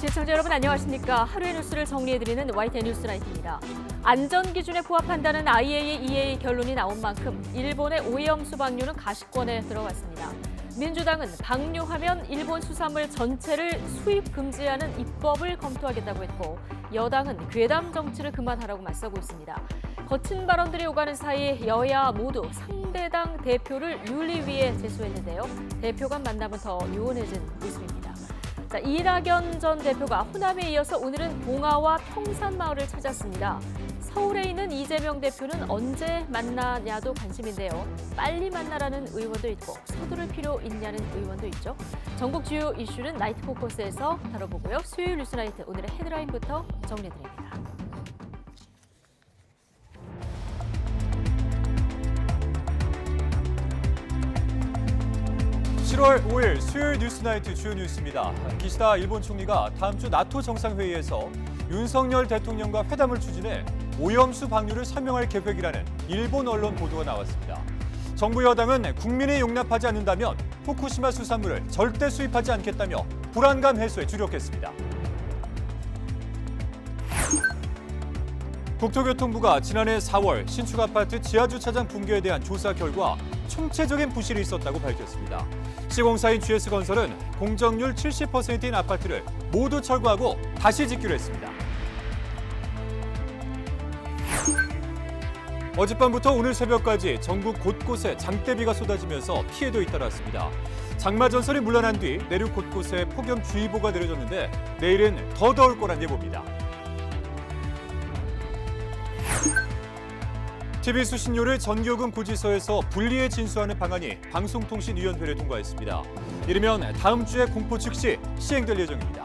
시청자 여러분 안녕하십니까. 하루의 뉴스를 정리해드리는 YTN 뉴스라이트입니다. 안전기준에 부합한다는 IAEA 결론이 나온 만큼 일본의 오염수 방류는 가시권에 들어갔습니다. 민주당은 방류하면 일본 수산물 전체를 수입 금지하는 입법을 검토하겠다고 했고, 여당은 괴담 정치를 그만하라고 맞서고 있습니다. 거친 발언들이 오가는 사이 여야 모두 상대당 대표를 윤리위에 제소했는데요. 대표 간 만남은 더 요원해진 모습입니다. 자, 이낙연 전 대표가 호남에 이어서 오늘은 봉화와 평산마을을 찾았습니다. 서울에 있는 이재명 대표는 언제 만나냐도 관심인데요. 빨리 만나라는 의원도 있고 서두를 필요 있냐는 의원도 있죠. 전국 주요 이슈는 나이트 포커스에서 다뤄보고요. 수요일 뉴스나이트 오늘의 헤드라인부터 정리해드립니다. 7월 5일 수요일 뉴스나이트 주요 뉴스입니다. 기시다 일본 총리가 다음 주 나토 정상회의에서 윤석열 대통령과 회담을 추진해 오염수 방류를 설명할 계획이라는 일본 언론 보도가 나왔습니다. 정부 여당은 국민이 용납하지 않는다면 후쿠시마 수산물을 절대 수입하지 않겠다며 불안감 해소에 주력했습니다. 국토교통부가 지난해 4월 신축 아파트 지하주차장 붕괴에 대한 조사 결과 총체적인 부실이 있었다고 밝혔습니다. 시공사인 GS건설은 공정률 70%인 아파트를 모두 철거하고 다시 짓기로 했습니다. 어젯밤부터 오늘 새벽까지 전국 곳곳에 장대비가 쏟아지면서 피해도 잇따랐습니다. 장마 전설이 물러난 뒤 내륙 곳곳에 폭염주의보가 내려졌는데 내일은 더 더울 거란 예보입니다. TV 수신료를 전기요금 고지서에서 분리해 진수하는 방안이 방송통신위원회를 통과했습니다. 이르면 다음 주에 공포 즉시 시행될 예정입니다.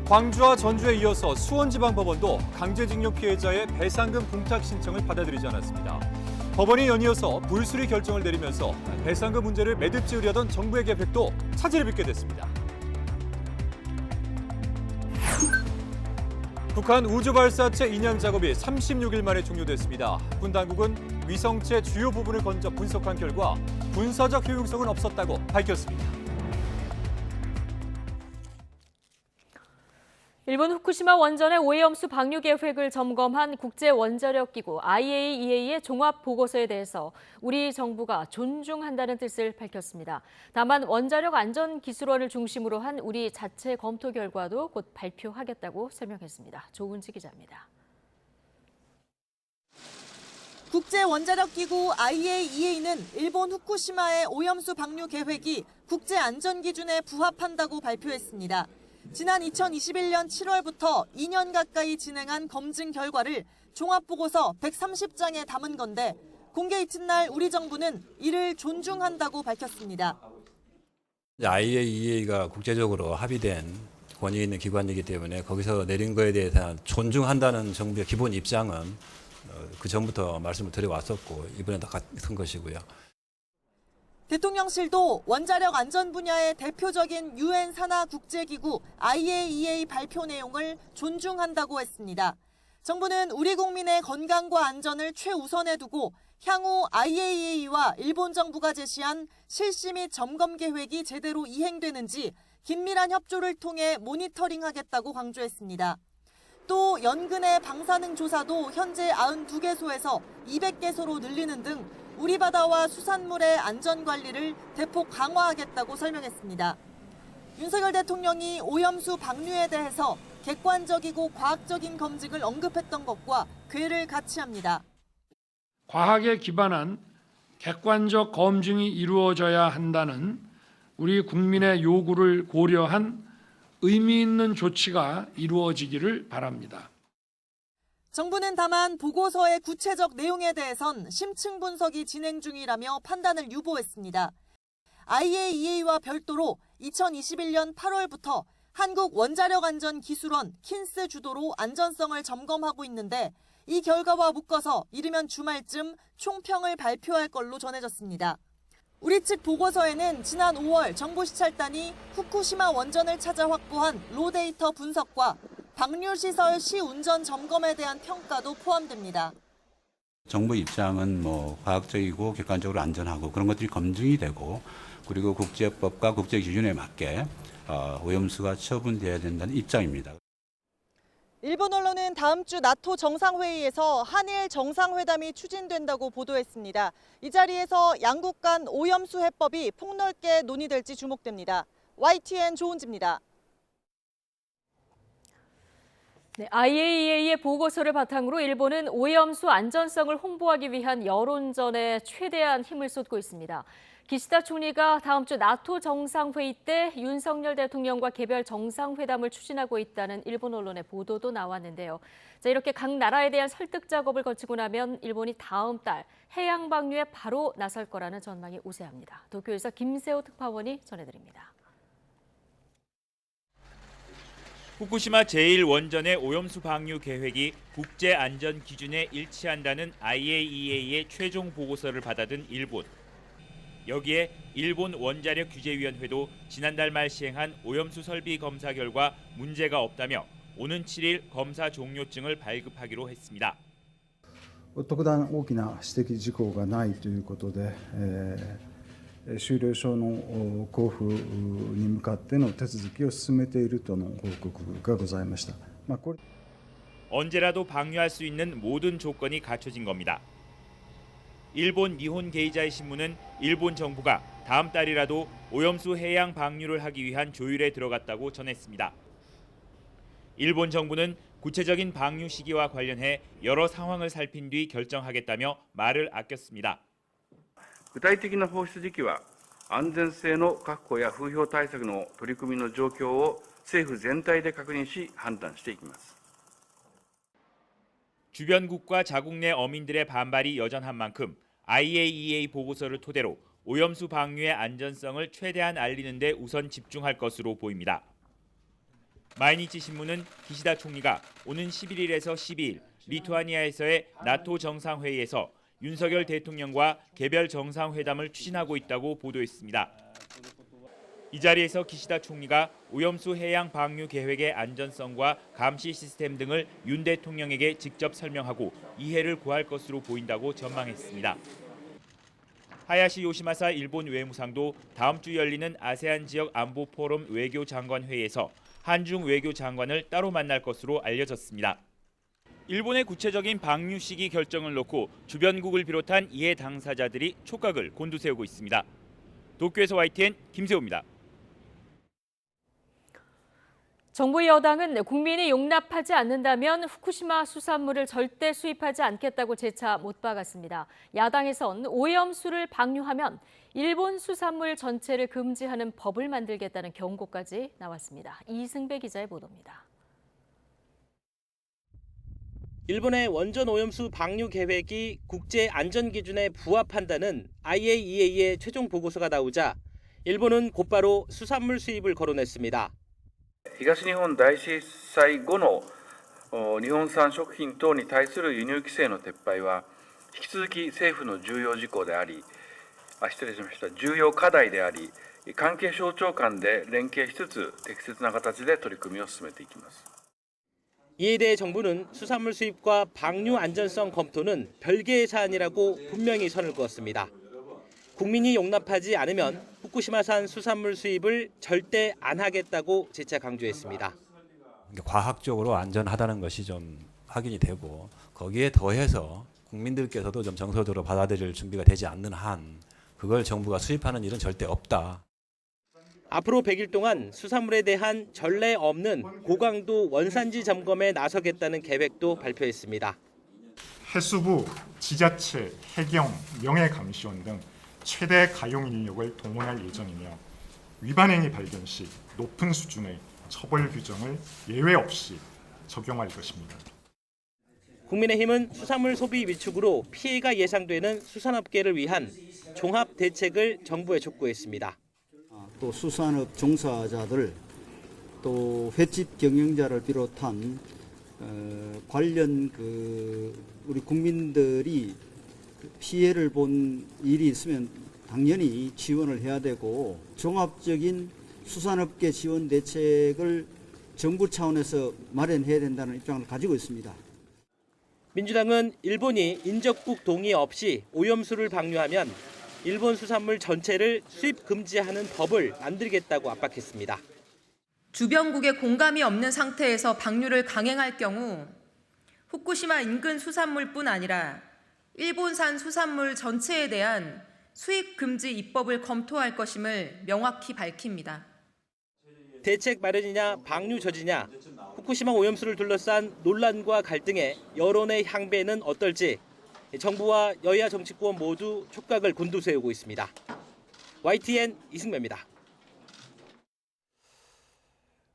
광주와 전주에 이어서 수원지방법원도 강제징용 피해자의 배상금 공탁 신청을 받아들이지 않았습니다. 법원이 연이어서 불수리 결정을 내리면서 배상금 문제를 매듭지으려던 정부의 계획도 차질을 빚게 됐습니다. 북한 우주발사체 인양 작업이 36일 만에 종료됐습니다. 군 당국은 위성체 주요 부분을 건져 분석한 결과 군사적 효용성은 없었다고 밝혔습니다. 일본 후쿠시마 원전의 오염수 방류 계획을 점검한 국제원자력기구 IAEA의 종합 보고서에 대해서 우리 정부가 존중한다는 뜻을 밝혔습니다. 다만 원자력 안전기술원을 중심으로 한 우리 자체 검토 결과도 곧 발표하겠다고 설명했습니다. 조은지 기자입니다. 국제원자력기구 IAEA는 일본 후쿠시마의 오염수 방류 계획이 국제안전기준에 부합한다고 발표했습니다. 지난 2021년 7월부터 2년 가까이 진행한 검증 결과를 종합보고서 130장에 담은 건데 공개 이튿날 우리 정부는 이를 존중한다고 밝혔습니다. IAEA가 국제적으로 합의된 권위 있는 기관이기 때문에 거기서 내린 거에 대해서 존중한다는 정부의 기본 입장은 그 전부터 말씀을 드려왔었고 이번에도 같은 것이고요. 대통령실도 원자력 안전 분야의 대표적인 유엔 산하 국제기구 IAEA 발표 내용을 존중한다고 했습니다. 정부는 우리 국민의 건강과 안전을 최우선에 두고 향후 IAEA와 일본 정부가 제시한 실시 및 점검 계획이 제대로 이행되는지 긴밀한 협조를 통해 모니터링하겠다고 강조했습니다. 또 연근의 방사능 조사도 현재 92개소에서 200개소로 늘리는 등 우리 바다와 수산물의 안전관리를 대폭 강화하겠다고 설명했습니다. 윤석열 대통령이 오염수 방류에 대해서 객관적이고 과학적인 검증을 언급했던 것과 궤를 같이 합니다. 과학에 기반한 객관적 검증이 이루어져야 한다는 우리 국민의 요구를 고려한 의미 있는 조치가 이루어지기를 바랍니다. 정부는 다만 보고서의 구체적 내용에 대해선 심층 분석이 진행 중이라며 판단을 유보했습니다. IAEA와 별도로 2021년 8월부터 한국원자력안전기술원 킨스 주도로 안전성을 점검하고 있는데 이 결과와 묶어서 이르면 주말쯤 총평을 발표할 걸로 전해졌습니다. 우리 측 보고서에는 지난 5월 정보시찰단이 후쿠시마 원전을 찾아 확보한 로데이터 분석과 방류시설 시운전 점검에 대한 평가도 포함됩니다. 정부 입장은 과학적이고 객관적으로 안전하고 그런 것들이 검증이 되고 그리고 국제법과 국제 기준에 맞게 오염수가 처분돼야 된다는 입장입니다. 일본 언론은 다음 주 나토 정상회의에서 한일 정상회담이 추진된다고 보도했습니다. 이 자리에서 양국 간 오염수 해법이 폭넓게 논의될지 주목됩니다. YTN 조은지입니다. 네, IAEA의 보고서를 바탕으로 일본은 오염수 안전성을 홍보하기 위한 여론전에 최대한 힘을 쏟고 있습니다. 기시다 총리가 다음 주 나토 정상회의 때 윤석열 대통령과 개별 정상회담을 추진하고 있다는 일본 언론의 보도도 나왔는데요. 자, 이렇게 각 나라에 대한 설득 작업을 거치고 나면 일본이 다음 달 해양 방류에 바로 나설 거라는 전망이 우세합니다. 도쿄에서 김세호 특파원이 전해드립니다. 후쿠시마 제1원전의 오염수 방류 계획이 국제 안전 기준에 일치한다는 IAEA의 최종 보고서를 받아든 일본. 여기에 일본 원자력 규제위원회도 지난달 말 시행한 오염수 설비 검사 결과 문제가 없다며 오는 7일 검사 종료증을 발급하기로 했습니다. 特段大きな指摘事項がないということで、終了証の交付に向かっての手続きを進めているとの報告がございました。언제라도 방류할 수 있는 모든 조건이 갖춰진 겁니다. 일본 니혼 게이자이 신문은 일본 정부가 다음 달이라도 오염수 해양 방류를 하기 위한 조율에 들어갔다고 전했습니다. 일본 정부는 구체적인 방류 시기와 관련해 여러 상황을 살핀 뒤 결정하겠다며 말을 아꼈습니다. 具体的な放出時期は安全性の確保や風評対策の取り組みの状況を政府全体で確認し判断していきます。 주변국과 자국 내 어민들의 반발이 여전한 만큼 IAEA 보고서를 토대로 오염수 방류의 안전성을 최대한 알리는 데 우선 집중할 것으로 보입니다. 마이니치 신문은 기시다 총리가 오는 11일에서 12일 리투아니아에서의 나토 정상회의에서 윤석열 대통령과 개별 정상회담을 추진하고 있다고 보도했습니다. 이 자리에서 기시다 총리가 오염수 해양 방류 계획의 안전성과 감시 시스템 등을 윤 대통령에게 직접 설명하고 이해를 구할 것으로 보인다고 전망했습니다. 하야시 요시마사 일본 외무상도 다음 주 열리는 아세안 지역 안보 포럼 외교장관 회의에서 한중 외교장관을 따로 만날 것으로 알려졌습니다. 일본의 구체적인 방류 시기 결정을 놓고 주변국을 비롯한 이해 당사자들이 촉각을 곤두세우고 있습니다. 도쿄에서 YTN 김세호입니다. 정부 여당은 국민이 용납하지 않는다면 후쿠시마 수산물을 절대 수입하지 않겠다고 재차 못 박았습니다. 야당에선 오염수를 방류하면 일본 수산물 전체를 금지하는 법을 만들겠다는 경고까지 나왔습니다. 이승배 기자의 보도입니다. 일본의 원전 오염수 방류 계획이 국제 안전 기준에 부합한다는 IAEA의 최종 보고서가 나오자 일본은 곧바로 수산물 수입을 거론했습니다. 東日本大震災後の日本産食品等に対する輸入規制の撤廃は引き続き政府の重要事項であり、重要課題であり、関係省庁間で連携しつつ適切な形で取り組みを進めていきます。 이에 대해 정부는 수산물 수입과 방류 안전성 검토는 별개의 사안이라고 분명히 선을 그었습니다. 국민이 용납하지 않으면 후쿠시마산 수산물 수입을 절대 안 하겠다고 재차 강조했습니다. 과학적으로 안전하다는 것이 좀 확인이 되고 거기에 더해서 국민들께서도 좀 정서적으로 받아들일 준비가 되지 않는 한 그걸 정부가 수입하는 일은 절대 없다. 앞으로 100일 동안 수산물에 대한 전례 없는 고강도 원산지 점검에 나서겠다는 계획도 발표했습니다. 해수부, 지자체, 해경, 명예감시원 등 최대 가용 인력을 동원할 예정이며 위반 행위 발견 시 높은 수준의 처벌 규정을 예외 없이 적용할 것입니다. 국민의힘은 수산물 소비 위축으로 피해가 예상되는 수산업계를 위한 종합 대책을 정부에 촉구했습니다. 또 수산업 종사자들, 또 횟집 경영자를 비롯한 관련 우리 국민들이 피해를 본 일이 있으면 당연히 지원을 해야 되고 종합적인 수산업계 지원 대책을 정부 차원에서 마련해야 된다는 입장을 가지고 있습니다. 민주당은 일본이 인접국 동의 없이 오염수를 방류하면 일본 수산물 전체를 수입 금지하는 법을 만들겠다고 압박했습니다. 주변국에 공감이 없는 상태에서 방류를 강행할 경우 후쿠시마 인근 수산물뿐 아니라 일본산 수산물 전체에 대한 수입 금지 입법을 검토할 것임을 명확히 밝힙니다. 대책 마련이냐 방류 저지냐, 후쿠시마 오염수를 둘러싼 논란과 갈등에 여론의 향배는 어떨지 정부와 여야 정치권 모두 촉각을 곤두세우고 있습니다. YTN 이승배입니다.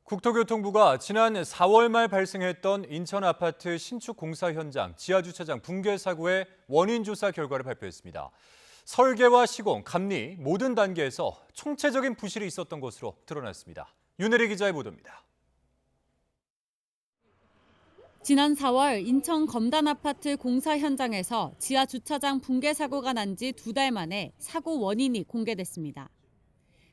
국토교통부가 지난 4월 말 발생했던 인천 아파트 신축 공사 현장 지하주차장 붕괴 사고의 원인 조사 결과를 발표했습니다. 설계와 시공, 감리 모든 단계에서 총체적인 부실이 있었던 것으로 드러났습니다. 윤혜리 기자의 보도입니다. 지난 4월 인천 검단 아파트 공사 현장에서 지하주차장 붕괴 사고가 난 지 2달 만에 사고 원인이 공개됐습니다.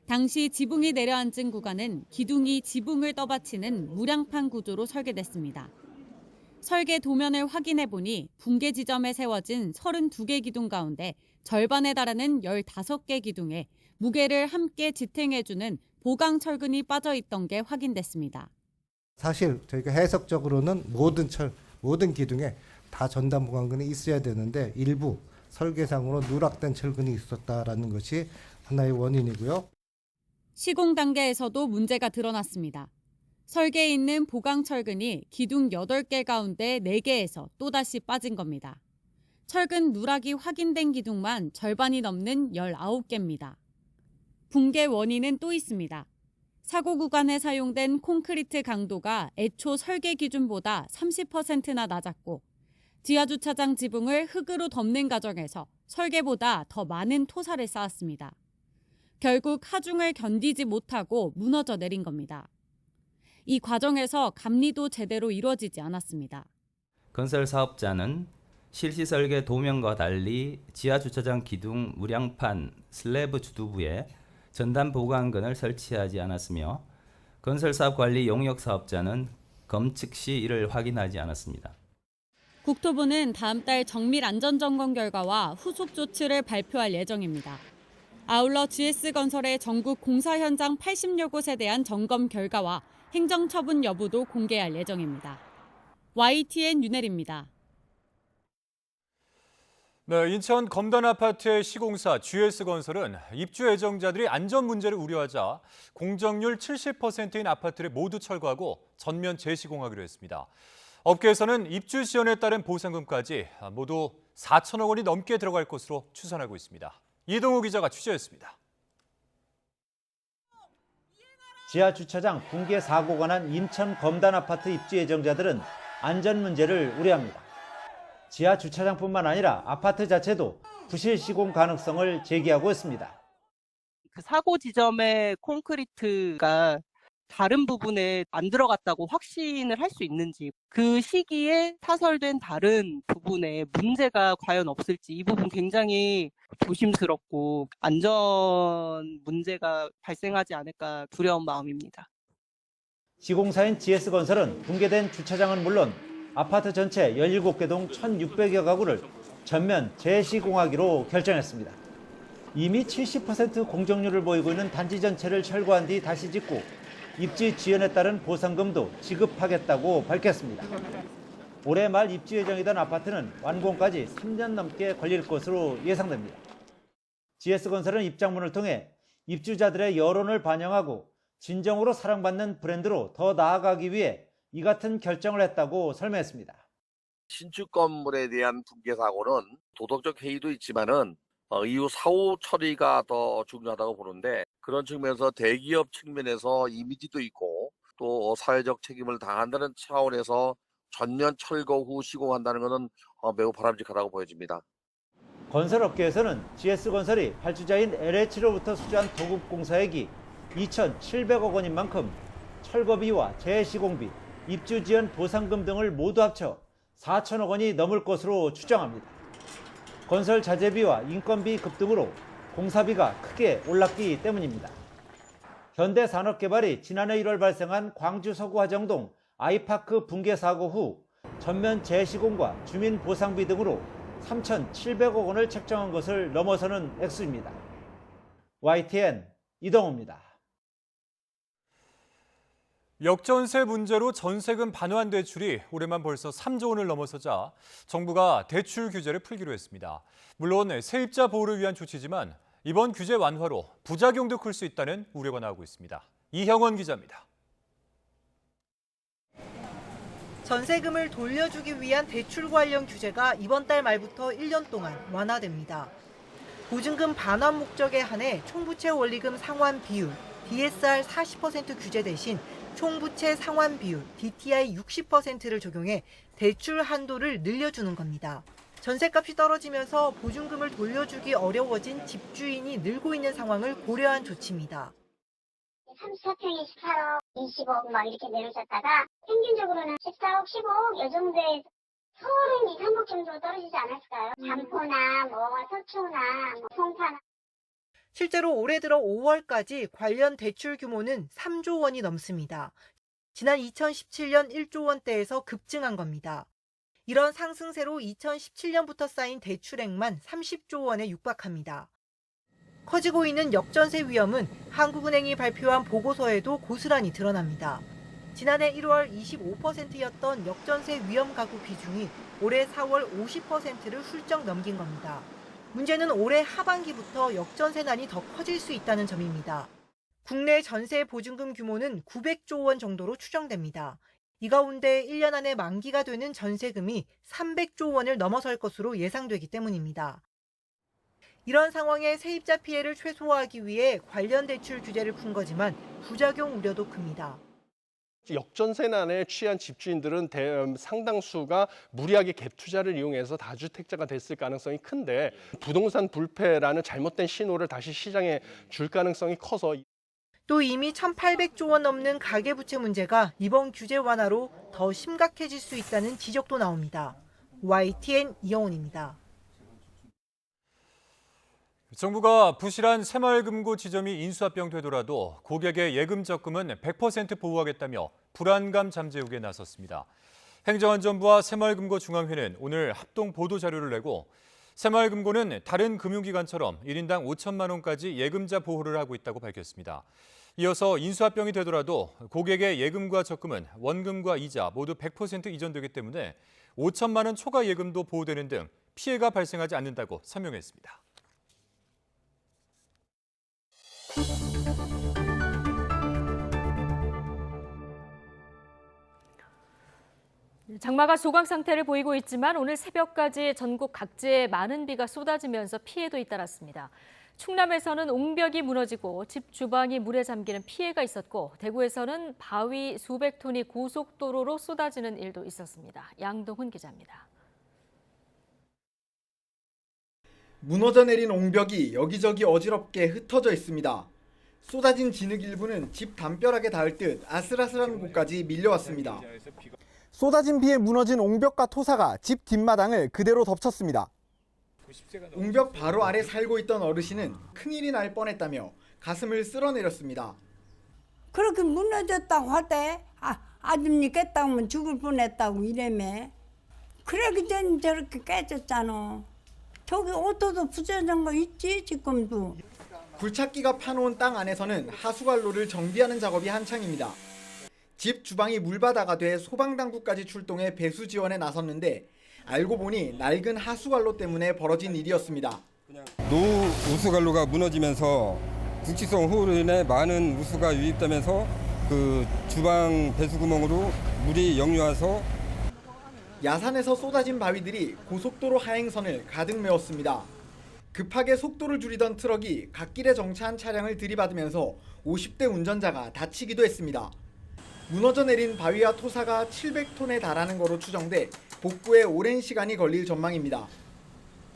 당시 지붕이 내려앉은 구간은 기둥이 지붕을 떠받치는 무량판 구조로 설계됐습니다. 설계 도면을 확인해 보니 붕괴 지점에 세워진 32개 기둥 가운데 절반에 달하는 15개 기둥에 무게를 함께 지탱해주는 보강 철근이 빠져 있던 게 확인됐습니다. 사실 저희가 해석적으로는 모든 기둥에 다 전단 보강근이 있어야 되는데 일부 설계상으로 누락된 철근이 있었다라는 것이 하나의 원인이고요. 시공 단계에서도 문제가 드러났습니다. 설계에 있는 보강 철근이 기둥 8개 가운데 4개에서 또다시 빠진 겁니다. 철근 누락이 확인된 기둥만 절반이 넘는 19개입니다. 붕괴 원인은 또 있습니다. 사고 구간에 사용된 콘크리트 강도가 애초 설계 기준보다 30%나 낮았고 지하주차장 지붕을 흙으로 덮는 과정에서 설계보다 더 많은 토사를 쌓았습니다. 결국 하중을 견디지 못하고 무너져 내린 겁니다. 이 과정에서 감리도 제대로 이루어지지 않았습니다. 건설 사업자는 실시 설계 도면과 달리 지하주차장 기둥 무량판 슬래브 주두부에 전단 보강근을 설치하지 않았으며 건설사업관리 용역 사업자는 검측 시 이를 확인하지 않았습니다. 국토부는 다음 달 정밀 안전점검 결과와 후속 조치를 발표할 예정입니다. 아울러 GS건설의 전국 공사 현장 80여 곳에 대한 점검 결과와 행정처분 여부도 공개할 예정입니다. YTN 윤혜리입니다. 네, 인천 검단 아파트의 시공사 GS건설은 입주 예정자들이 안전 문제를 우려하자 공정률 70%인 아파트를 모두 철거하고 전면 재시공하기로 했습니다. 업계에서는 입주 지연에 따른 보상금까지 모두 4천억 원이 넘게 들어갈 것으로 추산하고 있습니다. 이동우 기자가 취재했습니다. 지하주차장 붕괴 사고가 난 인천 검단 아파트 입주 예정자들은 안전 문제를 우려합니다. 지하주차장뿐만 아니라 아파트 자체도 부실 시공 가능성을 제기하고 있습니다. 그 사고 지점의 콘크리트가 다른 부분에 안 들어갔다고 확신을 할 수 있는지, 그 시기에 타설된 다른 부분에 문제가 과연 없을지 이 부분 굉장히 조심스럽고 안전 문제가 발생하지 않을까 두려운 마음입니다. 시공사인 GS건설은 붕괴된 주차장은 물론 아파트 전체 17개 동 1,600여 가구를 전면 재시공하기로 결정했습니다. 이미 70% 공정률을 보이고 있는 단지 전체를 철거한 뒤 다시 짓고 입주 지연에 따른 보상금도 지급하겠다고 밝혔습니다. 올해 말 입주 예정이던 아파트는 완공까지 3년 넘게 걸릴 것으로 예상됩니다. GS건설은 입장문을 통해 입주자들의 여론을 반영하고 진정으로 사랑받는 브랜드로 더 나아가기 위해 이 같은 결정을 했다고 설명했습니다. 신축 건물에 대한 붕괴 사고는 도덕적 해이도 있지만은 이후 사후 처리가 더 중요하다고 보는데, 그런 측면에서 대기업 측면에서 이미지도 있고 또 사회적 책임을 다한다는 차원에서 전면 철거 후 시공한다는 것은 매우 바람직하다고 보여집니다. 건설업계에서는 GS건설이 발주자인 LH로부터 수주한 도급공사액이 2,700억 원인 만큼 철거비와 재시공비, 입주 지연 보상금 등을 모두 합쳐 4천억 원이 넘을 것으로 추정합니다. 건설 자재비와 인건비 급등으로 공사비가 크게 올랐기 때문입니다. 현대산업개발이 지난해 1월 발생한 광주 서구 화정동 아이파크 붕괴 사고 후 전면 재시공과 주민 보상비 등으로 3,700억 원을 책정한 것을 넘어서는 액수입니다. YTN 이동호입니다. 역전세 문제로 전세금 반환 대출이 올해만 벌써 3조 원을 넘어서자 정부가 대출 규제를 풀기로 했습니다. 물론 세입자 보호를 위한 조치지만 이번 규제 완화로 부작용도 클 수 있다는 우려가 나오고 있습니다. 이형원 기자입니다. 전세금을 돌려주기 위한 대출 관련 규제가 이번 달 말부터 1년 동안 완화됩니다. 보증금 반환 목적에 한해 총부채 원리금 상환 비율 DSR 40% 규제 대신 총부채 상환 비율 DTI 60%를 적용해 대출 한도를 늘려주는 겁니다. 전셋값이 떨어지면서 보증금을 돌려주기 어려워진 집주인이 늘고 있는 상황을 고려한 조치입니다. 34평에 18억, 20억 막 이렇게 내려졌다가 평균적으로는 14억, 15억 이 정도에 서울은 2, 3억 정도 떨어지지 않았을까요? 잠포나 서초나 송파나. 실제로 올해 들어 5월까지 관련 대출 규모는 3조 원이 넘습니다. 지난 2017년 1조 원대에서 급증한 겁니다. 이런 상승세로 2017년부터 쌓인 대출액만 30조 원에 육박합니다. 커지고 있는 역전세 위험은 한국은행이 발표한 보고서에도 고스란히 드러납니다. 지난해 1월 25%였던 역전세 위험 가구 비중이 올해 4월 50%를 훌쩍 넘긴 겁니다. 문제는 올해 하반기부터 역전세난이 더 커질 수 있다는 점입니다. 국내 전세 보증금 규모는 900조 원 정도로 추정됩니다. 이 가운데 1년 안에 만기가 되는 전세금이 300조 원을 넘어설 것으로 예상되기 때문입니다. 이런 상황에 세입자 피해를 최소화하기 위해 관련 대출 규제를 푼 거지만 부작용 우려도 큽니다. 역전세난에 취한 집주인들은 상당수가 무리하게 갭 투자를 이용해서 다주택자가 됐을 가능성이 큰데 부동산 불패라는 잘못된 신호를 다시 시장에 줄 가능성이 커서 또 이미 1,800조 원 넘는 가계부채 문제가 이번 규제 완화로 더 심각해질 수 있다는 지적도 나옵니다. YTN 이영훈입니다. 정부가 부실한 새마을금고 지점이 인수합병 되더라도 고객의 예금 적금은 100% 보호하겠다며 불안감 잠재우기에 나섰습니다. 행정안전부와 새마을금고 중앙회는 오늘 합동 보도 자료를 내고 새마을금고는 다른 금융기관처럼 1인당 5천만 원까지 예금자 보호를 하고 있다고 밝혔습니다. 이어서 인수합병이 되더라도 고객의 예금과 적금은 원금과 이자 모두 100% 이전되기 때문에 5천만 원 초과 예금도 보호되는 등 피해가 발생하지 않는다고 설명했습니다. 장마가 소강 상태를 보이고 있지만 오늘 새벽까지 전국 각지에 많은 비가 쏟아지면서 피해도 잇따랐습니다. 충남에서는 옹벽이 무너지고 집 주방이 물에 잠기는 피해가 있었고 대구에서는 바위 수백 톤이 고속도로로 쏟아지는 일도 있었습니다. 양동훈 기자입니다. 무너져 내린 옹벽이 여기저기 어지럽게 흩어져 있습니다. 쏟아진 진흙 일부는 집 담벼락에 닿을 듯 아슬아슬한 곳까지 밀려왔습니다. 쏟아진 비에 무너진 옹벽과 토사가 집 뒷마당을 그대로 덮쳤습니다. 옹벽 바로 아래 살고 있던 어르신은 큰일이 날 뻔했다며 가슴을 쓸어내렸습니다. 그렇게 무너졌다고 할 때 아줌니 깼다면 죽을 뻔했다고 이래매. 그러기 전에 저렇게 깨졌잖아. 저기 오토도 부서진 거 있지 지금도. 굴착기가 파놓은 땅 안에서는 하수관로를 정비하는 작업이 한창입니다. 집 주방이 물바다가 돼 소방당국까지 출동해 배수 지원에 나섰는데 알고 보니 낡은 하수관로 때문에 벌어진 일이었습니다. 노후 우수관로가 무너지면서 국지성 호우로 인해 많은 우수가 유입되면서 그 주방 배수구멍으로 물이 역류해서 야산에서 쏟아진 바위들이 고속도로 하행선을 가득 메웠습니다. 급하게 속도를 줄이던 트럭이 갓길에 정차한 차량을 들이받으면서 50대 운전자가 다치기도 했습니다. 무너져 내린 바위와 토사가 700톤에 달하는 거로 추정돼 복구에 오랜 시간이 걸릴 전망입니다.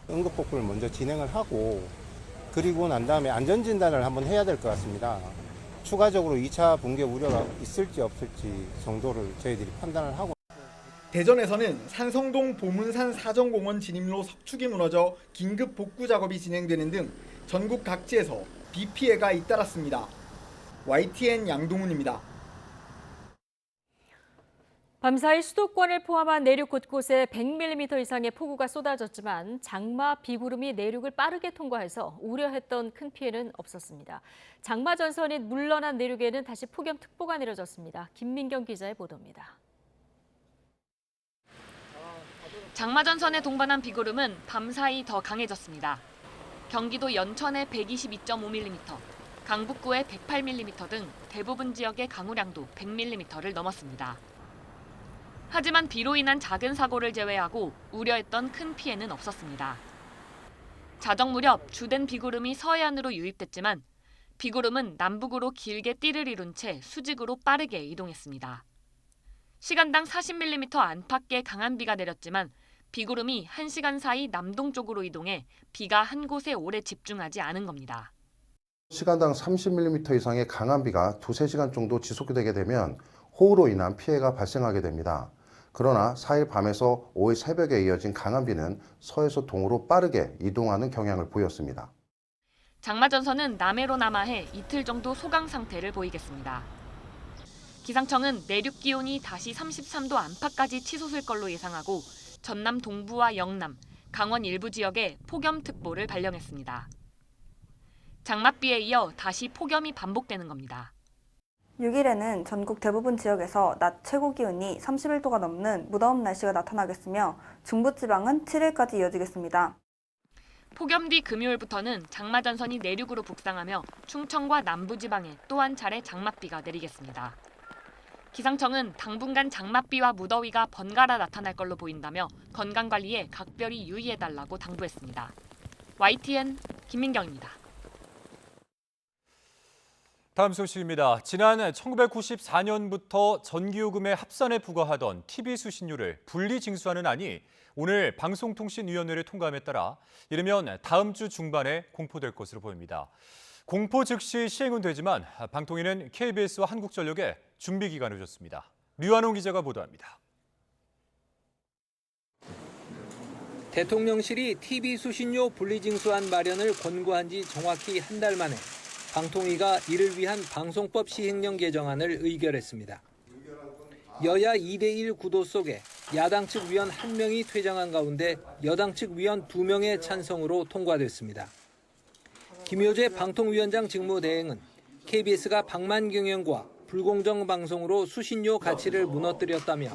응급복구를 먼저 진행을 하고 그리고 난 다음에 안전진단을 한번 해야 될 것 같습니다. 추가적으로 2차 붕괴 우려가 있을지 없을지 정도를 저희들이 판단을 하고 대전에서는 산성동 보문산 사정공원 진입로 석축이 무너져 긴급 복구 작업이 진행되는 등 전국 각지에서 비 피해가 잇따랐습니다. YTN 양동훈입니다. 밤사이 수도권을 포함한 내륙 곳곳에 100mm 이상의 폭우가 쏟아졌지만 장마 비구름이 내륙을 빠르게 통과해서 우려했던 큰 피해는 없었습니다. 장마 전선이 물러난 내륙에는 다시 폭염특보가 내려졌습니다. 김민경 기자의 보도입니다. 장마 전선에 동반한 비구름은 밤사이 더 강해졌습니다. 경기도 연천에 122.5mm, 강북구에 108mm 등 대부분 지역의 강우량도 100mm를 넘었습니다. 하지만 비로 인한 작은 사고를 제외하고 우려했던 큰 피해는 없었습니다. 자정 무렵 주된 비구름이 서해안으로 유입됐지만 비구름은 남북으로 길게 띠를 이룬 채 수직으로 빠르게 이동했습니다. 시간당 40mm 안팎의 강한 비가 내렸지만 비구름이 1시간 사이 남동쪽으로 이동해 비가 한 곳에 오래 집중하지 않은 겁니다. 시간당 30mm 이상의 강한 비가 2-3시간 정도 지속되게 되면 호우로 인한 피해가 발생하게 됩니다. 그러나 4일 밤에서 5일 새벽에 이어진 강한 비는 서에서 동으로 빠르게 이동하는 경향을 보였습니다. 장마 전선은 남해로 남하해 이틀 정도 소강 상태를 보이겠습니다. 기상청은 내륙 기온이 다시 33도 안팎까지 치솟을 걸로 예상하고 전남 동부와 영남, 강원 일부 지역에 폭염특보를 발령했습니다. 장맛비에 이어 다시 폭염이 반복되는 겁니다. 6일에는 전국 대부분 지역에서 낮 최고 기온이 31도가 넘는 무더운 날씨가 나타나겠으며 중부지방은 7일까지 이어지겠습니다. 폭염 뒤 금요일부터는 장마 전선이 내륙으로 북상하며 충청과 남부지방에 또 한 차례 장맛비가 내리겠습니다. 기상청은 당분간 장맛비와 무더위가 번갈아 나타날 걸로 보인다며 건강관리에 각별히 유의해달라고 당부했습니다. YTN 김민경입니다. 다음 소식입니다. 지난 1994년부터 전기요금의 합산에 부과하던 TV 수신료를 분리징수하는 안이 오늘 방송통신위원회를 통과함에 따라 이르면 다음 주 중반에 공포될 것으로 보입니다. 공포 즉시 시행은 되지만 방통위는 KBS와 한국전력에 준비 기간을 줬습니다. 류한홍 기자가 보도합니다. 대통령실이 TV 수신료 분리징수안 마련을 권고한 지 정확히 한 달 만에 방통위가 이를 위한 방송법 시행령 개정안을 의결했습니다. 여야 2대1 구도 속에 야당 측 위원 1명이 퇴장한 가운데 여당 측 위원 2명의 찬성으로 통과됐습니다. 김효재 방통위원장 직무대행은 KBS가 방만 경영과 불공정 방송으로 수신료 가치를 무너뜨렸다며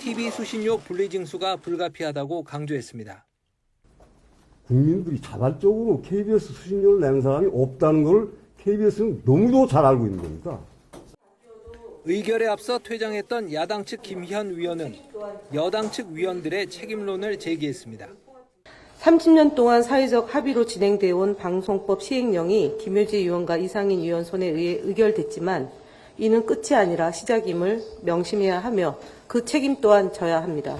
TV 수신료 분리징수가 불가피하다고 강조했습니다. 국민들이 자발적으로 KBS 수신료를 내는 사람이 없다는 걸 KBS는 너무도 잘 알고 있는 겁니다. 의결에 앞서 퇴장했던 야당 측 김현 위원은 여당 측 위원들의 책임론을 제기했습니다. 30년 동안 사회적 합의로 진행되어 온 방송법 시행령이 김효재 의원과 이상인 의원 손에 의해 의결됐지만 이는 끝이 아니라 시작임을 명심해야 하며 그 책임 또한 져야 합니다.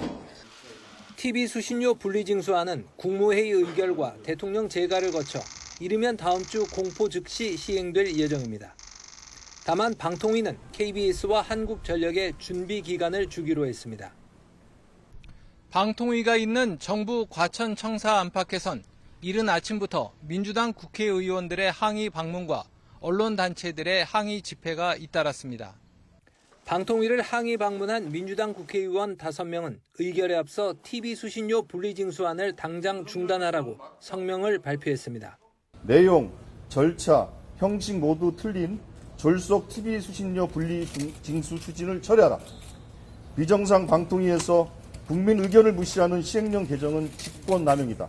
TV 수신료 분리징수안은 국무회의 의결과 대통령 재가를 거쳐 이르면 다음 주 공포 즉시 시행될 예정입니다. 다만 방통위는 KBS와 한국전력에 준비 기간을 주기로 했습니다. 방통위가 있는 정부 과천 청사 안팎에선 이른 아침부터 민주당 국회의원들의 항의 방문과 언론단체들의 항의 집회가 잇따랐습니다. 방통위를 항의 방문한 민주당 국회의원 5명은 의결에 앞서 TV 수신료 분리징수안을 당장 중단하라고 성명을 발표했습니다. 내용, 절차, 형식 모두 틀린 졸속 TV 수신료 분리징수 추진을 철회하라. 비정상 방통위에서 국민 의견을 무시하는 시행령 개정은 직권남용이다.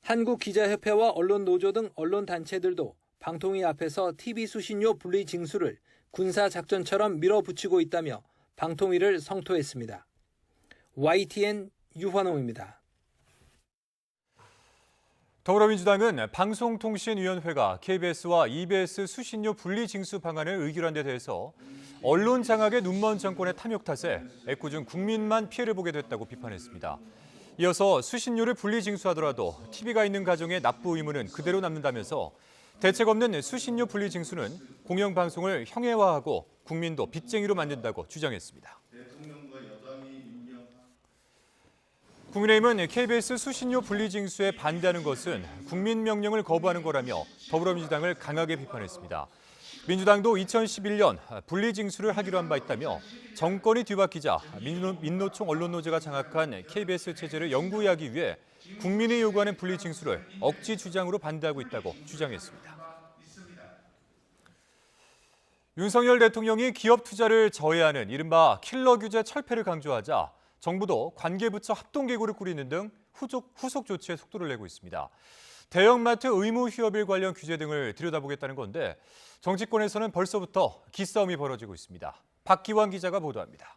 한국기자협회와 언론노조 등 언론단체들도 방통위 앞에서 TV 수신료 분리징수를 군사작전처럼 밀어붙이고 있다며 방통위를 성토했습니다. YTN 유환홍입니다. 더불어민주당은 방송통신위원회가 KBS와 EBS 수신료 분리징수 방안을 의결한 데 대해서 언론 장악의 눈먼 정권의 탐욕 탓에 애꿎은 국민만 피해를 보게 됐다고 비판했습니다. 이어서 수신료를 분리징수하더라도 TV가 있는 가정의 납부 의무는 그대로 남는다면서 대책 없는 수신료 분리징수는 공영방송을 형해화하고 국민도 빚쟁이로 만든다고 주장했습니다. 국민의힘은 KBS 수신료 분리징수에 반대하는 것은 국민 명령을 거부하는 거라며 더불어민주당을 강하게 비판했습니다. 민주당도 2011년 분리징수를 하기로 한 바 있다며 정권이 뒤바뀌자 민노총 언론노조가 장악한 KBS 체제를 영구히하기 위해 국민이 요구하는 분리징수를 억지 주장으로 반대하고 있다고 주장했습니다. 윤석열 대통령이 기업 투자를 저해하는 이른바 킬러 규제 철폐를 강조하자 정부도 관계부처 합동기구를 꾸리는 등 후속 조치에 속도를 내고 있습니다. 대형마트 의무 휴업일 관련 규제 등을 들여다보겠다는 건데 정치권에서는 벌써부터 기싸움이 벌어지고 있습니다. 박기환 기자가 보도합니다.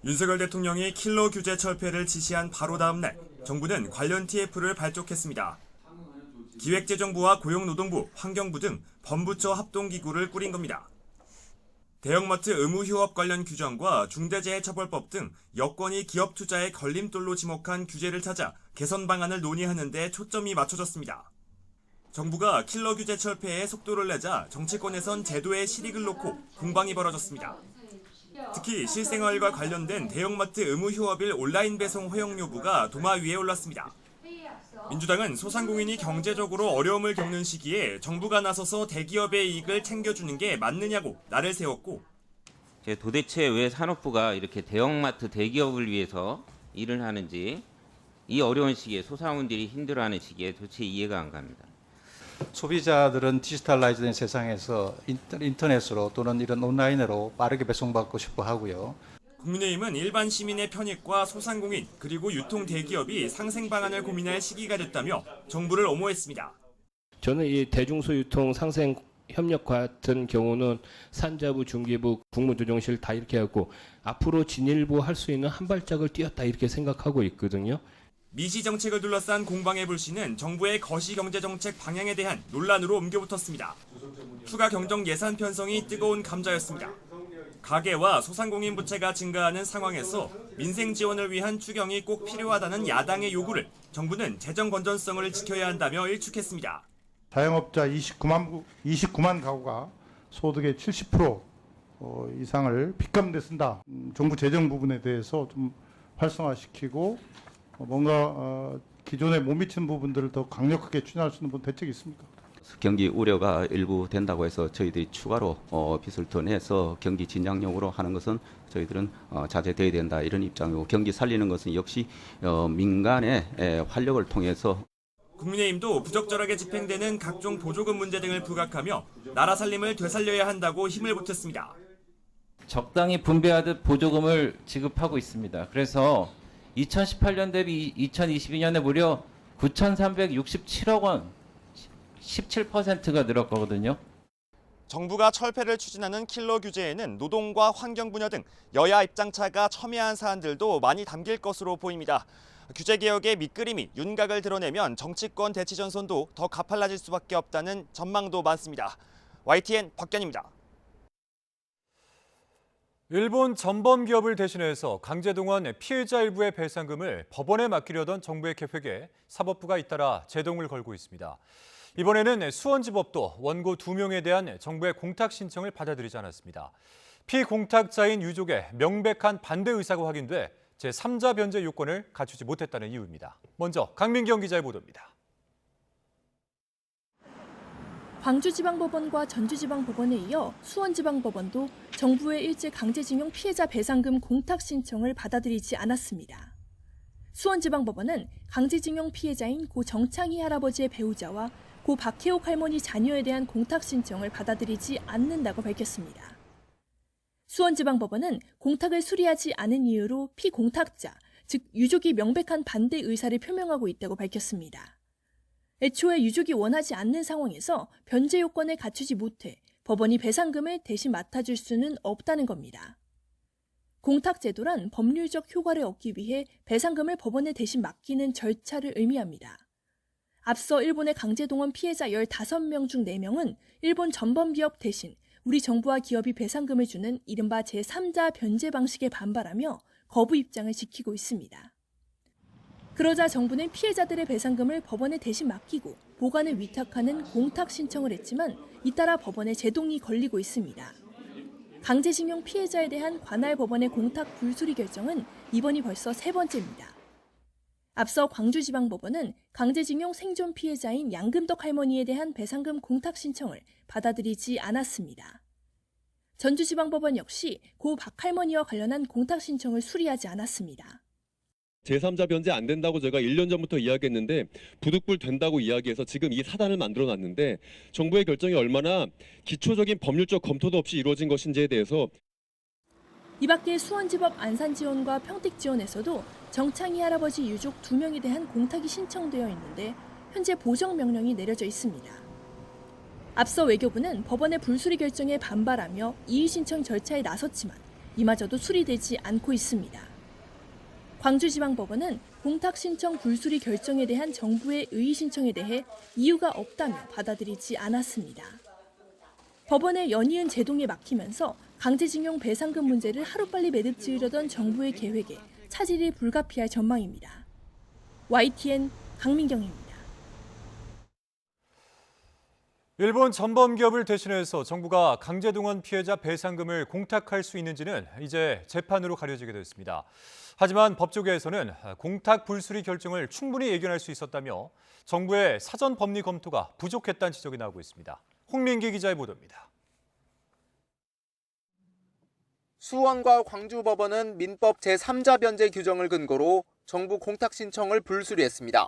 윤석열 대통령이 킬러 규제 철폐를 지시한 바로 다음 날 정부는 관련 TF를 발족했습니다. 기획재정부와 고용노동부, 환경부 등 범부처 합동기구를 꾸린 겁니다. 대형마트 의무 휴업 관련 규정과 중대재해처벌법 등 여권이 기업 투자에 걸림돌로 지목한 규제를 찾아 개선 방안을 논의하는 데 초점이 맞춰졌습니다. 정부가 킬러 규제 철폐에 속도를 내자 정치권에선 제도의 실익을 놓고 공방이 벌어졌습니다. 특히 실생활과 관련된 대형마트 의무 휴업일 온라인 배송 허용 여부가 도마 위에 올랐습니다. 민주당은 소상공인이 경제적으로 어려움을 겪는 시기에 정부가 나서서 대기업의 이익을 챙겨주는 게 맞느냐고 날을 세웠고, 도대체 왜 산업부가 이렇게 대형마트 대기업을 위해서 일을 하는지, 이 어려운 시기에 소상공인들이 힘들어하는 시기에 도대체 이해가 안 갑니다. 소비자들은 디지털라이즈된 세상에서 인터넷으로 또는 이런 온라인으로 빠르게 배송받고 싶어 하고요. 국민의힘은 일반 시민의 편익과 소상공인 그리고 유통 대기업이 상생 방안을 고민할 시기가 됐다며 정부를 엄호했습니다. 저는 이 대중소유통 상생 협력 같은 경우는 산자부, 중개부, 국무조정실 다 이렇게 하고 앞으로 진일보할 수 있는 한 발짝을 뛰었다 이렇게 생각하고 있거든요. 미시 정책을 둘러싼 공방의 불씨는 정부의 거시경제정책 방향에 대한 논란으로 옮겨붙었습니다. 추가 경정 예산 편성이 뜨거운 감자였습니다. 가계와 소상공인 부채가 증가하는 상황에서 민생 지원을 위한 추경이 꼭 필요하다는 야당의 요구를 정부는 재정 건전성을 지켜야 한다며 일축했습니다. 자영업자 29만 가구가 소득의 70% 이상을 빚감대 쓴다. 정부 재정 부분에 대해서 좀 활성화시키고 뭔가 기존에 못 미치는 부분들을 더 강력하게 추진할 수 있는 대책이 있습니까? 경기 우려가 일부 된다고 해서 저희들이 추가로 빚을 더 내서 경기 진작용으로 하는 것은 저희들은 자제돼야 된다 이런 입장이고, 경기 살리는 것은 역시 민간의 활력을 통해서. 국민의힘도 부적절하게 집행되는 각종 보조금 문제 등을 부각하며 나라 살림을 되살려야 한다고 힘을 보탰습니다. 적당히 분배하듯 보조금을 지급하고 있습니다. 그래서 2018년 대비 2022년에 무려 9,367억 원, 17%가 늘었거든요. 정부가 철폐를 추진하는 킬러 규제에는 노동과 환경 분야 등 여야 입장차가 첨예한 사안들도 많이 담길 것으로 보입니다. 규제 개혁의 밑그림이 윤곽을 드러내면 정치권 대치 전선도 더 가팔라질 수밖에 없다는 전망도 많습니다. YTN 박견입니다. 일본 전범 기업을 대신해서 강제동원 피해자 일부의 배상금을 법원에 맡기려던 정부의 계획에 사법부가 잇따라 제동을 걸고 있습니다. 이번에는 수원지법도 원고 2명에 대한 정부의 공탁 신청을 받아들이지 않았습니다. 피공탁자인 유족의 명백한 반대 의사가 확인돼 제3자 변제 요건을 갖추지 못했다는 이유입니다. 먼저 강민경 기자의 보도입니다. 광주지방법원과 전주지방법원에 이어 수원지방법원도 정부의 일제 강제징용 피해자 배상금 공탁 신청을 받아들이지 않았습니다. 수원지방법원은 강제징용 피해자인 고 정창희 할아버지의 배우자와 고 박혜옥 할머니 자녀에 대한 공탁 신청을 받아들이지 않는다고 밝혔습니다. 수원지방법원은 공탁을 수리하지 않은 이유로 피공탁자, 즉 유족이 명백한 반대 의사를 표명하고 있다고 밝혔습니다. 애초에 유족이 원하지 않는 상황에서 변제 요건을 갖추지 못해 법원이 배상금을 대신 맡아줄 수는 없다는 겁니다. 공탁제도란 법률적 효과를 얻기 위해 배상금을 법원에 대신 맡기는 절차를 의미합니다. 앞서 일본의 강제동원 피해자 15명 중 4명은 일본 전범기업 대신 우리 정부와 기업이 배상금을 주는 이른바 제3자 변제 방식에 반발하며 거부 입장을 지키고 있습니다. 그러자 정부는 피해자들의 배상금을 법원에 대신 맡기고 보관을 위탁하는 공탁 신청을 했지만 잇따라 법원에 제동이 걸리고 있습니다. 강제징용 피해자에 대한 관할 법원의 공탁 불수리 결정은 이번이 벌써 3번째입니다. 앞서 광주지방법원은 강제징용 생존 피해자인 양금덕 할머니에 대한 배상금 공탁 신청을 받아들이지 않았습니다. 전주지방법원 역시 고 박 할머니와 관련한 공탁 신청을 수리하지 않았습니다. 제3자 변제 안 된다고 제가 1년 전부터 이야기했는데 부득불 된다고 이야기해서 지금 이 사단을 만들어놨는데 정부의 결정이 얼마나 기초적인 법률적 검토도 없이 이루어진 것인지에 대해서 이 밖에 수원지법 안산지원과 평택지원에서도 정창희 할아버지 유족 2명에 대한 공탁이 신청되어 있는데 현재 보정명령이 내려져 있습니다. 앞서 외교부는 법원의 불수리 결정에 반발하며 이의 신청 절차에 나섰지만 이마저도 수리되지 않고 있습니다. 광주지방법원은 공탁 신청 불수리 결정에 대한 정부의 의의 신청에 대해 이유가 없다며 받아들이지 않았습니다. 법원의 연이은 제동에 막히면서 강제징용 배상금 문제를 하루빨리 매듭 지으려던 정부의 계획에 차질이 불가피할 전망입니다. YTN 강민경입니다. 일본 전범기업을 대신해서 정부가 강제동원 피해자 배상금을 공탁할 수 있는지는 이제 재판으로 가려지게 됐습니다. 하지만 법조계에서는 공탁 불수리 결정을 충분히 예견할 수 있었다며 정부의 사전 법리 검토가 부족했다는 지적이 나오고 있습니다. 홍민기 기자의 보도입니다. 수원과 광주법원은 민법 제3자 변제 규정을 근거로 정부 공탁 신청을 불수리했습니다.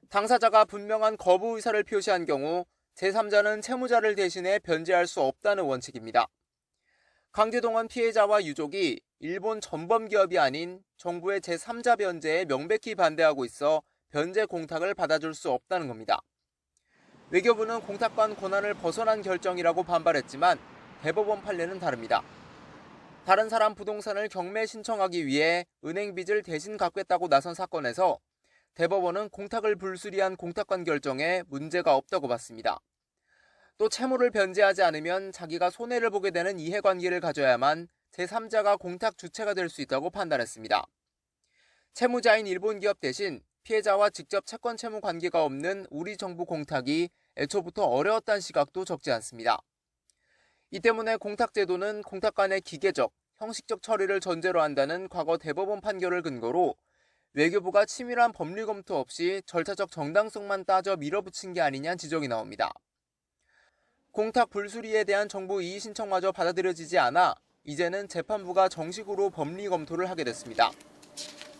당사자가 분명한 거부 의사를 표시한 경우 제3자는 채무자를 대신해 변제할 수 없다는 원칙입니다. 강제동원 피해자와 유족이 일본 전범기업이 아닌 정부의 제3자 변제에 명백히 반대하고 있어 변제 공탁을 받아줄 수 없다는 겁니다. 외교부는 공탁관 권한을 벗어난 결정이라고 반발했지만 대법원 판례는 다릅니다. 다른 사람 부동산을 경매 신청하기 위해 은행 빚을 대신 갚겠다고 나선 사건에서 대법원은 공탁을 불수리한 공탁관 결정에 문제가 없다고 봤습니다. 또 채무를 변제하지 않으면 자기가 손해를 보게 되는 이해관계를 가져야만 제3자가 공탁 주체가 될 수 있다고 판단했습니다. 채무자인 일본 기업 대신 피해자와 직접 채권 채무 관계가 없는 우리 정부 공탁이 애초부터 어려웠다는 시각도 적지 않습니다. 이 때문에 공탁제도는 공탁관의 기계적, 형식적 처리를 전제로 한다는 과거 대법원 판결을 근거로 외교부가 치밀한 법리 검토 없이 절차적 정당성만 따져 밀어붙인 게 아니냐는 지적이 나옵니다. 공탁 불수리에 대한 정부 이의 신청마저 받아들여지지 않아 이제는 재판부가 정식으로 법리 검토를 하게 됐습니다.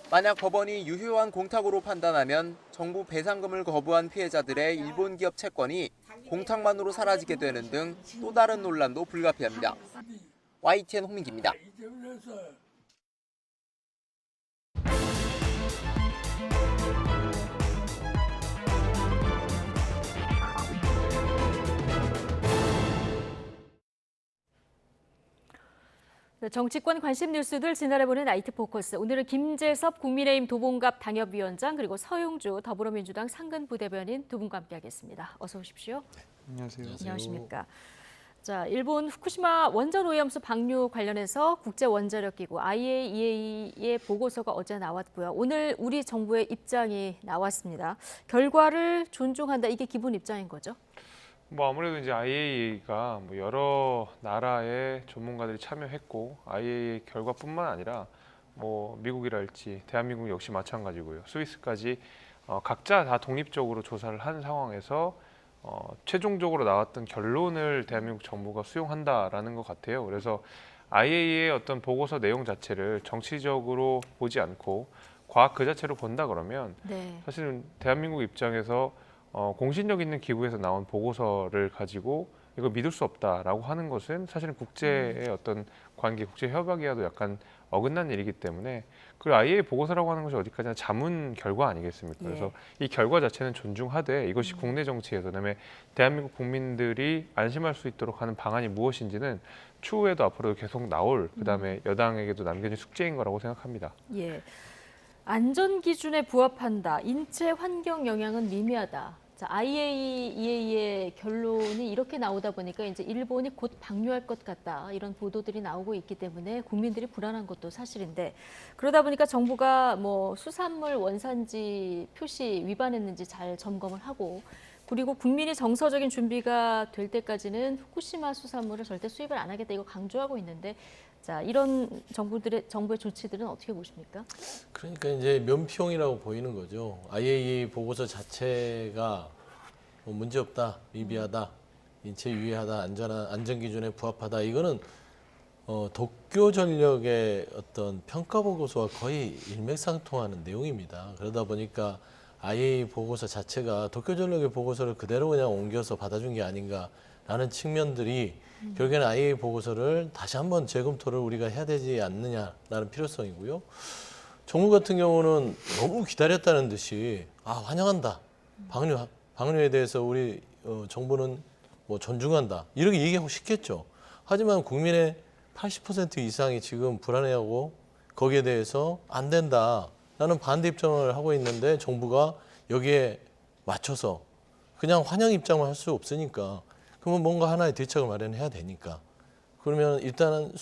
만약 법원이 유효한 공탁으로 판단하면 정부 배상금을 거부한 피해자들의 일본 기업 채권이 공탁만으로 사라지게 되는 등 또 다른 논란도 불가피합니다. YTN 홍민기입니다. 정치권 관심 뉴스들 진단해보는 나이트포커스. 오늘은 김재섭 국민의힘 도봉갑 당협위원장 그리고 서용주 더불어민주당 상근부대변인 두 분과 함께하겠습니다. 어서 오십시오. 안녕하세요. 안녕하십니까. 자, 일본 후쿠시마 원전 오염수 방류 관련해서 국제원자력기구 IAEA의 보고서가 어제 나왔고요. 오늘 우리 정부의 입장이 나왔습니다. 결과를 존중한다. 이게 기본 입장인 거죠? 아무래도 이제 IAEA가 여러 나라의 전문가들이 참여했고 IAEA 결과뿐만 아니라 미국이랄지 대한민국 역시 마찬가지고요. 스위스까지 각자 다 독립적으로 조사를 한 상황에서 최종적으로 나왔던 결론을 대한민국 정부가 수용한다라는 것 같아요. 그래서 IAEA의 어떤 보고서 내용 자체를 정치적으로 보지 않고 과학 그 자체로 본다 그러면 사실은 대한민국 입장에서 공신력 있는 기구에서 나온 보고서를 가지고 이걸 믿을 수 없다라고 하는 것은 사실은 국제의 어떤 관계, 국제 협약이와도 약간 어긋난 일이기 때문에 그 IAEA 보고서라고 하는 것이 어디까지나 자문 결과 아니겠습니까? 그래서 이 결과 자체는 존중하되 이것이 국내 정치에서 그다음에 대한민국 국민들이 안심할 수 있도록 하는 방안이 무엇인지는 추후에도 앞으로도 계속 나올 그다음에 여당에게도 남겨진 숙제인 거라고 생각합니다. 예. 안전 기준에 부합한다. 인체 환경 영향은 미미하다. 자, IAEA의 결론이 이렇게 나오다 보니까 이제 일본이 곧 방류할 것 같다. 이런 보도들이 나오고 있기 때문에 국민들이 불안한 것도 사실인데 그러다 보니까 정부가 수산물 원산지 표시 위반했는지 잘 점검을 하고 그리고 국민이 정서적인 준비가 될 때까지는 후쿠시마 수산물을 절대 수입을 안 하겠다 이거 강조하고 있는데 자 이런 정부의 조치들은 어떻게 보십니까? 그러니까 이제 면피용이라고 보이는 거죠. IAEA 보고서 자체가 뭐 문제 없다, 미비하다, 인체 유해하다, 안전 기준에 부합하다. 이거는 도쿄전력의 어떤 평가 보고서와 거의 일맥상통하는 내용입니다. 그러다 보니까 IAEA 보고서 자체가 도쿄전력의 보고서를 그대로 그냥 옮겨서 받아준 게 아닌가라는 측면들이 결국에는 IAEA 보고서를 다시 한번 재검토를 우리가 해야 되지 않느냐라는 필요성이고요. 정부 같은 경우는 너무 기다렸다는 듯이 환영한다. 방류에 대해서 우리 정부는 뭐 존중한다. 이렇게 얘기하고 싶겠죠. 하지만 국민의 80% 이상이 지금 불안해하고 거기에 대해서 안 된다라는 반대 입장을 하고 있는데 정부가 여기에 맞춰서 그냥 환영 입장을 할 수 없으니까 그러면 뭔가 하나의 대책을 마련해야 되니까 그러면 일단은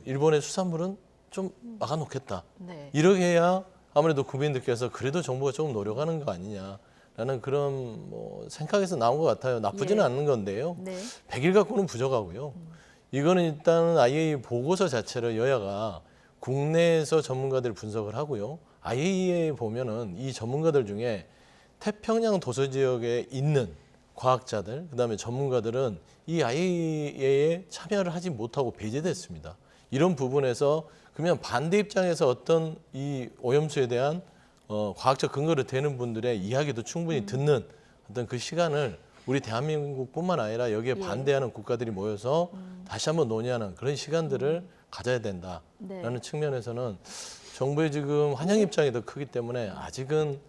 일본의 수산물은 좀 막아놓겠다. 네. 이렇게 해야 아무래도 국민들께서 그래도 정부가 조금 노력하는 거 아니냐라는 그런 뭐 생각에서 나온 것 같아요. 나쁘지는 않는 건데요. 네. 100일 갖고는 부족하고요. 이거는 일단은 IAEA 보고서 자체를 여야가 국내에서 전문가들 분석을 하고요. IAEA에 보면은 이 전문가들 중에 태평양 도서 지역에 있는 과학자들, 그다음에 전문가들은 이 IAEA에 참여를 하지 못하고 배제됐습니다. 이런 부분에서 그러면 반대 입장에서 어떤 이 오염수에 대한 과학적 근거를 대는 분들의 이야기도 충분히 듣는 어떤 그 시간을 우리 대한민국뿐만 아니라 여기에 반대하는 국가들이 모여서 다시 한번 논의하는 그런 시간들을 가져야 된다라는 측면에서는 정부의 지금 환영 입장이 더 크기 때문에 아직은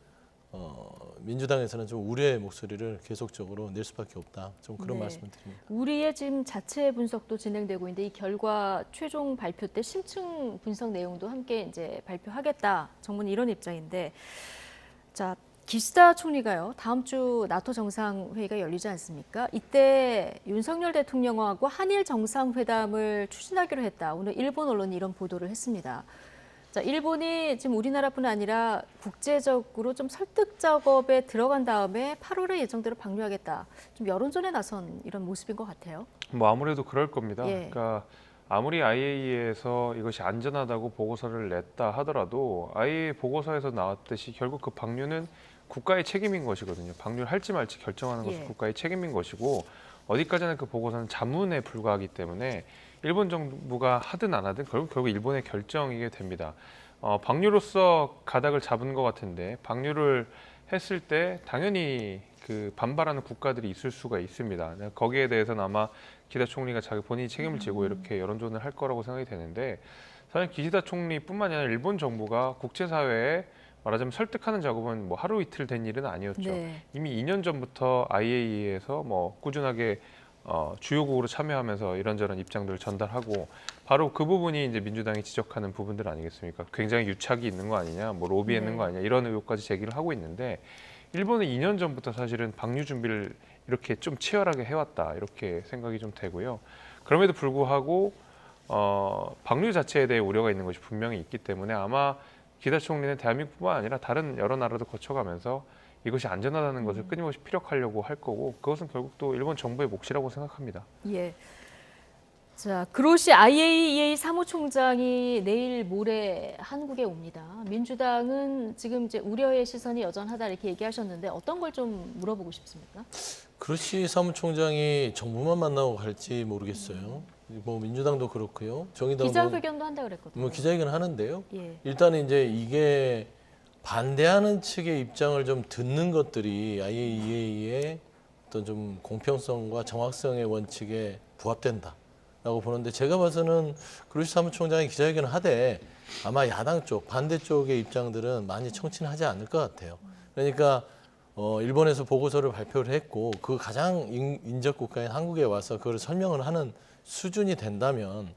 민주당에서는 좀 우려의 목소리를 계속적으로 낼 수밖에 없다. 좀 그런 말씀을 드립니다. 우리의 지금 자체 분석도 진행되고 있는데 이 결과 최종 발표 때 심층 분석 내용도 함께 이제 발표하겠다. 정부는 이런 입장인데 자. 기시다 총리가요, 다음 주 나토 정상회의가 열리지 않습니까? 이때 윤석열 대통령하고 한일 정상회담을 추진하기로 했다. 오늘 일본 언론이 이런 보도를 했습니다. 자, 일본이 지금 우리나라뿐 아니라 국제적으로 좀 설득 작업에 들어간 다음에 8월에 예정대로 방류하겠다. 좀 여론전에 나선 이런 모습인 것 같아요. 뭐 아무래도 그럴 겁니다. 예. 그러니까 아무리 IAEA에서 이것이 안전하다고 보고서를 냈다 하더라도 IAEA 보고서에서 나왔듯이 결국 그 방류는 국가의 책임인 것이거든요. 방류를 할지 말지 결정하는 것은 국가의 책임인 것이고 어디까지나 그 보고서는 자문에 불과하기 때문에 일본 정부가 하든 안 하든 결국 일본의 결정이게 됩니다. 방류로서 가닥을 잡은 것 같은데 방류를 했을 때 당연히 그 반발하는 국가들이 있을 수가 있습니다. 거기에 대해서는 아마 기시다 총리가 자기 본인이 책임을 지고 이렇게 여론전을 할 거라고 생각이 되는데 사실 기시다 총리뿐만 아니라 일본 정부가 국제사회에 말하자면 설득하는 작업은 뭐 하루 이틀 된 일은 아니었죠. 네. 이미 2년 전부터 IAEA에서 뭐 꾸준하게 주요국으로 참여하면서 이런저런 입장들을 전달하고 바로 그 부분이 이제 민주당이 지적하는 부분들 아니겠습니까? 굉장히 유착이 있는 거 아니냐, 뭐 로비했는 거 아니냐 이런 의혹까지 제기를 하고 있는데 일본은 2년 전부터 사실은 방류 준비를 이렇게 좀 치열하게 해왔다 이렇게 생각이 좀 되고요. 그럼에도 불구하고 방류 자체에 대해 우려가 있는 것이 분명히 있기 때문에 아마 기시다 총리는 대한민국뿐만 아니라 다른 여러 나라도 거쳐가면서 이것이 안전하다는 것을 끊임없이 피력하려고 할 거고 그것은 결국 또 일본 정부의 몫이라고 생각합니다. 예. 자, 그로시 IAEA 사무총장이 내일 모레 한국에 옵니다. 민주당은 지금 이제 우려의 시선이 여전하다 이렇게 얘기하셨는데 어떤 걸 좀 물어보고 싶습니까? 그로시 사무총장이 정부만 만나고 갈지 모르겠어요. 뭐 민주당도 그렇고요. 정의당도 기자회견도 한다 그랬거든요. 뭐 기자회견 하는데요. 예. 일단 이제 이게 반대하는 측의 입장을 좀 듣는 것들이 IAEA의 어떤 좀 공평성과 정확성의 원칙에 부합된다라고 보는데 제가 봐서는 그로시 사무총장이 기자회견을 하되 아마 야당 쪽, 반대 쪽의 입장들은 많이 청취는 하지 않을 것 같아요. 그러니까 일본에서 보고서를 발표를 했고 그 가장 인접 국가인 한국에 와서 그걸 설명을 하는 수준이 된다면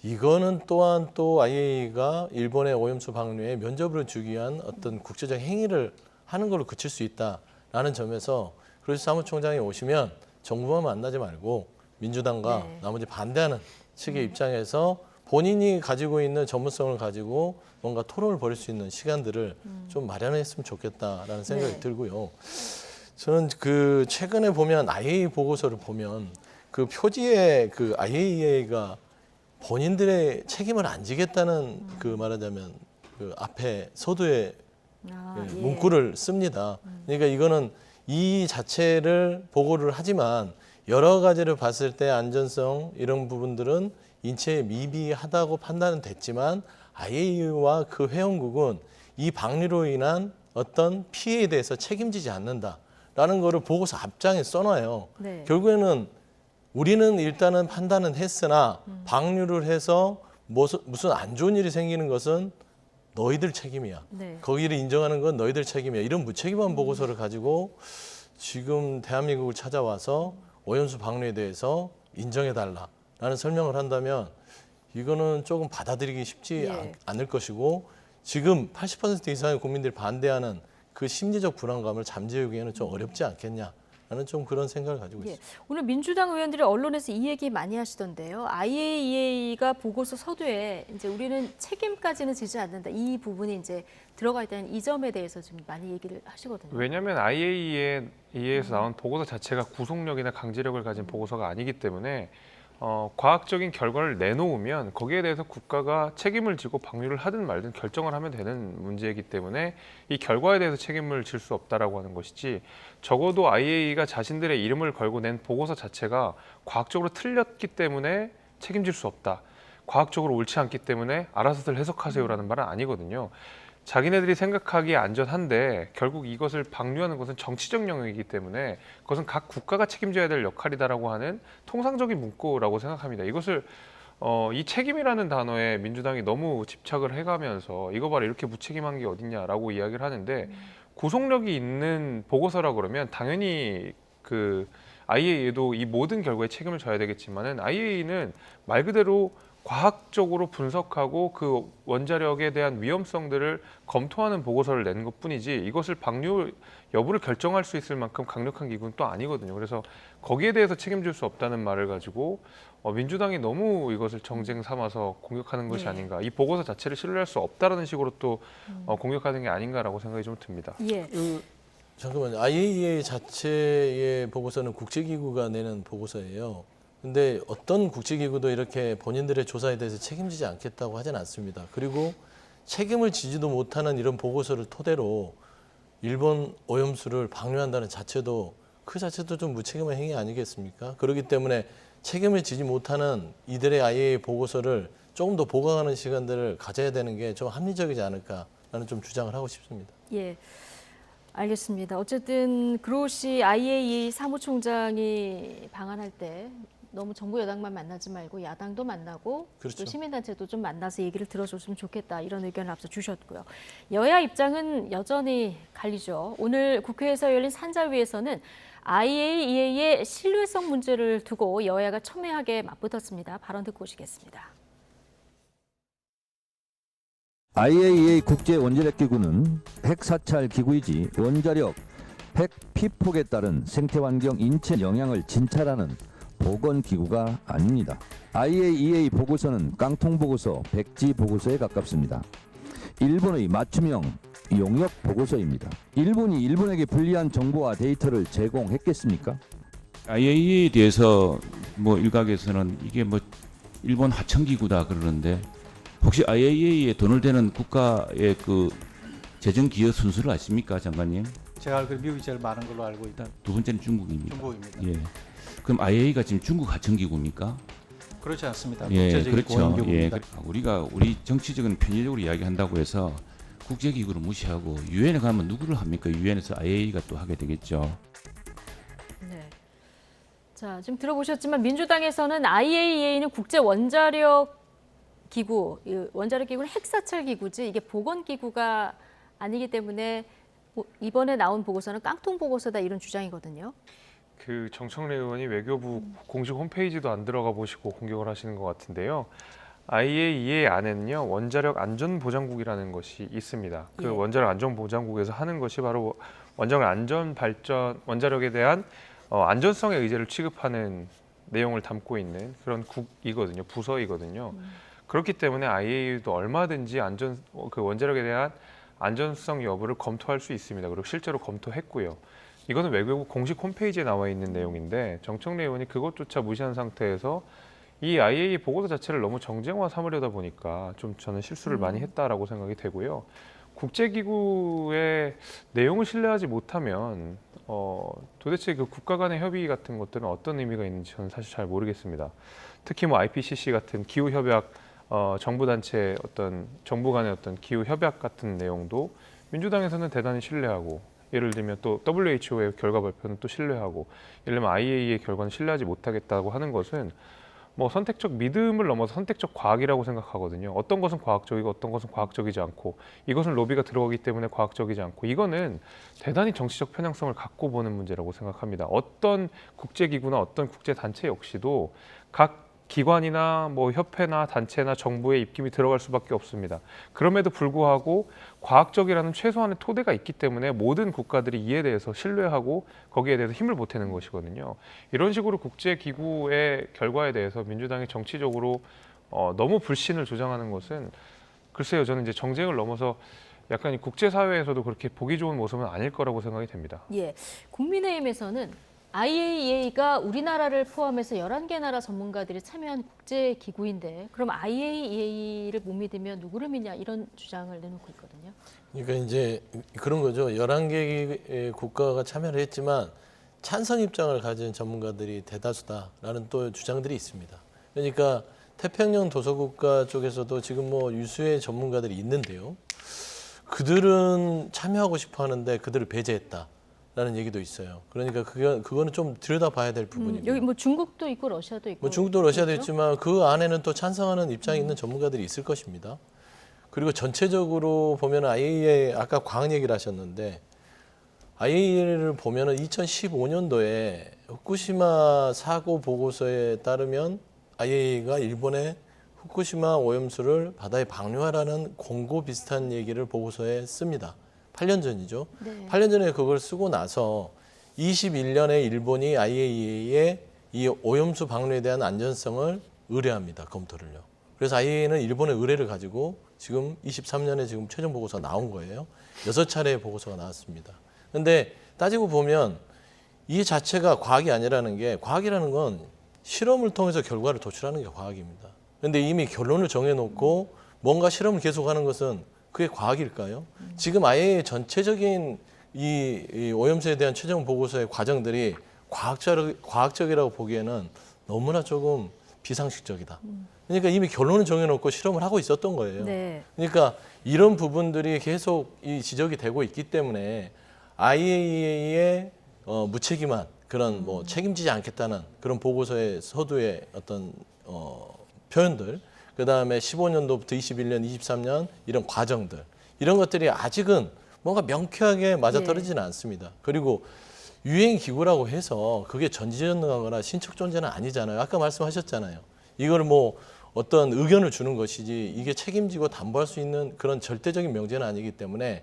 이거는 또한 또 IAEA가 일본의 오염수 방류에 면접을 주기 위한 어떤 국제적 행위를 하는 걸로 그칠 수 있다라는 점에서 그로시 사무총장이 오시면 정부만 만나지 말고 민주당과 나머지 반대하는 측의 입장에서 본인이 가지고 있는 전문성을 가지고 뭔가 토론을 벌일 수 있는 시간들을 좀 마련했으면 좋겠다라는 생각이 들고요. 저는 그 최근에 보면 IAEA 보고서를 보면 그 표지에 그 IAEA가 본인들의 책임을 안 지겠다는 그 말하자면 그 앞에 서두에 문구를 씁니다. 그러니까 이거는 이 자체를 보고를 하지만 여러 가지를 봤을 때 안전성 이런 부분들은 인체에 미비하다고 판단은 됐지만 IAEA와 그 회원국은 이 방류로 인한 어떤 피해에 대해서 책임지지 않는다라는 거를 보고서 앞장에 써놔요. 네. 결국에는 우리는 일단은 판단은 했으나 방류를 해서 무슨 안 좋은 일이 생기는 것은 너희들 책임이야. 네. 거기를 인정하는 건 너희들 책임이야. 이런 무책임한 보고서를 가지고 지금 대한민국을 찾아와서 오염수 방류에 대해서 인정해달라라는 설명을 한다면 이거는 조금 받아들이기 쉽지 않을 것이고 지금 80% 이상의 국민들이 반대하는 그 심리적 불안감을 잠재우기에는 좀 어렵지 않겠냐라는 좀 그런 생각을 가지고 있습니다. 오늘 민주당 의원들이 언론에서 이 얘기 많이 하시던데요. IAEA가 보고서 서두에 이제 우리는 책임까지는 지지 않는다. 이 부분이 이제 들어가 있다는 이 점에 대해서 좀 많이 얘기를 하시거든요. 왜냐하면 IAEA에서 나온 보고서 자체가 구속력이나 강제력을 가진 보고서가 아니기 때문에 과학적인 결과를 내놓으면 거기에 대해서 국가가 책임을 지고 방류를 하든 말든 결정을 하면 되는 문제이기 때문에 이 결과에 대해서 책임을 질 수 없다라고 하는 것이지 적어도 IAEA가 자신들의 이름을 걸고 낸 보고서 자체가 과학적으로 틀렸기 때문에 책임질 수 없다. 과학적으로 옳지 않기 때문에 알아서들 해석하세요라는 말은 아니거든요. 자기네들이 생각하기에 안전한데 결국 이것을 방류하는 것은 정치적 영역이기 때문에 그것은 각 국가가 책임져야 될 역할이다라고 하는 통상적인 문구라고 생각합니다. 이것을 이 책임이라는 단어에 민주당이 너무 집착을 해가면서 이거 봐라 이렇게 무책임한 게 어딨냐라고 이야기를 하는데 구속력이 있는 보고서라 그러면 당연히 그 IAEA도 이 모든 결과에 책임을 져야 되겠지만은 IAEA는 말 그대로 과학적으로 분석하고 그 원자력에 대한 위험성들을 검토하는 보고서를 낸 것뿐이지 이것을 방류 여부를 결정할 수 있을 만큼 강력한 기구는 또 아니거든요. 그래서 거기에 대해서 책임질 수 없다는 말을 가지고 민주당이 너무 이것을 정쟁 삼아서 공격하는 것이 아닌가. 이 보고서 자체를 신뢰할 수 없다라는 식으로 또 공격하는 게 아닌가라고 생각이 좀 듭니다. 잠깐만요. IAEA 자체의 보고서는 국제기구가 내는 보고서예요. 근데 어떤 국제기구도 이렇게 본인들의 조사에 대해서 책임지지 않겠다고 하진 않습니다. 그리고 책임을 지지도 못하는 이런 보고서를 토대로 일본 오염수를 방류한다는 자체도 그 자체도 좀 무책임한 행위 아니겠습니까? 그렇기 때문에 책임을 지지 못하는 이들의 IAEA 보고서를 조금 더 보강하는 시간들을 가져야 되는 게 좀 합리적이지 않을까라는 좀 주장을 하고 싶습니다. 예. 알겠습니다. 어쨌든 그로시 IAEA 사무총장이 방한할 때 너무 정부 여당만 만나지 말고 야당도 만나고 또 시민단체도 좀 만나서 얘기를 들어줬으면 좋겠다 이런 의견을 앞서 주셨고요. 여야 입장은 여전히 갈리죠. 오늘 국회에서 열린 산자위에서는 IAEA의 신뢰성 문제를 두고 여야가 첨예하게 맞붙었습니다. 발언 듣고 오시겠습니다. IAEA 국제원자력기구는 핵사찰 기구이지 원자력, 핵 피폭에 따른 생태환경 인체 영향을 진찰하는 보건기구가 아닙니다. IAEA 보고서는 깡통보고서, 백지보고서에 가깝습니다. 일본의 맞춤형 용역 보고서입니다. 일본이 일본에게 불리한 정보와 데이터를 제공했겠습니까? IAEA에 대해서 일각에서는 이게 일본 하청기구다 그러는데 혹시 IAEA에 돈을 대는 국가의 그 재정 기여 순수를 아십니까, 장관님? 제가 알기로 미국이 제일 많은 걸로 알고 있다. 두 번째는 중국입니다. 중국입니다. 예. 그럼 IAEA가 지금 중국 하청기구입니까? 그렇지 않습니다. 예, 국제적인 그렇죠. 고위기구입니다. 우리가 우리 정치적인 편의적으로 이야기한다고 해서 국제기구를 무시하고 유엔에 가면 누구를 합니까? 유엔에서 IAEA가 또 하게 되겠죠. 네. 자, 지금 들어보셨지만 민주당에서는 IAEA는 국제 원자력 기구, 원자력 기구는 핵사찰 기구지 이게 보건 기구가 아니기 때문에 이번에 나온 보고서는 깡통 보고서다 이런 주장이거든요. 그 정청래 의원이 외교부 공식 홈페이지도 안 들어가 보시고 공격을 하시는 것 같은데요. IAEA 안에는요 원자력 안전보장국이라는 것이 있습니다. 그 원자력 안전보장국에서 하는 것이 바로 원자력 안전 발전, 원자력에 대한 안전성의 의제를 취급하는 내용을 담고 있는 그런 국이거든요, 부서이거든요. 그렇기 때문에 IAEA도 얼마든지 그 원자력에 대한 안전성 여부를 검토할 수 있습니다. 그리고 실제로 검토했고요. 이거는 외교부 공식 홈페이지에 나와 있는 내용인데 정청래 의원이 그것조차 무시한 상태에서 이 IAEA 보고서 자체를 너무 정쟁화 삼으려다 보니까 좀 저는 실수를 많이 했다라고 생각이 되고요. 국제기구의 내용을 신뢰하지 못하면 도대체 그 국가 간의 협의 같은 것들은 어떤 의미가 있는지 저는 사실 잘 모르겠습니다. 특히 뭐 IPCC 같은 기후협약, 정부 단체 정부 간의 기후협약 같은 내용도 민주당에서는 대단히 신뢰하고, 예를 들면 또 WHO의 결과 발표는 또 신뢰하고, 예를 들면 IAEA의 결과는 신뢰하지 못하겠다고 하는 것은 뭐 선택적 믿음을 넘어서 선택적 과학이라고 생각하거든요. 어떤 것은 과학적이고 어떤 것은 과학적이지 않고, 이것은 로비가 들어가기 때문에 과학적이지 않고, 이거는 대단히 정치적 편향성을 갖고 보는 문제라고 생각합니다. 어떤 국제기구나 어떤 국제단체 역시도 각 기관이나 뭐 협회나 단체나 정부의 입김이 들어갈 수밖에 없습니다. 그럼에도 불구하고 과학적이라는 최소한의 토대가 있기 때문에 모든 국가들이 이에 대해서 신뢰하고 거기에 대해서 힘을 보태는 것이거든요. 이런 식으로 국제기구의 결과에 대해서 민주당이 정치적으로 너무 불신을 조장하는 것은, 글쎄요, 저는 이제 정쟁을 넘어서 약간 이 국제사회에서도 그렇게 보기 좋은 모습은 아닐 거라고 생각이 됩니다. 예, 국민의힘에서는 IAEA가 우리나라를 포함해서 11개 나라 전문가들이 참여한 국제기구인데 그럼 IAEA를 못 믿으면 누구를 믿냐, 이런 주장을 내놓고 있거든요. 그러니까 이제 그런 거죠. 11개 국가가 참여를 했지만 찬성 입장을 가진 전문가들이 대다수다라는 또 주장들이 있습니다. 그러니까 태평양 도서국가 쪽에서도 지금 뭐 유수의 전문가들이 있는데요. 그들은 참여하고 싶어 하는데 그들을 배제했다. 라는 얘기도 있어요. 그러니까 그거는 좀 들여다봐야 될 부분입니다. 여기 뭐 중국도 있고 러시아도 있고. 뭐 중국도 러시아도 그렇죠? 있지만 그 안에는 또 찬성하는 입장이 있는 전문가들이 있을 것입니다. 그리고 전체적으로 보면 IAEA, 아까 과학 얘기를 하셨는데 IAEA를 보면은 2015년도에 후쿠시마 사고 보고서에 따르면 IAEA가 일본의 후쿠시마 오염수를 바다에 방류하라는 공고 비슷한 얘기를 보고서에 씁니다. 8년 전이죠. 네. 8년 전에 그걸 쓰고 나서 21년에 일본이 IAEA에 이 오염수 방류에 대한 안전성을 의뢰합니다. 검토를요. 그래서 IAEA는 일본의 의뢰를 가지고 지금 23년에 지금 최종 보고서가 나온 거예요. 6차례의 보고서가 나왔습니다. 그런데 따지고 보면 이 자체가 과학이 아니라는 게, 과학이라는 건 실험을 통해서 결과를 도출하는 게 과학입니다. 그런데 이미 결론을 정해놓고 뭔가 실험을 계속하는 것은 그게 과학일까요? 지금 IAEA 전체적인 이 오염수에 대한 최종 보고서의 과정들이 과학적이라고 보기에는 너무나 조금 비상식적이다. 그러니까 이미 결론을 정해놓고 실험을 하고 있었던 거예요. 네. 그러니까 이런 부분들이 계속 이 지적이 되고 있기 때문에 IAEA의 무책임한 그런 뭐 책임지지 않겠다는 그런 보고서의 서두의 어떤 표현들, 그 다음에 15년도부터 21년, 23년 이런 과정들, 이런 것들이 아직은 뭔가 명쾌하게 맞아떨어지지는 않습니다. 그리고 유엔기구라고 해서 그게 전지전능하거나 신적 존재는 아니잖아요. 아까 말씀하셨잖아요. 이걸 뭐 어떤 의견을 주는 것이지 이게 책임지고 담보할 수 있는 그런 절대적인 명제는 아니기 때문에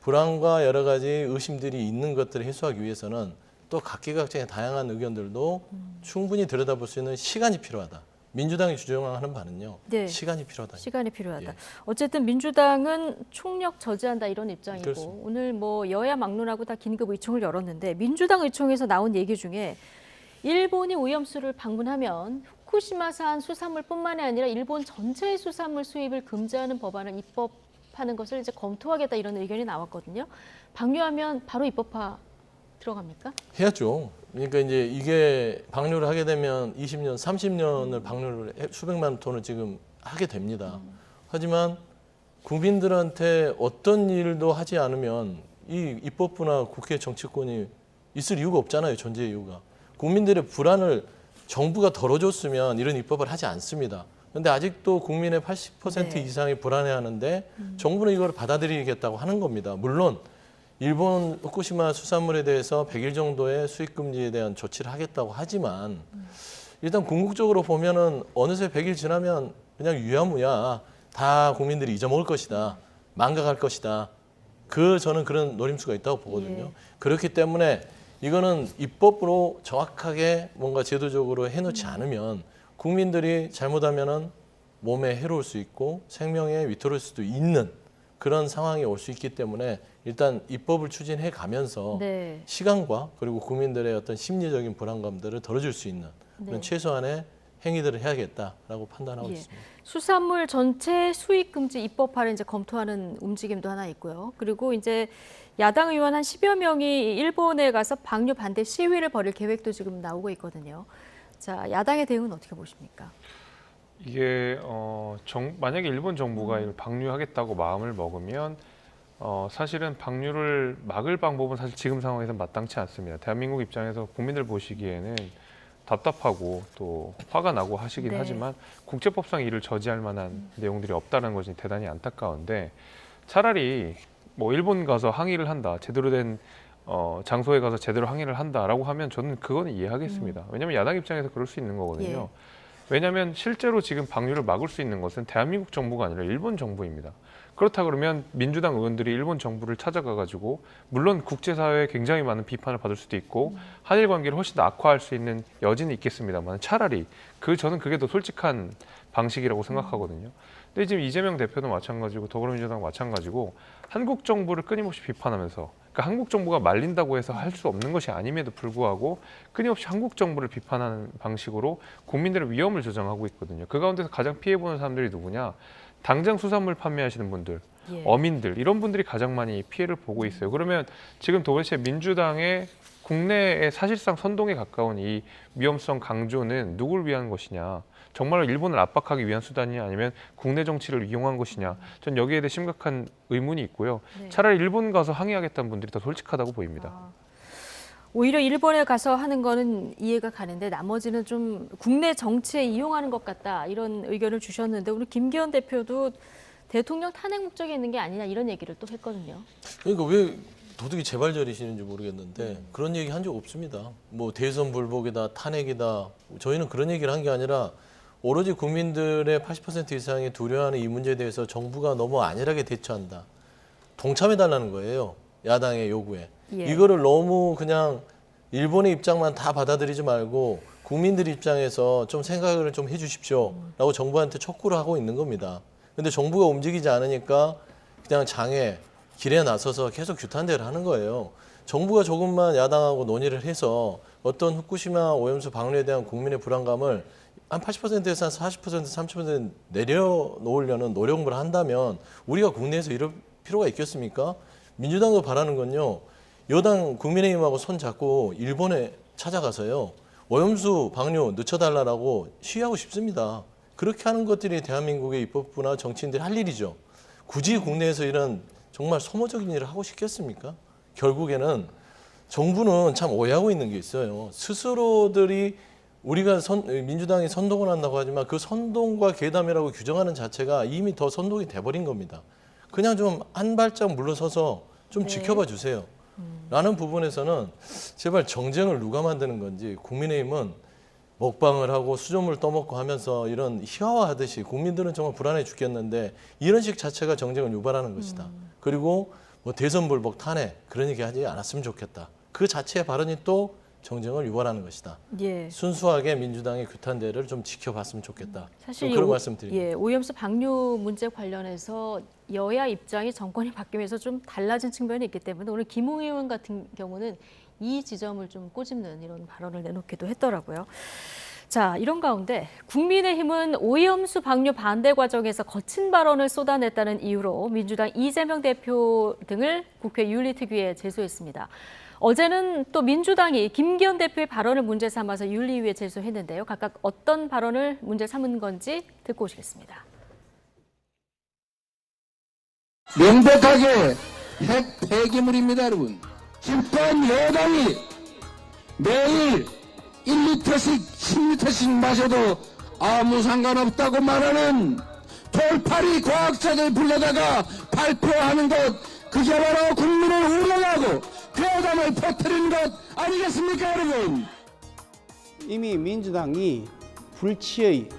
불안과 여러 가지 의심들이 있는 것들을 해소하기 위해서는 또 각기각층의 다양한 의견들도 충분히 들여다볼 수 있는 시간이 필요하다. 민주당이 주장하는 바는요. 네. 시간이 필요하다. 시간이 필요하다. 예. 어쨌든 민주당은 총력 저지한다, 이런 입장이고, 그렇습니다. 오늘 뭐 여야 막론하고 다 긴급 의총을 열었는데 민주당 의총에서 나온 얘기 중에 일본이 오염수를 방문하면 후쿠시마산 수산물뿐만이 아니라 일본 전체의 수산물 수입을 금지하는 법안을 입법하는 것을 이제 검토하겠다, 이런 의견이 나왔거든요. 방류하면 바로 입법화 들어갑니까? 해야죠. 그러니까 이제 이게 방류를 하게 되면 20년, 30년을 방류를 수백만 톤을 지금 하게 됩니다. 하지만 국민들한테 어떤 일도 하지 않으면 이 입법부나 국회 정치권이 있을 이유가 없잖아요. 존재 이유가. 국민들의 불안을 정부가 덜어줬으면 이런 입법을 하지 않습니다. 그런데 아직도 국민의 80% 네. 이상이 불안해하는데 정부는 이걸 받아들이겠다고 하는 겁니다. 물론 일본 후쿠시마 수산물에 대해서 100일 정도의 수입 금지에 대한 조치를 하겠다고 하지만 일단 궁극적으로 보면은 어느새 100일 지나면 그냥 유야무야 다 국민들이 잊어먹을 것이다. 망각할 것이다. 저는 그런 노림수가 있다고 보거든요. 예. 그렇기 때문에 이거는 입법으로 정확하게 뭔가 제도적으로 해놓지 않으면 국민들이 잘못하면은 몸에 해로울 수 있고 생명에 위태로울 수도 있는 그런 상황이 올 수 있기 때문에 일단 입법을 추진해 가면서 네. 시간과 그리고 국민들의 어떤 심리적인 불안감들을 덜어줄 수 있는 그런 네. 최소한의 행위들을 해야겠다라고 판단하고 예. 있습니다. 수산물 전체 수입 금지 입법화를 이제 검토하는 움직임도 하나 있고요. 그리고 이제 야당 의원 한 10여 명이 일본에 가서 방류 반대 시위를 벌일 계획도 지금 나오고 있거든요. 자, 야당의 대응은 어떻게 보십니까? 이게 만약에 일본 정부가 이걸 방류하겠다고 마음을 먹으면 사실은 방류를 막을 방법은 사실 지금 상황에서 마땅치 않습니다. 대한민국 입장에서 국민들 보시기에는 답답하고 또 화가 나고 하시긴 네. 하지만 국제법상 이를 저지할 만한 내용들이 없다는 것이 대단히 안타까운데 차라리 뭐 일본 가서 항의를 한다, 제대로 된 장소에 가서 제대로 항의를 한다라고 하면 저는 그거는 이해하겠습니다. 왜냐하면 야당 입장에서 그럴 수 있는 거거든요. 왜냐하면 실제로 지금 방류를 막을 수 있는 것은 대한민국 정부가 아니라 일본 정부입니다. 그렇다 그러면 민주당 의원들이 일본 정부를 찾아가가지고 물론 국제사회에 굉장히 많은 비판을 받을 수도 있고 한일 관계를 훨씬 더 악화할 수 있는 여지는 있겠습니다만 차라리 저는 그게 더 솔직한 방식이라고 생각하거든요. 근데 지금 이재명 대표도 마찬가지고 더불어민주당 마찬가지고 한국 정부를 끊임없이 비판하면서 그러니까 한국 정부가 말린다고 해서 할 수 없는 것이 아님에도 불구하고 끊임없이 한국 정부를 비판하는 방식으로 국민들의 위험을 조장하고 있거든요. 그 가운데서 가장 피해보는 사람들이 누구냐? 당장 수산물 판매하시는 분들, 어민들 이런 분들이 가장 많이 피해를 보고 있어요. 그러면 지금 도대체 민주당의 국내의 사실상 선동에 가까운 이 위험성 강조는 누굴 위한 것이냐? 정말로 일본을 압박하기 위한 수단이냐 아니면 국내 정치를 이용한 것이냐? 전 여기에 대해 심각한 의문이 있고요. 네. 차라리 일본 가서 항의하겠다는 분들이 더 솔직하다고 보입니다. 오히려 일본에 가서 하는 거는 이해가 가는데 나머지는 좀 국내 정치에 이용하는 것 같다 이런 의견을 주셨는데 오늘 김기현 대표도 대통령 탄핵 목적이 있는 게 아니냐 이런 얘기를 또 했거든요. 그러니까 왜 도둑이 재발절이시는지 모르겠는데 그런 얘기 한 적 없습니다. 뭐 대선 불복이다, 탄핵이다. 저희는 그런 얘기를 한 게 아니라 오로지 국민들의 80% 이상이 두려워하는 이 문제에 대해서 정부가 너무 안일하게 대처한다. 동참해달라는 거예요. 야당의 요구에. 이거를 너무 그냥 일본의 입장만 다 받아들이지 말고 국민들 입장에서 좀 생각을 좀 해주십시오. 라고 정부한테 촉구를 하고 있는 겁니다. 근데 정부가 움직이지 않으니까 그냥 장애, 길에 나서서 계속 규탄대를 하는 거예요. 정부가 조금만 야당하고 논의를 해서 어떤 후쿠시마 오염수 방류에 대한 국민의 불안감을 한 80%에서 한 40%, 30% 내려놓으려는 노력을 한다면 우리가 국내에서 이럴 필요가 있겠습니까? 민주당도 바라는 건요. 여당 국민의힘하고 손 잡고 일본에 찾아가서요. 오염수 방류 늦춰달라고 시위하고 싶습니다. 그렇게 하는 것들이 대한민국의 입법부나 정치인들이 할 일이죠. 굳이 국내에서 이런 정말 소모적인 일을 하고 싶겠습니까? 결국에는 정부는 참 오해하고 있는 게 있어요. 스스로들이 우리가 민주당이 선동을 한다고 하지만 그 선동과 괴담이라고 규정하는 자체가 이미 더 선동이 돼버린 겁니다. 그냥 좀 한 발짝 물러서서 좀 지켜봐 주세요. 라는 부분에서는 제발 정쟁을 누가 만드는 건지 국민의힘은 먹방을 하고 수돗물 떠먹고 하면서 이런 희화화하듯이 국민들은 정말 불안해 죽겠는데 이런 식 자체가 정쟁을 유발하는 것이다. 그리고 뭐 대선 불복 탄핵 그런 얘기 하지 않았으면 좋겠다. 그 자체의 발언이 또 정쟁을 유발하는 것이다. 예. 순수하게 민주당의 규탄대를 좀 지켜봤으면 좋겠다. 사실 그런 말씀드립니다. 예, 오염수 방류 문제 관련해서 여야 입장이 정권이 바뀌면서 좀 달라진 측면이 있기 때문에 오늘 김웅 의원 같은 경우는 이 지점을 좀 꼬집는 이런 발언을 내놓기도 했더라고요. 자, 이런 가운데 국민의힘은 오염수 방류 반대 과정에서 거친 발언을 쏟아냈다는 이유로 민주당 이재명 대표 등을 국회 윤리특위에 제소했습니다. 어제는 또 민주당이 김기현 대표의 발언을 문제 삼아서 윤리위에 제소했는데요. 각각 어떤 발언을 문제 삼은 건지 듣고 오시겠습니다. 명백하게 핵 폐기물입니다, 여러분. 집권 여당이 매일 1리터씩 10리터씩 마셔도 아무 상관없다고 말하는 돌팔이 과학자들 불러다가 발표하는 것, 그게 바로 국민을 우롱하고 괴담을 퍼뜨리는 것 아니겠습니까, 여러분? 이미 민주당이 불치의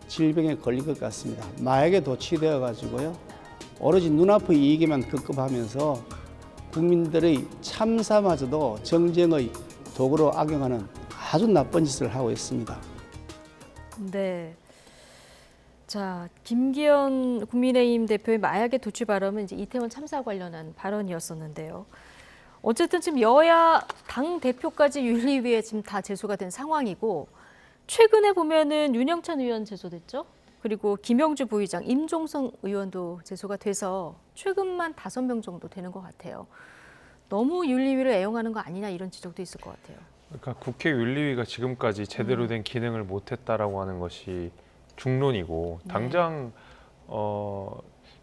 질병에 걸린 것 같습니다. 마약에 도취되어 가지고요. 오로지 눈앞의 이익에만 급급하면서 국민들의 참사마저도 정쟁의 도구로 악용하는 아주 나쁜 짓을 하고 있습니다. 네. 자, 김기현 국민의힘 대표의 마약의 도취 발언은 이제 이태원 참사 관련한 발언이었었는데요. 어쨌든 지금 여야 당 대표까지 윤리위에 지금 다 제소가 된 상황이고 최근에 보면은 윤영찬 의원 제소됐죠. 그리고 김영주 부의장, 임종성 의원도 제소가 돼서 최근만 5명 정도 되는 것 같아요. 너무 윤리위를 애용하는 거 아니냐 이런 지적도 있을 것 같아요. 그러니까 국회 윤리위가 지금까지 제대로 된 기능을 못했다라고 하는 것이 중론이고 당장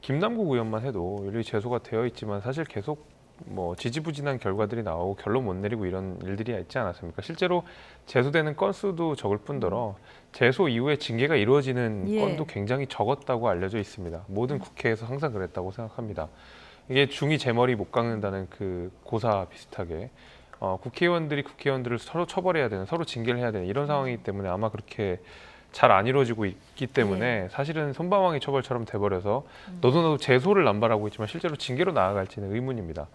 김남국 의원만 해도 윤리위 제소가 되어 있지만 사실 계속 뭐 지지부진한 결과들이 나오고 결론 못 내리고 이런 일들이 있지 않았습니까? 실제로 제소되는 건수도 적을 뿐더러 제소 이후에 징계가 이루어지는 건도 굉장히 적었다고 알려져 있습니다. 모든 국회에서 항상 그랬다고 생각합니다. 이게 중이 제 머리 못 깎는다는 그 고사 비슷하게 국회의원들이 국회의원들을 서로 처벌해야 되는, 서로 징계를 해야 되는 이런 상황이기 때문에 아마 그렇게 잘 안 이루어지고 있기 때문에 사실은 손방망이 처벌처럼 돼버려서 너도 제소를 남발하고 있지만 실제로 징계로 나아갈지는 의문입니다.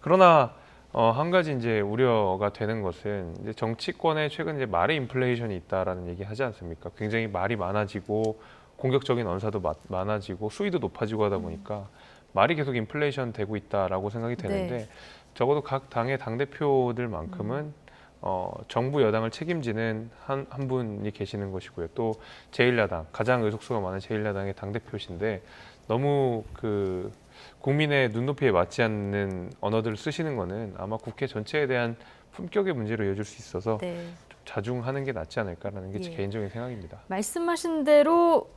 그러나 한 가지 이제 우려가 되는 것은 이제 정치권에 최근 이제 말의 인플레이션이 있다라는 얘기 하지 않습니까? 굉장히 말이 많아지고 공격적인 언사도 많아지고 수위도 높아지고 하다 보니까 말이 계속 인플레이션 되고 있다라고 생각이 되는데 적어도 각 당의 당대표들만큼은 정부 여당을 책임지는 한 분이 계시는 것이고요. 또 제1야당, 가장 의석수가 많은 제1야당의 당대표신데 너무 그 국민의 눈높이에 맞지 않는 언어들을 쓰시는 거는 아마 국회 전체에 대한 품격의 문제로 이어질 수 있어서 좀 자중하는 게 낫지 않을까라는 게 제 개인적인 생각입니다. 말씀하신 대로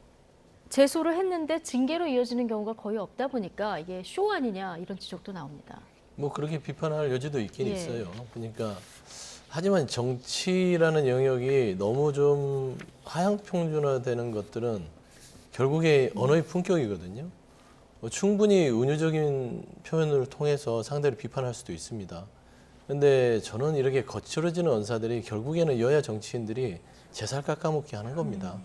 제소를 했는데 징계로 이어지는 경우가 거의 없다 보니까 이게 쇼 아니냐 이런 지적도 나옵니다. 뭐 그렇게 비판할 여지도 있긴 있어요. 그러니까 하지만 정치라는 영역이 너무 좀 하향평준화되는 것들은 결국에 언어의 품격이거든요. 충분히 은유적인 표현을 통해서 상대를 비판할 수도 있습니다. 그런데 저는 이렇게 거칠어지는 언사들이 결국에는 여야 정치인들이 제살 깎아먹기 하는 겁니다.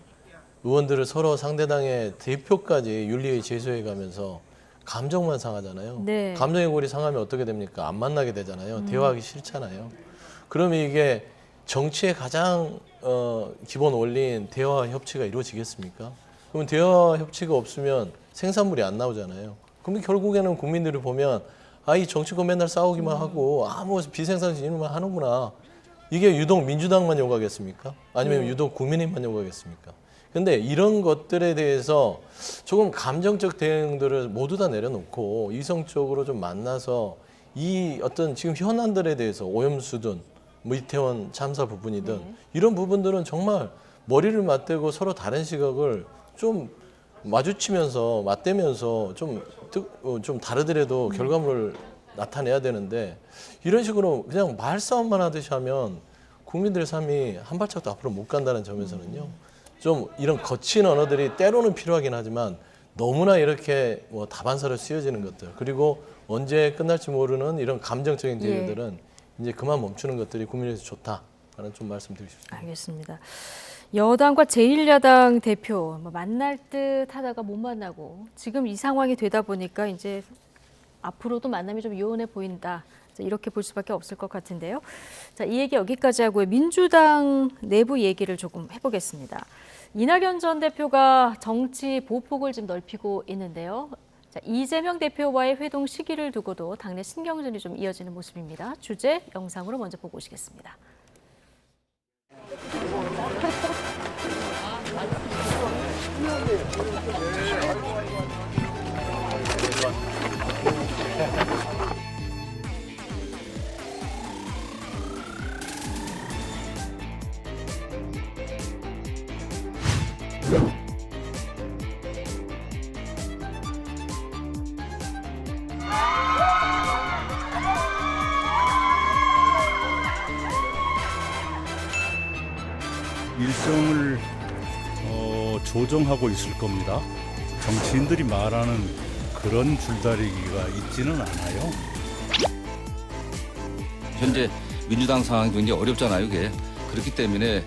의원들을 서로 상대당의 대표까지 윤리에 제소해 가면서 감정만 상하잖아요. 감정의 골이 상하면 어떻게 됩니까? 안 만나게 되잖아요. 대화하기 싫잖아요. 그러면 이게 정치의 가장 기본 원리인 대화와 협치가 이루어지겠습니까? 그러면 대화와 협치가 없으면 생산물이 안 나오잖아요. 그러면 결국에는 국민들이 보면 이 정치권 맨날 싸우기만 하고 뭐 비생산식 이런만 하는구나. 이게 유독 민주당만 욕하겠습니까? 아니면 유독 국민의힘만 욕하겠습니까? 근데 이런 것들에 대해서 조금 감정적 대응들을 모두 다 내려놓고 이성적으로 좀 만나서 이 어떤 지금 현안들에 대해서 오염수든 이태원 참사 부분이든 이런 부분들은 정말 머리를 맞대고 서로 다른 시각을 좀 마주치면서 맞대면서 좀 다르더라도 결과물을 나타내야 되는데 이런 식으로 그냥 말싸움만 하듯이 하면 국민들의 삶이 한 발짝도 앞으로 못 간다는 점에서는요. 좀 이런 거친 언어들이 때로는 필요하긴 하지만 너무나 이렇게 뭐 다반사로 쓰여지는 것들 그리고 언제 끝날지 모르는 이런 감정적인 대화들은 이제 그만 멈추는 것들이 국민에서 좋다라는 좀 말씀드리고 싶습니다. 알겠습니다. 여당과 제1야당 대표 만날 듯 하다가 못 만나고 지금 이 상황이 되다 보니까 이제 앞으로도 만남이 좀 요원해 보인다. 이렇게 볼 수밖에 없을 것 같은데요. 자, 이 얘기 여기까지 하고요. 민주당 내부 얘기를 조금 해보겠습니다. 이낙연 전 대표가 정치 보폭을 좀 넓히고 있는데요. 자, 이재명 대표와의 회동 시기를 두고도 당내 신경전이 좀 이어지는 모습입니다. 주제 영상으로 먼저 보고 오시겠습니다. 일정을 조정하고 있을 겁니다. 정치인들이 말하는 그런 줄다리기가 있지는 않아요. 현재 민주당 상황이 굉장히 어렵잖아요. 그게. 그렇기 때문에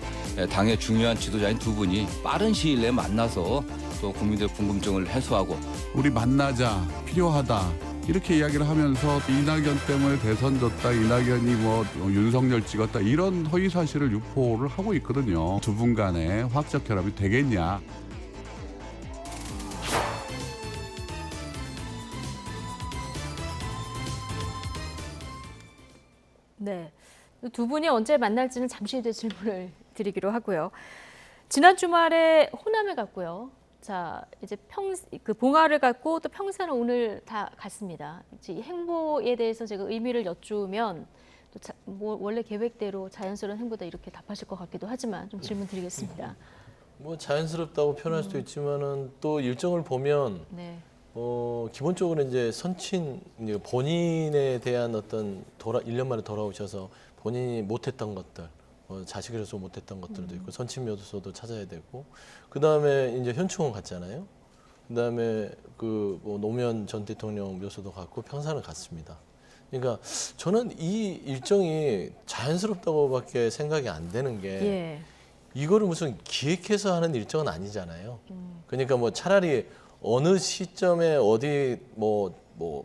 당의 중요한 지도자인 두 분이 빠른 시일 내에 만나서 또 국민들의 궁금증을 해소하고 우리 만나자, 필요하다 이렇게 이야기를 하면서 이낙연 때문에 대선 졌다, 이낙연이 뭐 윤석열 찍었다 이런 허위사실을 유포를 하고 있거든요. 두 분 간에 화학적 결합이 되겠냐. 네. 두 분이 언제 만날지는 잠시 뒤에 질문을 드리기로 하고요. 지난 주말에 호남에 갔고요. 자, 이제 봉화를 갔고 또 평산을 오늘 다 갔습니다. 이 행보에 대해서 제가 의미를 여쭈면 뭐 원래 계획대로 자연스러운 행보다 이렇게 답하실 것 같기도 하지만 좀 질문 드리겠습니다. 뭐 자연스럽다고 표현할 수도 있지만은 또 일정을 보면 네. 기본적으로 이제 이제 본인에 대한 어떤 1년 만에 돌아오셔서 본인이 못했던 것들, 자식으로서 못했던 것들도 있고 선친 묘소도 찾아야 되고, 그 다음에 이제 현충원 갔잖아요. 그 다음에 뭐 노무현 전 대통령 묘소도 갔고 평산을 갔습니다. 그러니까 저는 이 일정이 자연스럽다고밖에 생각이 안 되는 게 이거를 무슨 기획해서 하는 일정은 아니잖아요. 그러니까 뭐 차라리 어느 시점에 어디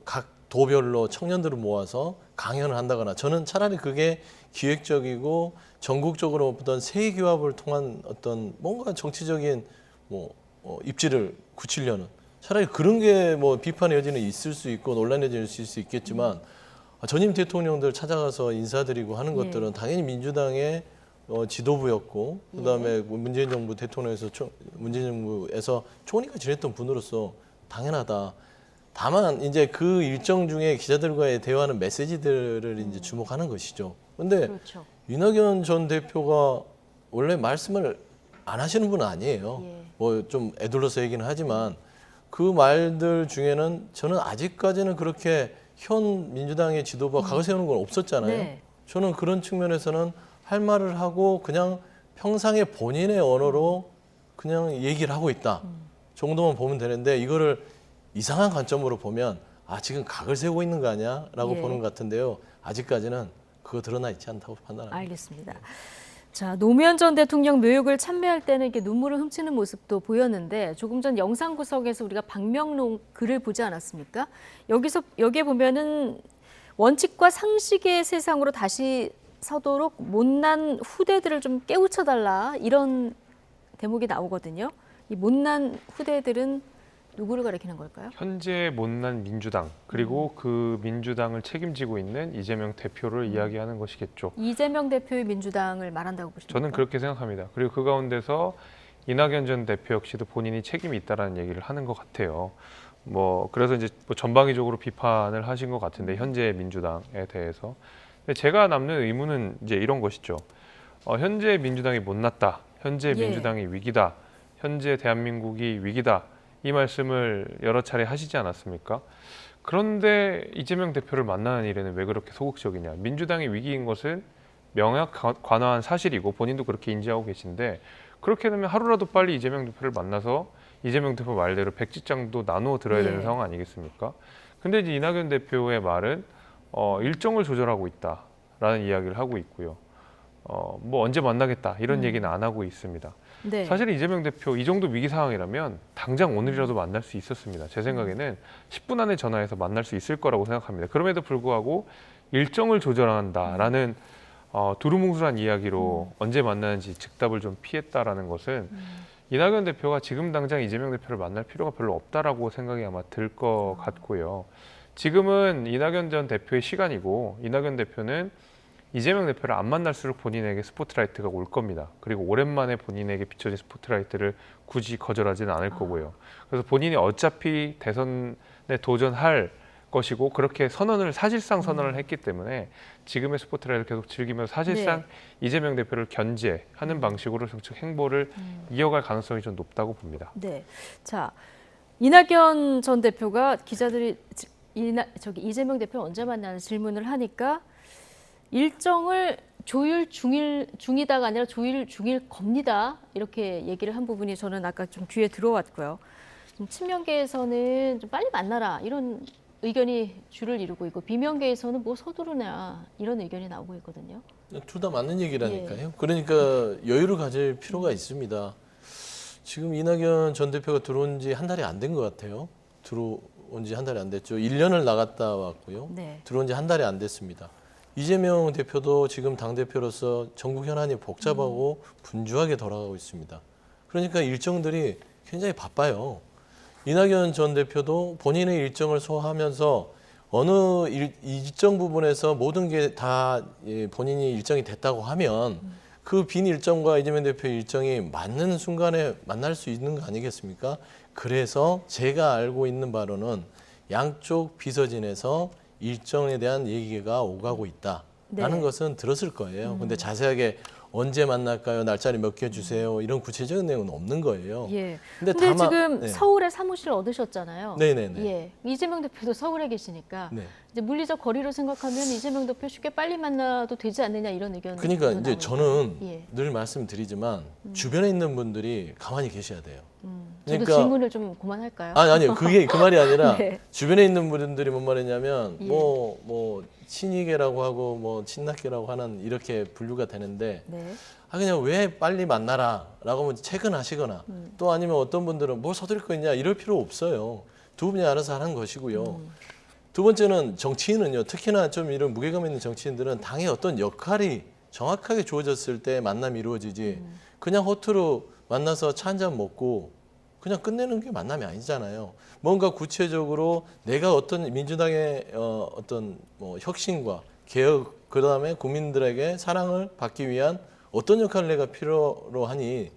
각 도별로 청년들을 모아서 강연을 한다거나, 저는 차라리 그게 기획적이고 전국적으로 어떤 세계화합을 통한 어떤 뭔가 정치적인 입지를 굳히려는, 차라리 그런 게 비판의 여지는 있을 수 있고 논란의 여지는 있을 수 있겠지만 전임 대통령들 찾아가서 인사드리고 하는 것들은 당연히 민주당의 지도부였고, 그다음에 문재인 정부 대통령에서 문재인 정부에서 총리가 지냈던 분으로서 당연하다. 다만 이제 그 일정 중에 기자들과의 대화하는 메시지들을 이제 주목하는 것이죠. 근데 그렇죠. 이낙연 전 대표가 원래 말씀을 안 하시는 분은 아니에요. 뭐 좀 애둘러서 얘기는 하지만 그 말들 중에는 저는 아직까지는 그렇게 현 민주당의 지도부가 각을 세우는 건 없었잖아요. 네. 저는 그런 측면에서는 할 말을 하고 그냥 평상의 본인의 언어로 그냥 얘기를 하고 있다 정도만 보면 되는데, 이거를 이상한 관점으로 보면 지금 각을 세우고 있는 거 아니야? 라고 보는 것 같은데요. 아직까지는 그거 드러나 있지 않다고 판단합니다. 알겠습니다. 자, 노무현 전 대통령 묘역을 참배할 때는 이렇게 눈물을 훔치는 모습도 보였는데, 조금 전 영상 구석에서 우리가 박명록 글을 보지 않았습니까? 여기에 보면은 원칙과 상식의 세상으로 다시 서도록 못난 후대들을 좀 깨우쳐달라, 이런 대목이 나오거든요. 이 못난 후대들은 누구를 가리키는 걸까요? 현재 못난 민주당, 그리고 그 민주당을 책임지고 있는 이재명 대표를 이야기하는 것이겠죠. 이재명 대표의 민주당을 말한다고 보십니까? 저는 그렇게 생각합니다. 그리고 그 가운데서 이낙연 전 대표 역시도 본인이 책임이 있다라는 얘기를 하는 것 같아요. 그래서 이제 전방위적으로 비판을 하신 것 같은데, 현재 민주당에 대해서. 근데 제가 남는 의문은 이제 이런 것이죠. 현재 민주당이 못났다, 현재 민주당이 위기다, 현재 대한민국이 위기다, 이 말씀을 여러 차례 하시지 않았습니까? 그런데 이재명 대표를 만나는 일에는 왜 그렇게 소극적이냐. 민주당이 위기인 것은 명확관화한 사실이고 본인도 그렇게 인지하고 계신데, 그렇게 되면 하루라도 빨리 이재명 대표를 만나서 이재명 대표 말대로 백지장도 나누어 들어야 되는 상황 아니겠습니까? 근데 이제 이낙연 대표의 말은 일정을 조절하고 있다라는 이야기를 하고 있고요. 언제 만나겠다 이런 얘기는 안 하고 있습니다. 네. 사실 이재명 대표 이 정도 위기 상황이라면 당장 오늘이라도 만날 수 있었습니다. 제 생각에는 10분 안에 전화해서 만날 수 있을 거라고 생각합니다. 그럼에도 불구하고 일정을 조절한다라는 두루뭉술한 이야기로 언제 만나는지 즉답을 좀 피했다라는 것은 이낙연 대표가 지금 당장 이재명 대표를 만날 필요가 별로 없다라고 생각이 아마 들 것 같고요. 지금은 이낙연 전 대표의 시간이고, 이낙연 대표는 이재명 대표를 안 만날수록 본인에게 스포트라이트가 올 겁니다. 그리고 오랜만에 본인에게 비춰진 스포트라이트를 굳이 거절하지는 않을 거고요. 그래서 본인이 어차피 대선에 도전할 것이고, 그렇게 사실상 선언을 했기 때문에 지금의 스포트라이트를 계속 즐기면서 사실상 이재명 대표를 견제하는 방식으로 정책 행보를 이어갈 가능성이 좀 높다고 봅니다. 네. 자, 이낙연 전 대표가 기자들이 이재명 대표 언제 만나는 질문을 하니까 일정을 조율 중이다가 아니라 조율 중일 겁니다, 이렇게 얘기를 한 부분이 저는 아까 좀 귀에 들어왔고요. 좀 친명계에서는 좀 빨리 만나라, 이런 의견이 주를 이루고 있고, 비명계에서는 뭐 서두르냐, 이런 의견이 나오고 있거든요. 둘 다 맞는 얘기라니까요. 그러니까 여유를 가질 필요가 있습니다. 지금 이낙연 전 대표가 들어온 지 한 달이 안 된 것 같아요. 들어온 지 한 달이 안 됐죠. 1년을 나갔다 왔고요. 들어온 지 한 달이 안 됐습니다. 이재명 대표도 지금 당대표로서 전국 현안이 복잡하고 분주하게 돌아가고 있습니다. 그러니까 일정들이 굉장히 바빠요. 이낙연 전 대표도 본인의 일정을 소화하면서 어느 일정 부분에서 모든 게 다 본인이 일정이 됐다고 하면 그 빈 일정과 이재명 대표 일정이 맞는 순간에 만날 수 있는 거 아니겠습니까? 그래서 제가 알고 있는 바로는 양쪽 비서진에서 일정에 대한 얘기가 오가고 있다라는 것은 들었을 거예요. 근데 자세하게 언제 만날까요? 날짜를 몇 개 주세요. 이런 구체적인 내용은 없는 거예요. 예. 근데 근데 다만, 지금 네. 서울에 사무실 얻으셨잖아요. 네네네. 예. 이재명 대표도 서울에 계시니까 네. 이제 물리적 거리로 생각하면 이재명 대표 쉽게 빨리 만나도 되지 않느냐 이런 의견. 그러니까 이제 저는 예. 늘 말씀드리지만 주변에 있는 분들이 가만히 계셔야 돼요. 저도 질문을 좀 그만할까요? 아니요. 그게 그 말이 아니라 네. 주변에 있는 분들이 뭔 말이냐면 예. 뭐 친이계라고 하고 뭐 친낙계라고 하는 이렇게 분류가 되는데 네. 그냥 왜 빨리 만나라라고 하면 퇴근하시거나 또 아니면 어떤 분들은 뭘 서두를 거 있냐 이럴 필요 없어요. 두 분이 알아서 하는 것이고요. 두 번째는 정치인은요. 특히나 좀 이런 무게감 있는 정치인들은 당의 어떤 역할이 정확하게 주어졌을 때 만남이 이루어지지 그냥 허투루 만나서 차 한잔 먹고 그냥 끝내는 게 만남이 아니잖아요. 뭔가 구체적으로 내가 어떤 민주당의 어떤 뭐 혁신과 개혁 그다음에 국민들에게 사랑을 받기 위한 어떤 역할을 내가 필요로 하니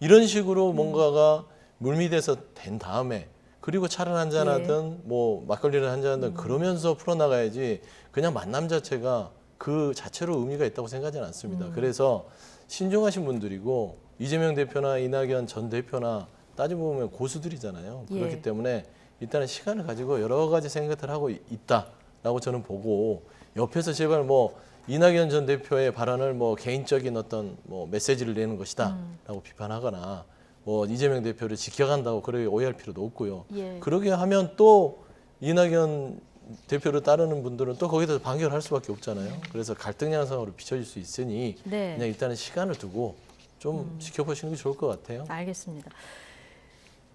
이런 식으로 뭔가가 물밑에서 된 다음에 그리고 차를 한잔하든 뭐 막걸리를 한잔하든 그러면서 풀어나가야지 그냥 만남 자체가 그 자체로 의미가 있다고 생각하지는 않습니다. 그래서 신중하신 분들이고 이재명 대표나 이낙연 전 대표나 따지고 보면 고수들이잖아요. 예. 그렇기 때문에 일단은 시간을 가지고 여러 가지 생각을 하고 있다라고 저는 보고 옆에서 제발 뭐 이낙연 전 대표의 발언을 뭐 개인적인 어떤 뭐 메시지를 내는 것이다라고 비판하거나 뭐 이재명 대표를 지켜간다고 그렇게 오해할 필요도 없고요. 예. 그러게 하면 또 이낙연 대표를 따르는 분들은 또 거기서 반격을 할 수밖에 없잖아요. 그래서 갈등 양상으로 비춰질 수 있으니 네. 그냥 일단은 시간을 두고 좀 지켜보시는 게 좋을 것 같아요. 알겠습니다.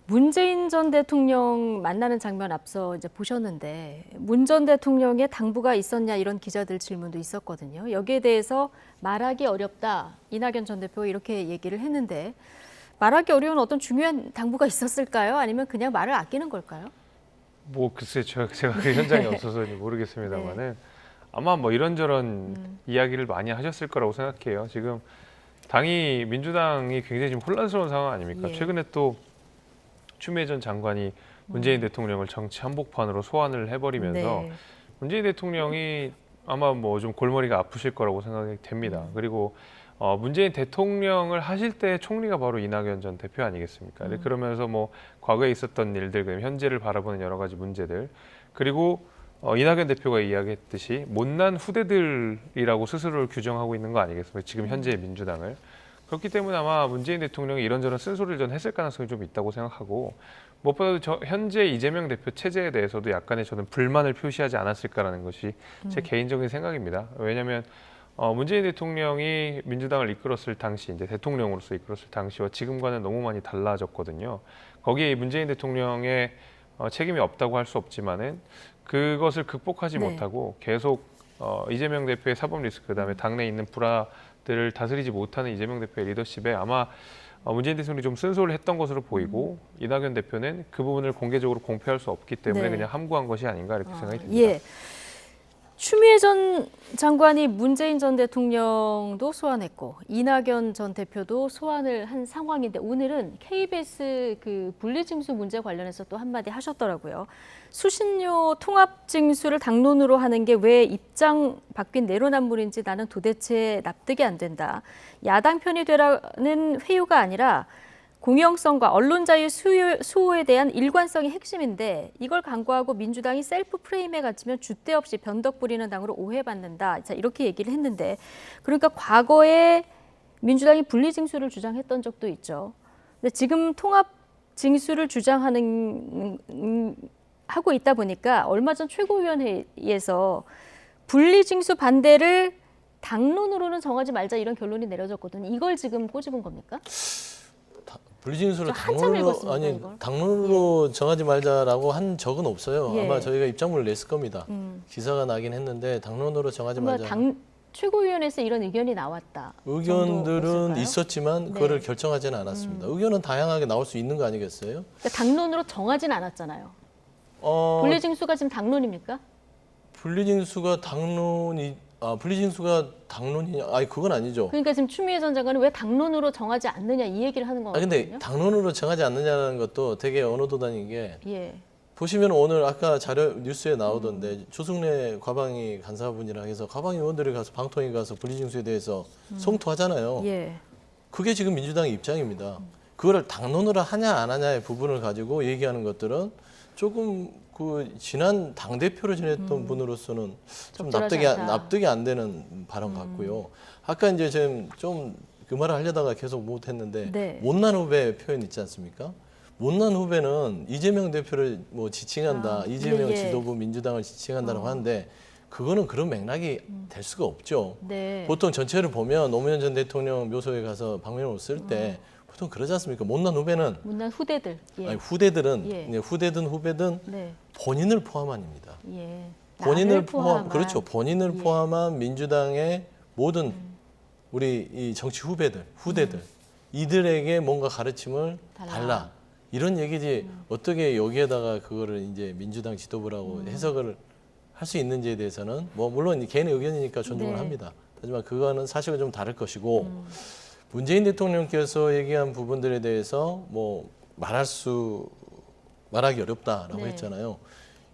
문재인 전 대통령 만나는 장면 앞서 이제 보셨는데 문 전 대통령의 당부가 있었냐 이런 기자들 질문도 있었거든요. 여기에 대해서 말하기 어렵다. 이낙연 전 대표 이렇게 얘기를 했는데 말하기 어려운 어떤 중요한 당부가 있었을까요? 아니면 그냥 말을 아끼는 걸까요? 뭐 글쎄 제가 그 현장에 없어서 모르겠습니다만은 아마 뭐 이런저런 이야기를 많이 하셨을 거라고 생각해요. 지금 당이 민주당이 굉장히 지금 혼란스러운 상황 아닙니까? 예. 최근에 또 추미애 전 장관이 문재인 대통령을 정치 한복판으로 소환을 해버리면서 네. 문재인 대통령이 아마 뭐 좀 골머리가 아프실 거라고 생각이 됩니다. 그리고 문재인 대통령을 하실 때 총리가 바로 이낙연 전 대표 아니겠습니까? 그러면서 뭐 과거에 있었던 일들, 현재를 바라보는 여러 가지 문제들, 그리고 이낙연 대표가 이야기했듯이 못난 후대들이라고 스스로를 규정하고 있는 거 아니겠습니까? 지금 현재의 민주당을. 그렇기 때문에 아마 문재인 대통령이 이런저런 쓴소리를 좀 했을 가능성이 좀 있다고 생각하고 무엇보다도 현재 이재명 대표 체제에 대해서도 약간의 저는 불만을 표시하지 않았을까라는 것이 제 개인적인 생각입니다. 왜냐하면 문재인 대통령이 민주당을 이끌었을 당시, 이제 대통령으로서 이끌었을 당시와 지금과는 너무 많이 달라졌거든요. 거기에 문재인 대통령의 책임이 없다고 할 수 없지만은 그것을 극복하지 못하고 계속 이재명 대표의 사법 리스크, 그다음에 당내에 있는 불화들을 다스리지 못하는 이재명 대표의 리더십에 아마 문재인 대통령이 좀 쓴소리를 했던 것으로 보이고 이낙연 대표는 그 부분을 공개적으로 공표할 수 없기 때문에 그냥 함구한 것이 아닌가 이렇게 생각이 듭니다. 예. 추미애 전 장관이 문재인 전 대통령도 소환했고 이낙연 전 대표도 소환을 한 상황인데 오늘은 KBS 그 분리징수 문제 관련해서 또 한마디 하셨더라고요. 수신료 통합 징수를 당론으로 하는 게 왜 입장 바뀐 내로남불인지 나는 도대체 납득이 안 된다. 야당 편이 되라는 회유가 아니라 공영성과 언론 자유 수호에 대한 일관성이 핵심인데 이걸 강구하고 민주당이 셀프 프레임에 갇히면 줏대 없이 변덕 부리는 당으로 오해받는다. 자, 이렇게 얘기를 했는데 그러니까 과거에 민주당이 분리징수를 주장했던 적도 있죠. 근데 지금 통합징수를 하고 있다 보니까 얼마 전 최고위원회에서 분리징수 반대를 당론으로는 정하지 말자 이런 결론이 내려졌거든요. 이걸 지금 꼬집은 겁니까? 분리징수를 한참 읽었습니다, 당론으로 정하지 말자라고 한 적은 없어요. 예. 아마 저희가 입장문을 냈을 겁니다. 기사가 나긴 했는데 당론으로 정하지 말자. 최고위원회에서 이런 의견이 나왔다. 의견들은 있었지만 그거를 결정하지는 않았습니다. 의견은 다양하게 나올 수 있는 거 아니겠어요? 그러니까 당론으로 정하지는 않았잖아요. 분리징수가 지금 당론입니까? 분리징수가 당론이냐? 아니 그건 아니죠. 그러니까 지금 추미애 전 장관은 왜 당론으로 정하지 않느냐 이 얘기를 하는 거거든요. 근데 당론으로 정하지 않느냐는 것도 되게 어느 도단인 게 예. 보시면 오늘 아까 자료 뉴스에 나오던데 조승래 과방위 간사분이랑 해서 과방위 의원들이 가서 방통위 가서 분리징수에 대해서 성토하잖아요. 예. 그게 지금 민주당의 입장입니다. 그거를 당론으로 하냐 안 하냐의 부분을 가지고 얘기하는 것들은 조금 그 지난 당 대표를 지냈던 분으로서는 좀 납득이 안 되는 발언 같고요. 아까 이제 좀 그 말을 하려다가 계속 못 했는데 네. 못난 후배 표현 있지 않습니까? 못난 후배는 이재명 대표를 뭐 지칭한다. 이재명 지도부 민주당을 지칭한다라고 하는데 그거는 그런 맥락이 될 수가 없죠. 네. 보통 전체를 보면 노무현 전 대통령 묘소에 가서 방명록을 쓸 때 보통 그러지 않습니까? 못난 후배는 못난 후대들. 예. 아니, 후대들은 예. 후대든 후배든 네. 본인을 포함한입니다. 예. 본인을 포함한. 그렇죠. 본인을 포함한 민주당의 모든 우리 이 정치 후대들 이들에게 뭔가 가르침을 달라. 이런 얘기지 어떻게 여기에다가 그거를 이제 민주당 지도부라고 해석을 할 수 있는지에 대해서는 뭐 물론 개인의 의견이니까 존중을 네. 합니다. 하지만 그거는 사실은 좀 다를 것이고 문재인 대통령께서 얘기한 부분들에 대해서 뭐 말하기 어렵다라고 네. 했잖아요.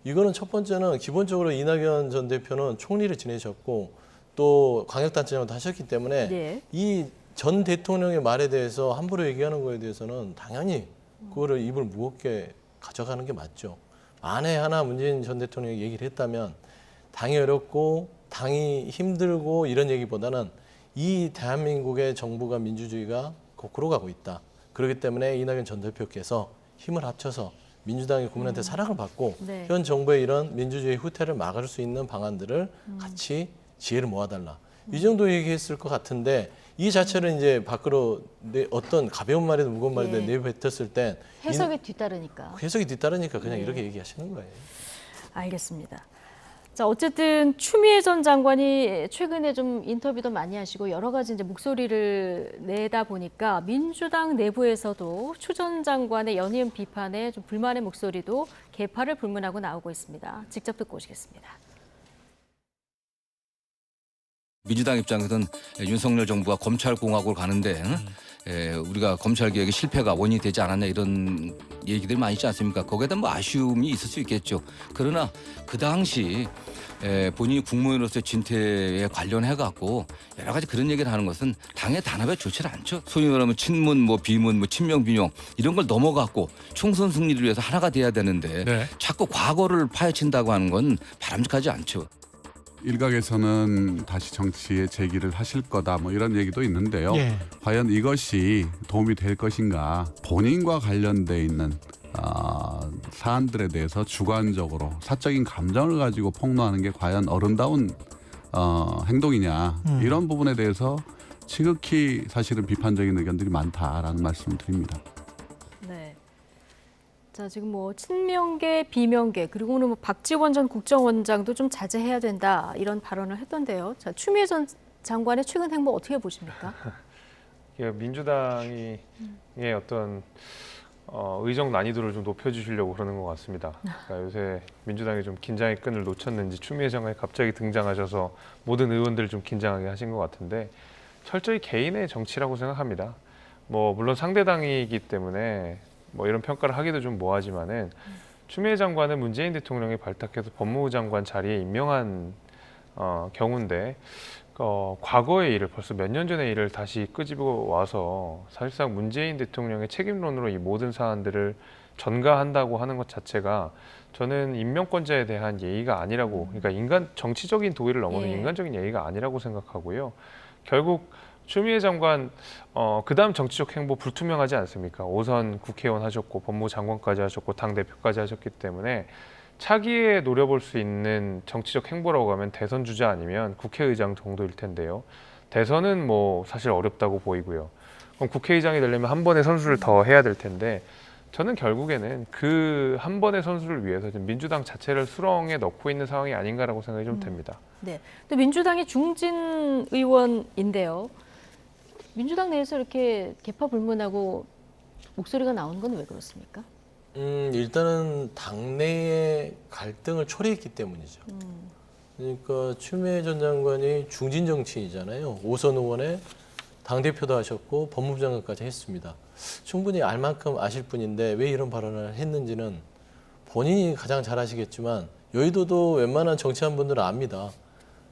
이거는 첫 번째는 기본적으로 이낙연 전 대표는 총리를 지내셨고 또 광역단체장도 하셨기 때문에 네. 이 전 대통령의 말에 대해서 함부로 얘기하는 거에 대해서는 당연히 그거를 입을 무겁게 가져가는 게 맞죠. 만에 하나 문재인 전 대통령이 얘기를 했다면 당이 어렵고 당이 힘들고 이런 얘기보다는 이 대한민국의 정부가 민주주의가 거꾸로 가고 있다. 그렇기 때문에 이낙연 전 대표께서 힘을 합쳐서 민주당의 국민한테 사랑을 받고 네. 현 정부의 이런 민주주의 후퇴를 막을 수 있는 방안들을 같이 지혜를 모아달라. 이 정도 얘기했을 것 같은데 이 자체를 이제 밖으로 어떤 가벼운 말이든 무거운 말이든 내뱉었을 땐 해석이 뒤따르니까. 해석이 뒤따르니까 그냥 이렇게 얘기하시는 거예요. 알겠습니다. 자, 어쨌든 추미애 전 장관이 최근에 좀 인터뷰도 많이 하시고 여러 가지 이제 목소리를 내다 보니까 민주당 내부에서도 추 전 장관의 연이은 비판에 좀 불만의 목소리도 개파를 불문하고 나오고 있습니다. 직접 듣고 오시겠습니다. 민주당 입장에서는 윤석열 정부가 검찰공화국을 가는데 우리가 검찰개혁의 실패가 원인이 되지 않았냐 이런 얘기들이 많이 있지 않습니까? 거기에 대한 뭐 아쉬움이 있을 수 있겠죠. 그러나 그 당시 본인이 국무위원으로서의 진퇴에 관련해갖고 여러 가지 그런 얘기를 하는 것은 당의 단합에 좋지 않죠. 소위 말하면 친문, 뭐 비문, 뭐 친명, 비명 이런 걸 넘어갔고 총선 승리를 위해서 하나가 돼야 되는데 자꾸 과거를 파헤친다고 하는 건 바람직하지 않죠. 일각에서는 다시 정치에 재기를 하실 거다 뭐 이런 얘기도 있는데요. 과연 이것이 도움이 될 것인가. 본인과 관련돼 있는 사안들에 대해서 주관적으로 사적인 감정을 가지고 폭로하는 게 과연 어른다운 행동이냐. 이런 부분에 대해서 지극히 사실은 비판적인 의견들이 많다라는 말씀을 드립니다. 네. 자, 지금 뭐 친명계, 비명계 그리고는 뭐 박지원 전 국정원장도 좀 자제해야 된다 이런 발언을 했던데요. 자, 추미애 전 장관의 최근 행보 어떻게 보십니까? 민주당의 어떤 의정 난이도를 좀 높여주시려고 그러는 것 같습니다. 그러니까 요새 민주당이 좀 긴장의 끈을 놓쳤는지 추미애 장관이 갑자기 등장하셔서 모든 의원들을 좀 긴장하게 하신 것 같은데 철저히 개인의 정치라고 생각합니다. 뭐 물론 상대당이기 때문에 뭐 이런 평가를 하기도 좀 뭐하지만은 추미애 장관은 문재인 대통령이 발탁해서 법무부 장관 자리에 임명한 경우인데 과거의 일을 벌써 몇 년 전의 일을 다시 끄집어 와서 사실상 문재인 대통령의 책임론으로 이 모든 사안들을 전가한다고 하는 것 자체가 저는 임명권자에 대한 예의가 아니라고, 그러니까 정치적인 도의를 넘어는 인간적인 예의가 아니라고 생각하고요. 결국 추미애 장관 그다음 정치적 행보 불투명하지 않습니까? 5선 국회의원 하셨고 법무부 장관까지 하셨고 당대표까지 하셨기 때문에 차기에 노려볼 수 있는 정치적 행보라고 하면 대선 주자 아니면 국회의장 정도일 텐데요. 대선은 뭐 사실 어렵다고 보이고요. 그럼 국회의장이 되려면 한 번의 선수를 더 해야 될 텐데 저는 결국에는 그 한 번의 선수를 위해서 지금 민주당 자체를 수렁에 넣고 있는 상황이 아닌가라고 생각이 좀 됩니다. 네. 또 민주당이 중진 의원인데요. 민주당 내에서 이렇게 개파 불문하고 목소리가 나오는 건 왜 그렇습니까? 일단은 당내의 갈등을 초래했기 때문이죠. 그러니까 추미애 전 장관이 중진 정치인이잖아요. 5선 의원에 당대표도 하셨고 법무부 장관까지 했습니다. 충분히 알 만큼 아실 분인데 왜 이런 발언을 했는지는 본인이 가장 잘 아시겠지만 여의도도 웬만한 정치한 분들은 압니다.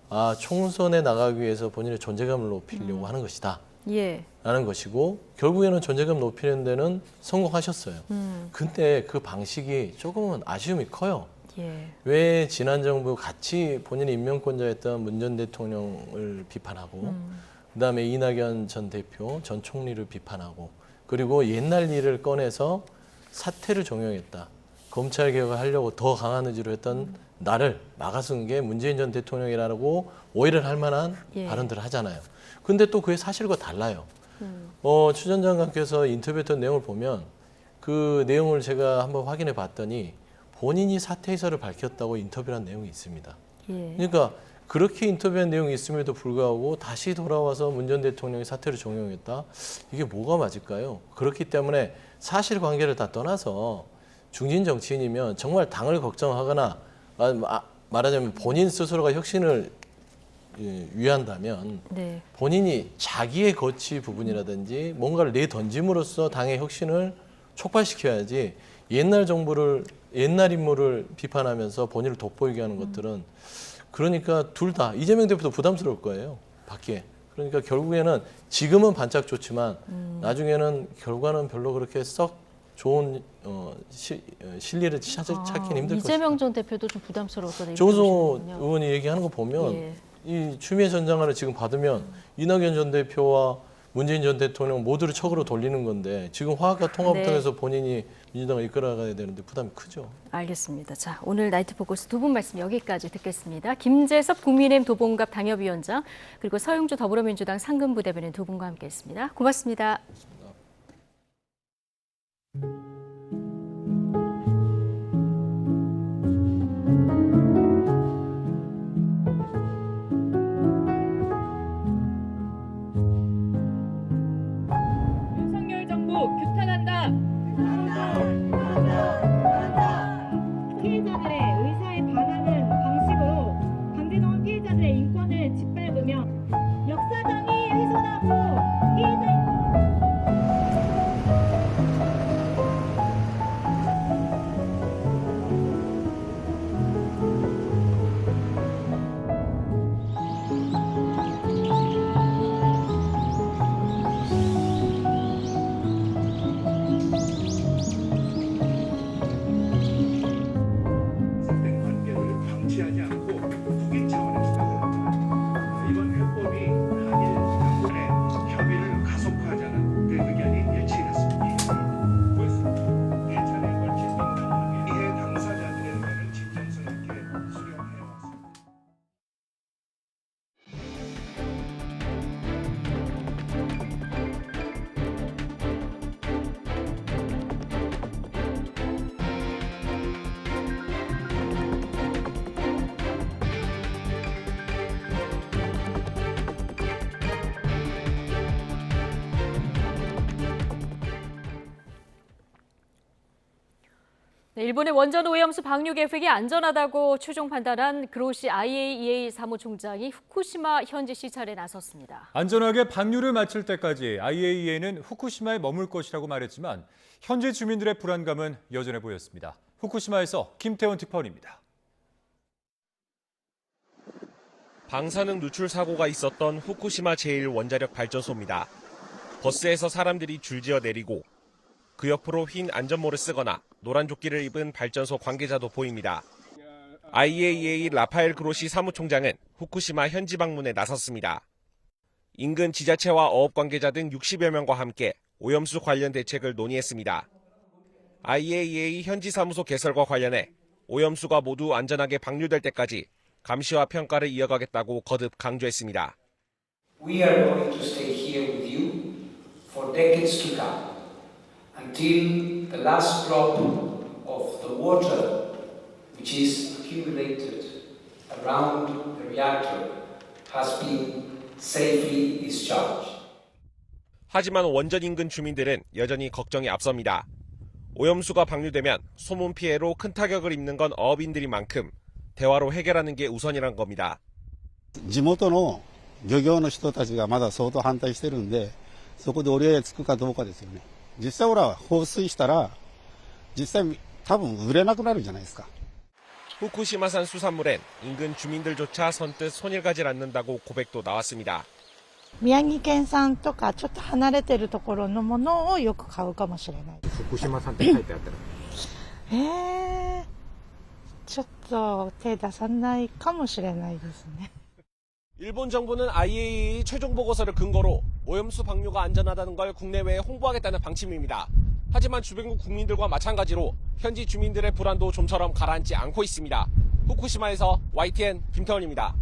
아, 총선에 나가기 위해서 본인의 존재감을 높이려고 하는 것이다. 예. 라는 것이고 결국에는 존재감 높이는 데는 성공하셨어요. 근데 그 방식이 조금은 아쉬움이 커요. 예. 왜 지난 정부 같이 본인이 임명권자였던 문 전 대통령을 비판하고 그다음에 이낙연 전 대표, 전 총리를 비판하고 그리고 옛날 일을 꺼내서 사퇴를 종용했다. 검찰 개혁을 하려고 더 강한 의지로 했던 나를 막아선 게 문재인 전 대통령이라고 오해를 할 만한 예. 발언들을 하잖아요. 근데 또 그게 사실과 달라요. 추 전 장관께서 인터뷰했던 내용을 보면 그 내용을 제가 한번 확인해 봤더니 본인이 사퇴 의사를 밝혔다고 인터뷰한 내용이 있습니다. 예. 그러니까 그렇게 인터뷰한 내용이 있음에도 불구하고 다시 돌아와서 문 전 대통령이 사퇴를 종용했다? 이게 뭐가 맞을까요? 그렇기 때문에 사실관계를 다 떠나서 중진 정치인이면 정말 당을 걱정하거나 말하자면 본인 스스로가 혁신을 위한다면 네. 본인이 자기의 거치 부분이라든지 뭔가를 내던짐으로써 당의 혁신을 촉발시켜야지 옛날 정부를 옛날 인물을 비판하면서 본인을 돋보이게 하는 것들은 그러니까 둘 다 이재명 대표도 부담스러울 거예요. 밖에. 그러니까 결국에는 지금은 반짝 좋지만 나중에는 결과는 별로 그렇게 썩 좋은 실리를 찾기는 힘들 것이다. 이재명 전 대표도 좀 부담스러웠다. 조은소 의원이 얘기하는 거 보면 예. 이 추미애 전 장관을 지금 받으면 이낙연 전 대표와 문재인 전 대통령 모두를 척으로 돌리는 건데 지금 화합과 통합을 네. 통해서 본인이 민주당을 이끌어가야 되는데 부담이 크죠. 알겠습니다. 자, 오늘 나이트 포커스 두 분 말씀 여기까지 듣겠습니다. 김재섭 국민의힘 도봉갑 당협위원장 그리고 서영주 더불어민주당 상근부대변인 두 분과 함께했습니다. 고맙습니다. 윤석열 정부 규탄한다. 피해자들의 의사에 반하는 방식으로 강제동원 피해자들의 인권을 짓밟으며 역사정의 훼손하고 피해자 관계를 방치하지 않고 국익 차원에서 이번 해법이 한일 양국의 협의를 가속화하자는 국회 의견이 일치했습니다. 대천에 걸친 민간 피해 당사자들의 의견을 진정성 있게 수렴해 왔습니다. 네, 일본의 원전 오염수 방류 계획이 안전하다고 최종 판단한 그로시 IAEA 사무총장이 후쿠시마 현지 시찰에 나섰습니다. 안전하게 방류를 마칠 때까지 IAEA는 후쿠시마에 머물 것이라고 말했지만 현지 주민들의 불안감은 여전해 보였습니다. 후쿠시마에서 김태원 특파원입니다. 방사능 누출 사고가 있었던 후쿠시마 제1원자력 발전소입니다. 버스에서 사람들이 줄지어 내리고 그 옆으로 흰 안전모를 쓰거나 노란 조끼를 입은 발전소 관계자도 보입니다. IAEA 라파엘 그로시 사무총장은 후쿠시마 현지 방문에 나섰습니다. 인근 지자체와 어업 관계자 등 60여 명과 함께 오염수 관련 대책을 논의했습니다. IAEA 현지 사무소 개설과 관련해 오염수가 모두 안전하게 방류될 때까지 감시와 평가를 이어가겠다고 거듭 강조했습니다. We are going to stay here with you for decades to come. Until the last drop of the water which is accumulated around the reactor has been safely discharged. 하지만 원전 인근 주민들은 여전히 걱정이 앞섭니다. 오염수가 방류되면 소문 피해로 큰 타격을 입는 건 어업인들인 만큼 대화로 해결하는 게 우선이란 겁니다. 地元の漁業の人たちがまだ相当反対してるんで、そこで折り合いがつくかどうかですよね。実際放水したら実際多分売れなくなるんじゃないですか。 후쿠시마산 수산물엔 인근 주민들조차 선뜻 손을 가지 않는다고 고백도 나왔습니다. 宮城県産とかちょっと離れてるところのものをよく買うかもしれない。福島産って書いてあったらちょっと手出さないかもしれないですね。 일본 정부는 IAEA 최종 보고서를 근거로 오염수 방류가 안전하다는 걸 국내외에 홍보하겠다는 방침입니다. 하지만 주변국 국민들과 마찬가지로 현지 주민들의 불안도 좀처럼 가라앉지 않고 있습니다. 후쿠시마에서 YTN 김태원입니다.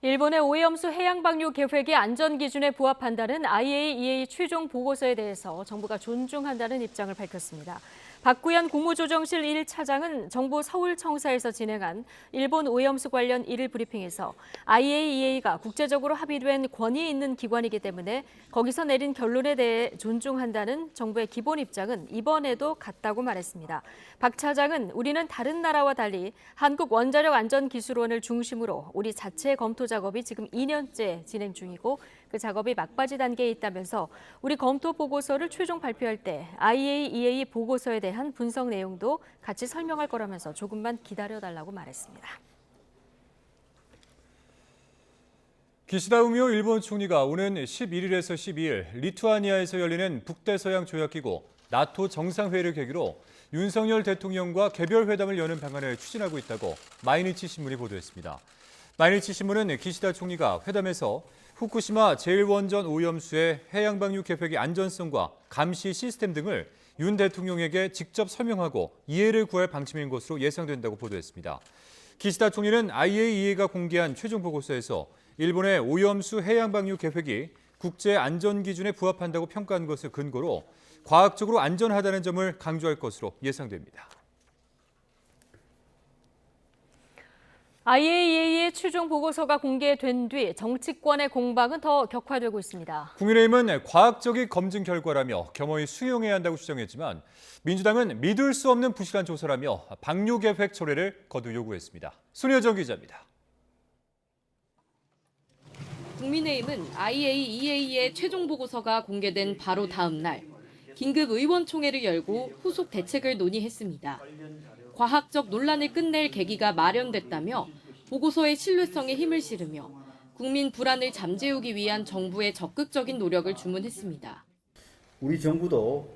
일본의 오염수 해양 방류 계획의 안전 기준에 부합한다는 IAEA 최종 보고서에 대해서 정부가 존중한다는 입장을 밝혔습니다. 박구현 국무조정실 1차장은 정부 서울청사에서 진행한 일본 오염수 관련 1일 브리핑에서 IAEA가 국제적으로 합의된 권위 있는 기관이기 때문에 거기서 내린 결론에 대해 존중한다는 정부의 기본 입장은 이번에도 같다고 말했습니다. 박 차장은 우리는 다른 나라와 달리 한국원자력안전기술원을 중심으로 우리 자체 검토 작업이 지금 2년째 진행 중이고 그 작업이 막바지 단계에 있다면서 우리 검토 보고서를 최종 발표할 때 IAEA 보고서에 대한 분석 내용도 같이 설명할 거라면서 조금만 기다려달라고 말했습니다. 기시다 우미오 일본 총리가 오는 11일에서 12일 리투아니아에서 열리는 북대서양 조약기구 나토 정상회의를 계기로 윤석열 대통령과 개별 회담을 여는 방안을 추진하고 있다고 마이니치 신문이 보도했습니다. 마이니치 신문은 기시다 총리가 회담에서 후쿠시마 제1원전 오염수의 해양 방류 계획의 안전성과 감시 시스템 등을 윤 대통령에게 직접 설명하고 이해를 구할 방침인 것으로 예상된다고 보도했습니다. 기시다 총리는 IAEA가 공개한 최종 보고서에서 일본의 오염수 해양 방류 계획이 국제 안전 기준에 부합한다고 평가한 것을 근거로 과학적으로 안전하다는 점을 강조할 것으로 예상됩니다. IAEA의 최종 보고서가 공개된 뒤 정치권의 공방은 더 격화되고 있습니다. 국민의힘은 과학적인 검증 결과라며 겸허히 수용해야 한다고 주장했지만 민주당은 믿을 수 없는 부실한 조사라며 방류 계획 철회를 거듭 요구했습니다. 손여정 기자입니다. 국민의힘은 IAEA의 최종 보고서가 공개된 바로 다음 날 긴급 의원총회를 열고 후속 대책을 논의했습니다. 과학적 논란을 끝낼 계기가 마련됐다며 보고서의 신뢰성에 힘을 실으며 국민 불안을 잠재우기 위한 정부의 적극적인 노력을 주문했습니다. 우리 정부도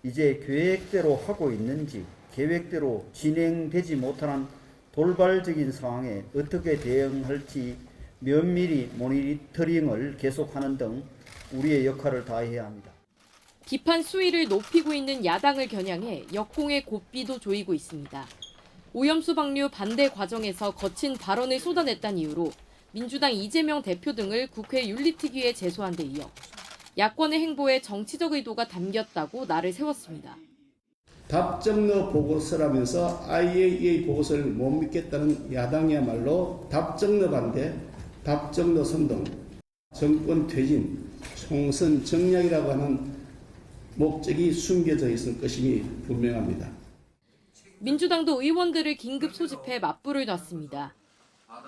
이제 계획대로 하고 있는지 계획대로 진행되지 못하는 돌발적인 상황에 어떻게 대응할지 면밀히 모니터링을 계속하는 등 우리의 역할을 다해야 합니다. 비판 수위를 높이고 있는 야당을 겨냥해 역공의 고삐도 조이고 있습니다. 오염수 방류 반대 과정에서 거친 발언을 쏟아냈다는 이유로 민주당 이재명 대표 등을 국회 윤리특위에 제소한 데 이어 야권의 행보에 정치적 의도가 담겼다고 날을 세웠습니다. 답정너 보고서라면서 IAEA 보고서를 못 믿겠다는 야당이야말로 답정너 반대, 답정너 선동, 정권 퇴진, 총선 정략이라고 하는 목적이 숨겨져 있을 것임이 분명합니다. 민주당도 의원들을 긴급 소집해 맞불을 놨습니다.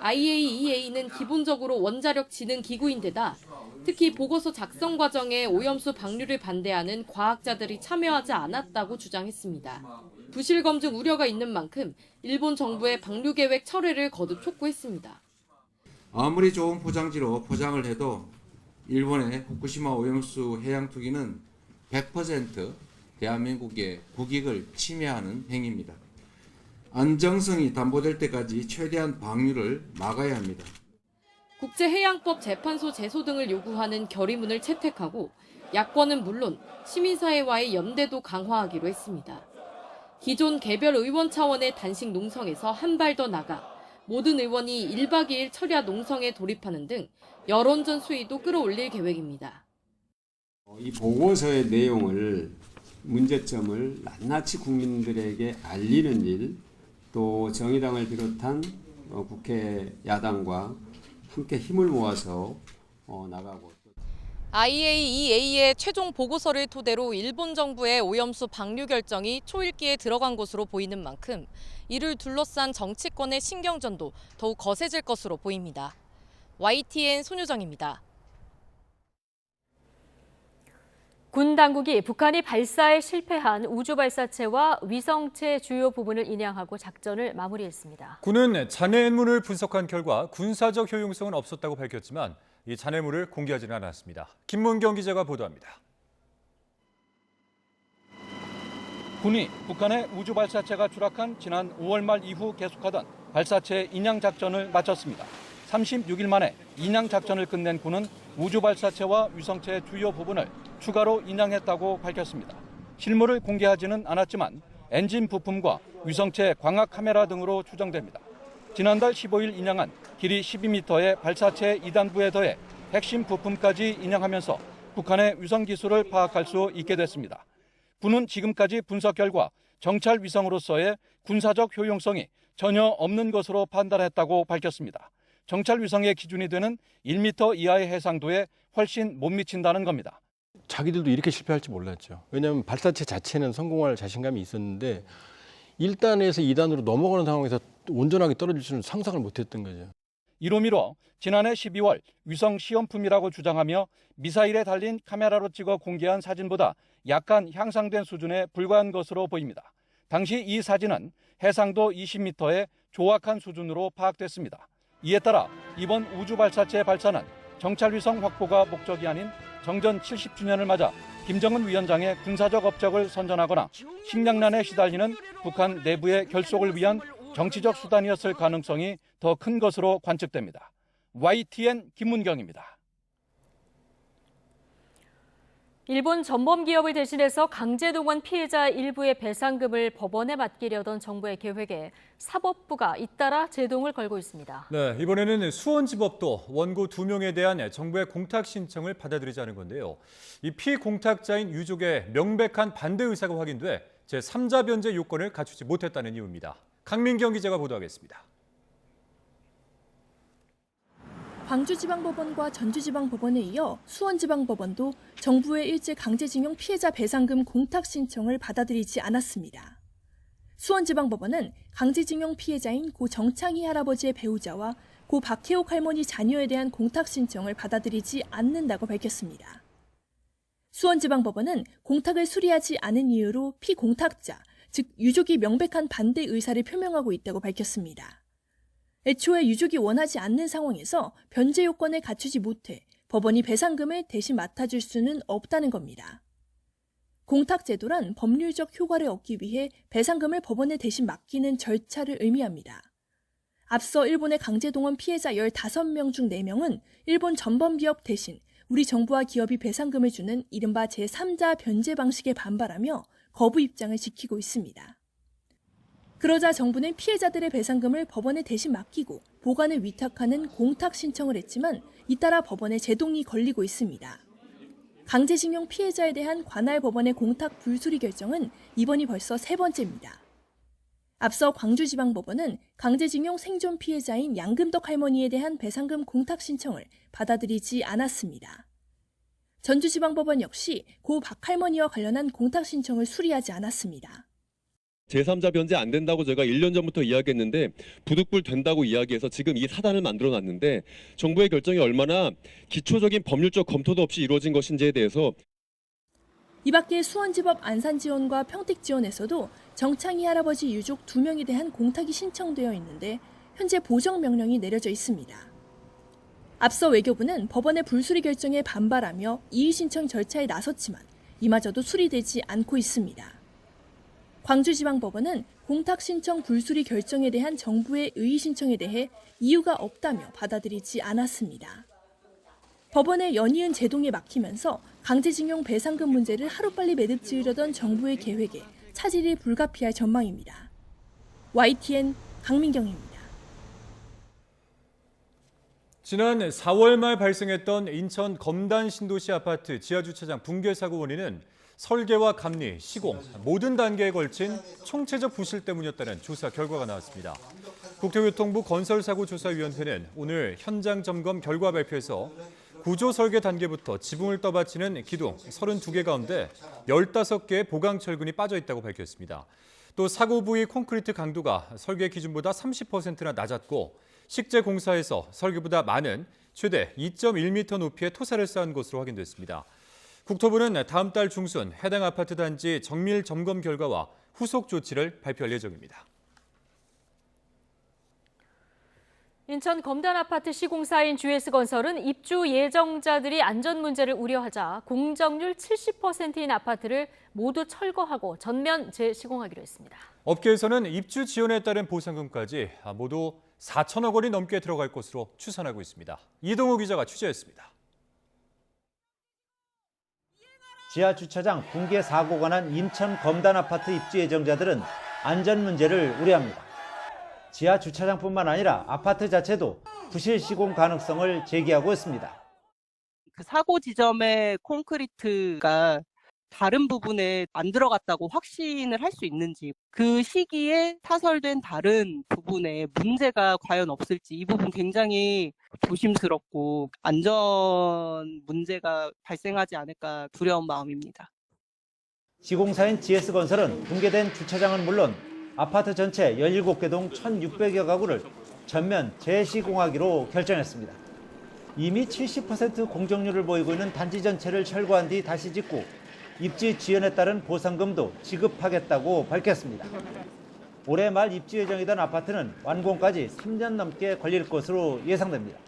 IAEA는 기본적으로 원자력 진흥 기구인데다 특히 보고서 작성 과정에 오염수 방류를 반대하는 과학자들이 참여하지 않았다고 주장했습니다. 부실 검증 우려가 있는 만큼 일본 정부의 방류 계획 철회를 거듭 촉구했습니다. 아무리 좋은 포장지로 포장을 해도 일본의 후쿠시마 오염수 해양 투기는 100% 대한민국의 국익을 침해하는 행위입니다. 안정성이 담보될 때까지 최대한 방류를 막아야 합니다. 국제해양법 재판소 제소 등을 요구하는 결의문을 채택하고 야권은 물론 시민사회와의 연대도 강화하기로 했습니다. 기존 개별 의원 차원의 단식 농성에서 한 발 더 나가 모든 의원이 1박 2일 철야 농성에 돌입하는 등 여론전 수위도 끌어올릴 계획입니다. 이 보고서의 내용을 문제점을 낱낱이 국민들에게 알리는 일, 또 정의당을 비롯한 국회 야당과 함께 힘을 모아서 나가고. IAEA의 최종 보고서를 토대로 일본 정부의 오염수 방류 결정이 초읽기에 들어간 것으로 보이는 만큼 이를 둘러싼 정치권의 신경전도 더욱 거세질 것으로 보입니다. YTN 손유정입니다. 군 당국이 북한이 발사에 실패한 우주발사체와 위성체 주요 부분을 인양하고 작전을 마무리했습니다. 군은 잔해물을 분석한 결과 군사적 효용성은 없었다고 밝혔지만 이 잔해물을 공개하지는 않았습니다. 김문경 기자가 보도합니다. 군이 북한의 우주발사체가 추락한 지난 5월 말 이후 계속하던 발사체 인양 작전을 마쳤습니다. 36일 만에 인양 작전을 끝낸 군은 우주발사체와 위성체 주요 부분을 추가로 인양했다고 밝혔습니다. 실물을 공개하지는 않았지만 엔진 부품과 위성체 광학 카메라 등으로 추정됩니다. 지난달 15일 인양한 길이 12m의 발사체 2단부에 더해 핵심 부품까지 인양하면서 북한의 위성 기술을 파악할 수 있게 됐습니다. 군은 지금까지 분석 결과 정찰 위성으로서의 군사적 효용성이 전혀 없는 것으로 판단했다고 밝혔습니다. 정찰 위성의 기준이 되는 1m 이하의 해상도에 훨씬 못 미친다는 겁니다. 자기들도 이렇게 실패할지 몰랐죠. 왜냐하면 발사체 자체는 성공할 자신감이 있었는데 1단에서 2단으로 넘어가는 상황에서 온전하게 떨어질 수는 상상을 못했던 거죠. 이로 미뤄 지난해 12월 위성 시험품이라고 주장하며 미사일에 달린 카메라로 찍어 공개한 사진보다 약간 향상된 수준에 불과한 것으로 보입니다. 당시 이 사진은 해상도 20m의 조악한 수준으로 파악됐습니다. 이에 따라 이번 우주발사체 발사는 정찰위성 확보가 목적이 아닌 정전 70주년을 맞아 김정은 위원장의 군사적 업적을 선전하거나 식량난에 시달리는 북한 내부의 결속을 위한 정치적 수단이었을 가능성이 더 큰 것으로 관측됩니다. YTN 김문경입니다. 일본 전범 기업을 대신해서 강제동원 피해자 일부의 배상금을 법원에 맡기려던 정부의 계획에 사법부가 잇따라 제동을 걸고 있습니다. 네, 이번에는 수원지법도 원고 2명에 대한 정부의 공탁 신청을 받아들이자는 건데요. 이 피공탁자인 유족의 명백한 반대 의사가 확인돼 제3자 변제 요건을 갖추지 못했다는 이유입니다. 강민경 기자가 보도하겠습니다. 광주지방법원과 전주지방법원에 이어 수원지방법원도 정부의 일제 강제징용 피해자 배상금 공탁 신청을 받아들이지 않았습니다. 수원지방법원은 강제징용 피해자인 고 정창희 할아버지의 배우자와 고 박혜옥 할머니 자녀에 대한 공탁 신청을 받아들이지 않는다고 밝혔습니다. 수원지방법원은 공탁을 수리하지 않은 이유로 피공탁자, 즉 유족이 명백한 반대 의사를 표명하고 있다고 밝혔습니다. 애초에 유족이 원하지 않는 상황에서 변제 요건을 갖추지 못해 법원이 배상금을 대신 맡아줄 수는 없다는 겁니다. 공탁제도란 법률적 효과를 얻기 위해 배상금을 법원에 대신 맡기는 절차를 의미합니다. 앞서 일본의 강제동원 피해자 15명 중 4명은 일본 전범기업 대신 우리 정부와 기업이 배상금을 주는 이른바 제3자 변제 방식에 반발하며 거부 입장을 지키고 있습니다. 그러자 정부는 피해자들의 배상금을 법원에 대신 맡기고 보관을 위탁하는 공탁 신청을 했지만 잇따라 법원에 제동이 걸리고 있습니다. 강제징용 피해자에 대한 관할 법원의 공탁 불수리 결정은 이번이 벌써 3번째입니다. 앞서 광주지방법원은 강제징용 생존 피해자인 양금덕 할머니에 대한 배상금 공탁 신청을 받아들이지 않았습니다. 전주지방법원 역시 고 박 할머니와 관련한 공탁 신청을 수리하지 않았습니다. 제3자 변제 안 된다고 제가 1년 전부터 이야기했는데 부득불 된다고 이야기해서 지금 이 사단을 만들어놨는데 정부의 결정이 얼마나 기초적인 법률적 검토도 없이 이루어진 것인지에 대해서 이 밖에 수원지법 안산지원과 평택지원에서도 정창희 할아버지 유족 2명에 대한 공탁이 신청되어 있는데 현재 보정명령이 내려져 있습니다. 앞서 외교부는 법원의 불수리 결정에 반발하며 이의 신청 절차에 나섰지만 이마저도 수리되지 않고 있습니다. 광주지방법원은 공탁 신청 불수리 결정에 대한 정부의 의의 신청에 대해 이유가 없다며 받아들이지 않았습니다. 법원의 연이은 제동에 막히면서 강제징용 배상금 문제를 하루빨리 매듭지으려던 정부의 계획에 차질이 불가피할 전망입니다. YTN 강민경입니다. 지난 4월 말 발생했던 인천 검단 신도시 아파트 지하주차장 붕괴 사고 원인은 설계와 감리, 시공 모든 단계에 걸친 총체적 부실 때문이었다는 조사 결과가 나왔습니다. 국토교통부 건설사고조사위원회는 오늘 현장 점검 결과 발표에서 구조 설계 단계부터 지붕을 떠받치는 기둥 32개 가운데 15개의 보강 철근이 빠져 있다고 밝혔습니다. 또 사고 부위 콘크리트 강도가 설계 기준보다 30%나 낮았고 식재 공사에서 설계보다 많은 최대 2.1m 높이의 토사를 쌓은 것으로 확인됐습니다. 국토부는 다음 달 중순 해당 아파트 단지 정밀 점검 결과와 후속 조치를 발표할 예정입니다. 인천 검단 아파트 시공사인 GS건설은 입주 예정자들이 안전 문제를 우려하자 공정률 70%인 아파트를 모두 철거하고 전면 재시공하기로 했습니다. 업계에서는 입주 지원에 따른 보상금까지 모두 4천억 원이 넘게 들어갈 것으로 추산하고 있습니다. 이동호 기자가 취재했습니다. 지하 주차장 붕괴 사고가 난 인천 검단 아파트 입주 예정자들은 안전 문제를 우려합니다. 지하 주차장뿐만 아니라 아파트 자체도 부실 시공 가능성을 제기하고 있습니다. 그 사고 지점의 콘크리트가 다른 부분에 안 들어갔다고 확신을 할 수 있는지, 그 시기에 타설된 다른 부분에 문제가 과연 없을지 이 부분 굉장히 조심스럽고 안전 문제가 발생하지 않을까 두려운 마음입니다. 시공사인 GS건설은 붕괴된 주차장은 물론 아파트 전체 17개 동 1,600여 가구를 전면 재시공하기로 결정했습니다. 이미 70% 공정률을 보이고 있는 단지 전체를 철거한 뒤 다시 짓고 입지 지연에 따른 보상금도 지급하겠다고 밝혔습니다. 올해 말 입주 예정이던 아파트는 완공까지 3년 넘게 걸릴 것으로 예상됩니다.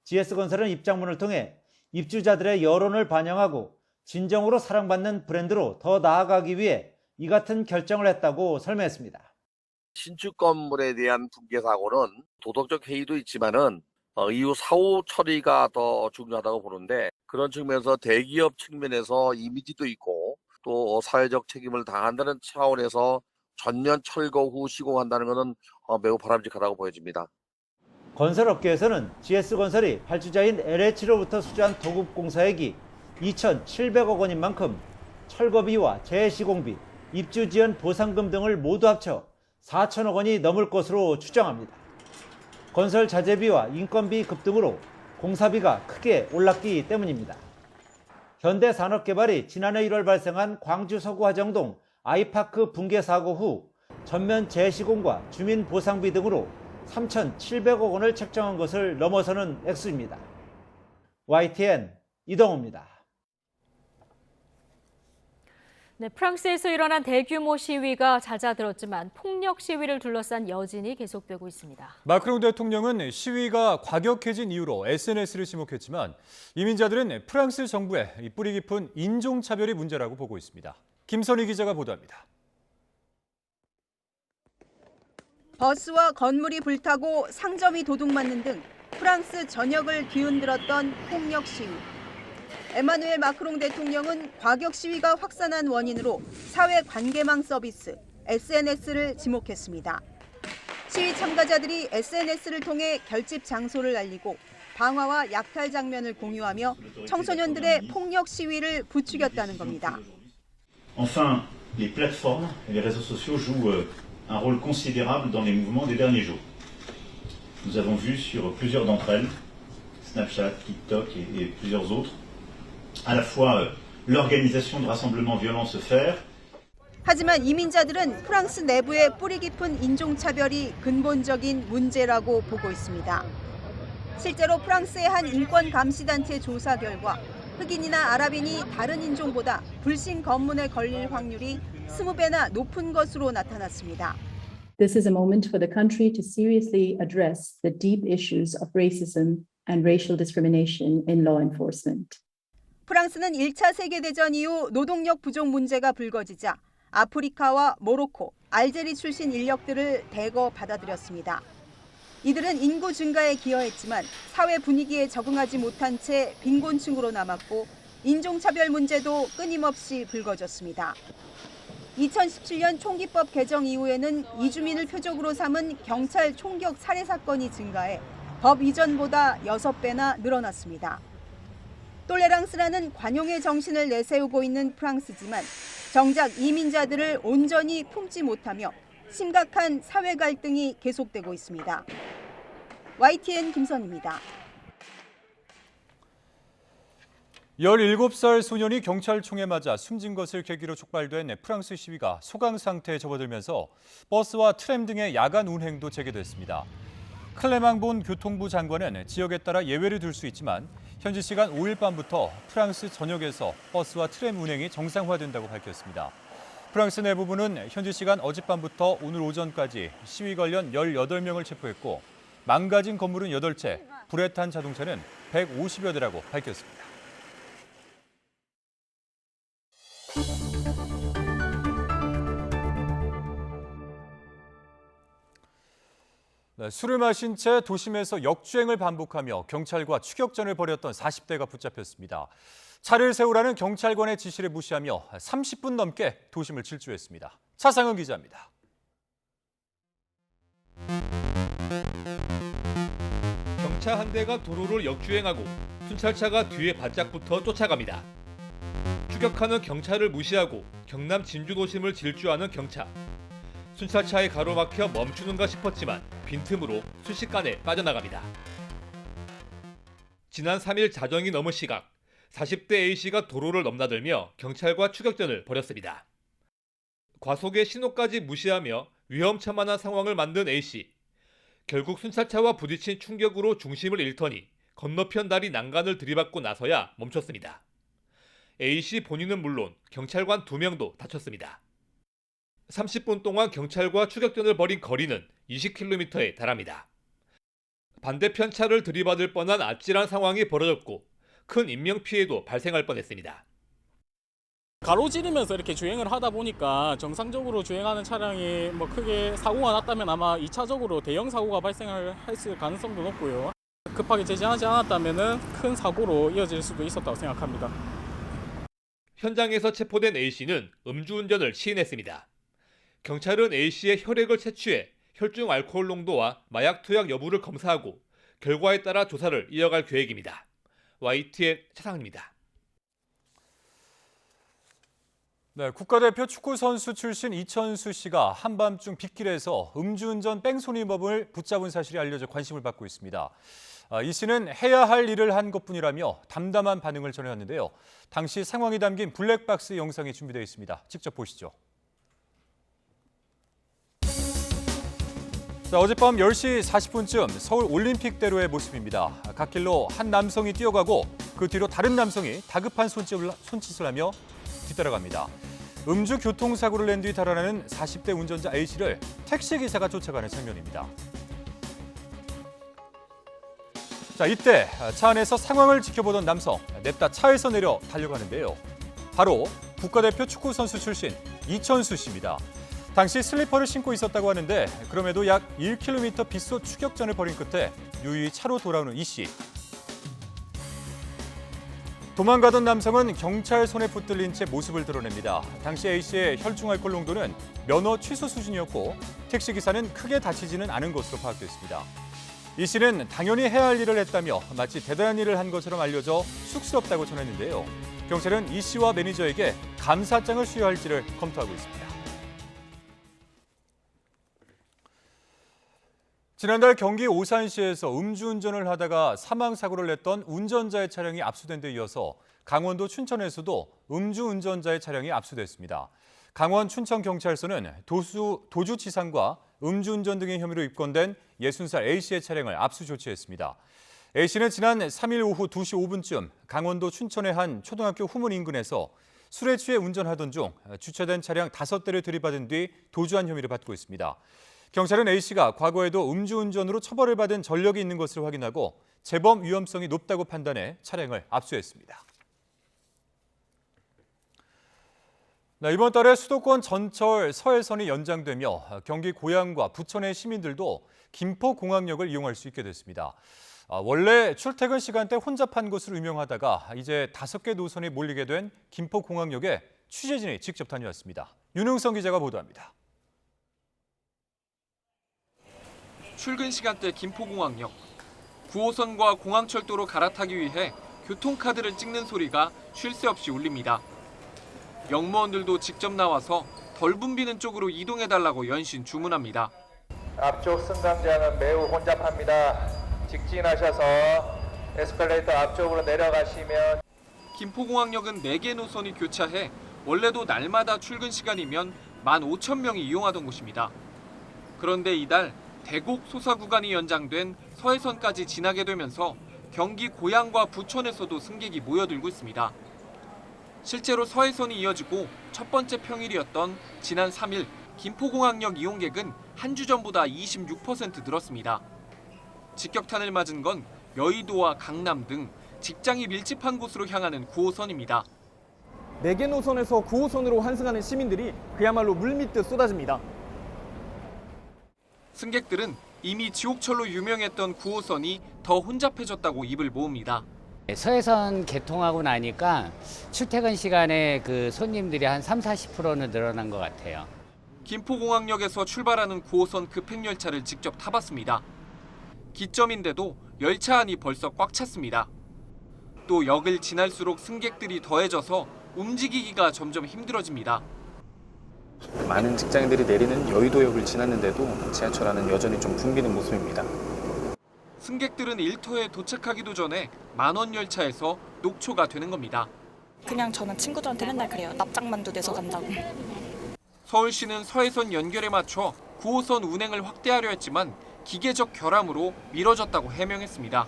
GS건설은 입장문을 통해 입주자들의 여론을 반영하고 진정으로 사랑받는 브랜드로 더 나아가기 위해 이 같은 결정을 했다고 설명했습니다. 신축 건물에 대한 붕괴 사고는 도덕적 해이도 있지만은 이후 사후 처리가 더 중요하다고 보는데, 그런 측면에서 대기업 측면에서 이미지도 있고 또 사회적 책임을 다한다는 차원에서 전면 철거 후 시공한다는 것은 매우 바람직하다고 보여집니다. 건설업계에서는 GS건설이 발주자인 LH로부터 수주한 도급 공사액이 2,700억 원인 만큼 철거비와 재시공비, 입주 지연 보상금 등을 모두 합쳐 4천억 원이 넘을 것으로 추정합니다. 건설 자재비와 인건비 급등으로 공사비가 크게 올랐기 때문입니다. 현대산업개발이 지난해 1월 발생한 광주 서구 화정동 아이파크 붕괴 사고 후 전면 재시공과 주민 보상비 등으로 3,700억 원을 책정한 것을 넘어서는 액수입니다. YTN 이동호입니다. 네, 프랑스에서 일어난 대규모 시위가 잦아들었지만 폭력 시위를 둘러싼 여진이 계속되고 있습니다. 마크롱 대통령은 시위가 과격해진 이유로 SNS를 지목했지만 이민자들은 프랑스 정부의 뿌리 깊은 인종차별이 문제라고 보고 있습니다. 김선희 기자가 보도합니다. 버스와 건물이 불타고 상점이 도둑맞는 등 프랑스 전역을 뒤흔들었던 폭력 시위. 에마누엘 마크롱 대통령은 과격 시위가 확산한 원인으로 사회 관계망 서비스 SNS를 지목했습니다. 시위 참가자들이 SNS를 통해 결집 장소를 알리고 방화와 약탈 장면을 공유하며 청소년들의 폭력 시위를 부추겼다는 겁니다. Enfin, les plateformes et les réseaux sociaux jouent un rôle considérable dans les mouvements des derniers jours. Nous avons vu sur plusieurs d'entre elles, Snapchat, TikTok et plusieurs autres, à la fois l'organisation de rassemblements violents se faire. 하지만 이민자들은 프랑스 내부의 뿌리 깊은 인종차별이 근본적인 문제라고 보고 있습니다. 실제로 프랑스의 한 인권감시단체 조사 결과 흑인이나 아랍인이 다른 인종보다 불신 검문에 걸릴 확률이 20배나 높은 것으로 나타났습니다. This is a moment for the country to seriously address the deep issues of racism and racial discrimination in law enforcement. 프랑스는 1차 세계대전 이후 노동력 부족 문제가 불거지자 아프리카와 모로코, 알제리 출신 인력들을 대거 받아들였습니다. 이들은 인구 증가에 기여했지만 사회 분위기에 적응하지 못한 채 빈곤층으로 남았고 인종차별 문제도 끊임없이 불거졌습니다. 2017년 총기법 개정 이후에는 이주민을 표적으로 삼은 경찰 총격 살해 사건이 증가해 법 이전보다 6배나 늘어났습니다. 톨레랑스라는 관용의 정신을 내세우고 있는 프랑스지만 정작 이민자들을 온전히 품지 못하며 심각한 사회 갈등이 계속되고 있습니다. YTN 김선입니다. 17살 소년이 경찰총에 맞아 숨진 것을 계기로 촉발된 프랑스 시위가 소강 상태에 접어들면서 버스와 트램 등의 야간 운행도 재개됐습니다. 클레망본 교통부 장관은 지역에 따라 예외를 둘 수 있지만 현지 시간 5일 밤부터 프랑스 전역에서 버스와 트램 운행이 정상화된다고 밝혔습니다. 프랑스 내부부는 현지 시간 어젯밤부터 오늘 오전까지 시위 관련 18명을 체포했고 망가진 건물은 8채, 불에 탄 자동차는 150여 대라고 밝혔습니다. 술을 마신 채 도심에서 역주행을 반복하며 경찰과 추격전을 벌였던 40대가 붙잡혔습니다. 차를 세우라는 경찰관의 지시를 무시하며 30분 넘게 도심을 질주했습니다. 차상은 기자입니다. 경차 한 대가 도로를 역주행하고 순찰차가 뒤에 바짝 붙어 쫓아갑니다. 추격하는 경찰을 무시하고 경남 진주 도심을 질주하는 경차. 순찰차에 가로막혀 멈추는가 싶었지만 빈틈으로 순식간에 빠져나갑니다. 지난 3일 자정이 넘은 시각, 40대 A씨가 도로를 넘나들며 경찰과 추격전을 벌였습니다. 과속의 신호까지 무시하며 위험천만한 상황을 만든 A씨. 결국 순찰차와 부딪힌 충격으로 중심을 잃더니 건너편 다리 난간을 들이받고 나서야 멈췄습니다. A씨 본인은 물론 경찰관 2명도 다쳤습니다. 30분 동안 경찰과 추격전을 벌인 거리는 20km에 달합니다. 반대편 차를 들이받을 뻔한 아찔한 상황이 벌어졌고 큰 인명피해도 발생할 뻔했습니다. 가로지르면서 이렇게 주행을 하다 보니까 정상적으로 주행하는 차량이 크게 사고가 났다면 아마 2차적으로 대형 사고가 발생했을 가능성도 높고요. 급하게 제지하지 않았다면 큰 사고로 이어질 수도 있었다고 생각합니다. 현장에서 체포된 A씨는 음주운전을 시인했습니다. 경찰은 A씨의 혈액을 채취해 혈중 알코올 농도와 마약 투약 여부를 검사하고 결과에 따라 조사를 이어갈 계획입니다. YTN 차상입니다. 네, 국가대표 축구선수 출신 이천수 씨가 한밤중 빗길에서 음주운전 뺑소니범을 붙잡은 사실이 알려져 관심을 받고 있습니다. 이 씨는 해야 할 일을 한 것뿐이라며 담담한 반응을 전해왔는데요. 당시 상황이 담긴 블랙박스 영상이 준비되어 있습니다. 직접 보시죠. 어젯밤 10시 40분쯤 서울 올림픽대로의 모습입니다. 갓길로 한 남성이 뛰어가고 그 뒤로 다른 남성이 다급한 손짓을 하며 뒤따라갑니다. 음주 교통사고를 낸 뒤 달아나는 40대 운전자 A씨를 택시기사가 쫓아가는 장면입니다. 이때 차 안에서 상황을 지켜보던 남성, 냅다 차에서 내려 달려가는데요. 바로 국가대표 축구선수 출신 이천수 씨입니다. 당시 슬리퍼를 신고 있었다고 하는데 그럼에도 약 1km 빗속 추격전을 벌인 끝에 유유히 차로 돌아오는 이 씨. 도망가던 남성은 경찰 손에 붙들린 채 모습을 드러냅니다. 당시 A씨의 혈중 알코올 농도는 면허 취소 수준이었고 택시기사는 크게 다치지는 않은 것으로 파악됐습니다. 이 씨는 당연히 해야 할 일을 했다며 마치 대단한 일을 한 것처럼 알려져 쑥스럽다고 전했는데요. 경찰은 이 씨와 매니저에게 감사장을 수여할지를 검토하고 있습니다. 지난달 경기 오산시에서 음주운전을 하다가 사망사고를 냈던 운전자의 차량이 압수된 데 이어서 강원도 춘천에서도 음주운전자의 차량이 압수됐습니다. 강원 춘천경찰서는 도주치상과 음주운전 등의 혐의로 입건된 60살 A씨의 차량을 압수 조치했습니다. A씨는 지난 3일 오후 2시 5분쯤 강원도 춘천의 한 초등학교 후문 인근에서 술에 취해 운전하던 중 주차된 차량 5대를 들이받은 뒤 도주한 혐의를 받고 있습니다. 경찰은 A씨가 과거에도 음주운전으로 처벌을 받은 전력이 있는 것을 확인하고 재범 위험성이 높다고 판단해 차량을 압수했습니다. 이번 달에 수도권 전철 서해선이 연장되며 경기 고양과 부천의 시민들도 김포공항역을 이용할 수 있게 됐습니다. 원래 출퇴근 시간대 혼잡한 곳으로 유명하다가 이제 5개 노선이 몰리게 된 김포공항역에 취재진이 직접 다녀왔습니다. 윤흥성 기자가 보도합니다. 출근 시간대 김포공항역. 9호선과 공항철도로 갈아타기 위해 교통카드를 찍는 소리가 쉴 새 없이 울립니다. 역무원들도 직접 나와서 덜 붐비는 쪽으로 이동해달라고 연신 주문합니다. 앞쪽 승강장은 매우 혼잡합니다. 직진하셔서 에스컬레이터 앞쪽으로 내려가시면. 김포공항역은 4개 노선이 교차해 원래도 날마다 출근 시간이면 15,000명이 이용하던 곳입니다. 그런데 이달 대곡 소사 구간이 연장된 서해선까지 지나게 되면서 경기 고양과 부천에서도 승객이 모여들고 있습니다. 실제로 서해선이 이어지고 첫 번째 평일이었던 지난 3일 김포공항역 이용객은 한 주 전보다 26% 늘었습니다. 직격탄을 맞은 건 여의도와 강남 등 직장이 밀집한 곳으로 향하는 9호선입니다. 4개 노선에서 9호선으로 환승하는 시민들이 그야말로 물밀듯 쏟아집니다. 승객들은 이미 지옥철로 유명했던 9호선이 더 혼잡해졌다고 입을 모읍니다. 서해선 개통하고 나니까 출퇴근 시간에 그 손님들이 한 30-40%는 늘어난 것 같아요. 김포공항역에서 출발하는 9호선 급행열차를 직접 타봤습니다. 기점인데도 열차 안이 벌써 꽉 찼습니다. 또 역을 지날수록 승객들이 더해져서 움직이기가 점점 힘들어집니다. 많은 직장인들이 내리는 여의도역을 지났는데도 지하철 안은 여전히 좀 붐비는 모습입니다. 승객들은 일터에 도착하기도 전에 만원 열차에서 녹초가 되는 겁니다. 그냥 저는 친구들한테 맨날 그래요. 납작만두 내서 간다고. 서울시는 서해선 연결에 맞춰 9호선 운행을 확대하려 했지만 기계적 결함으로 미뤄졌다고 해명했습니다.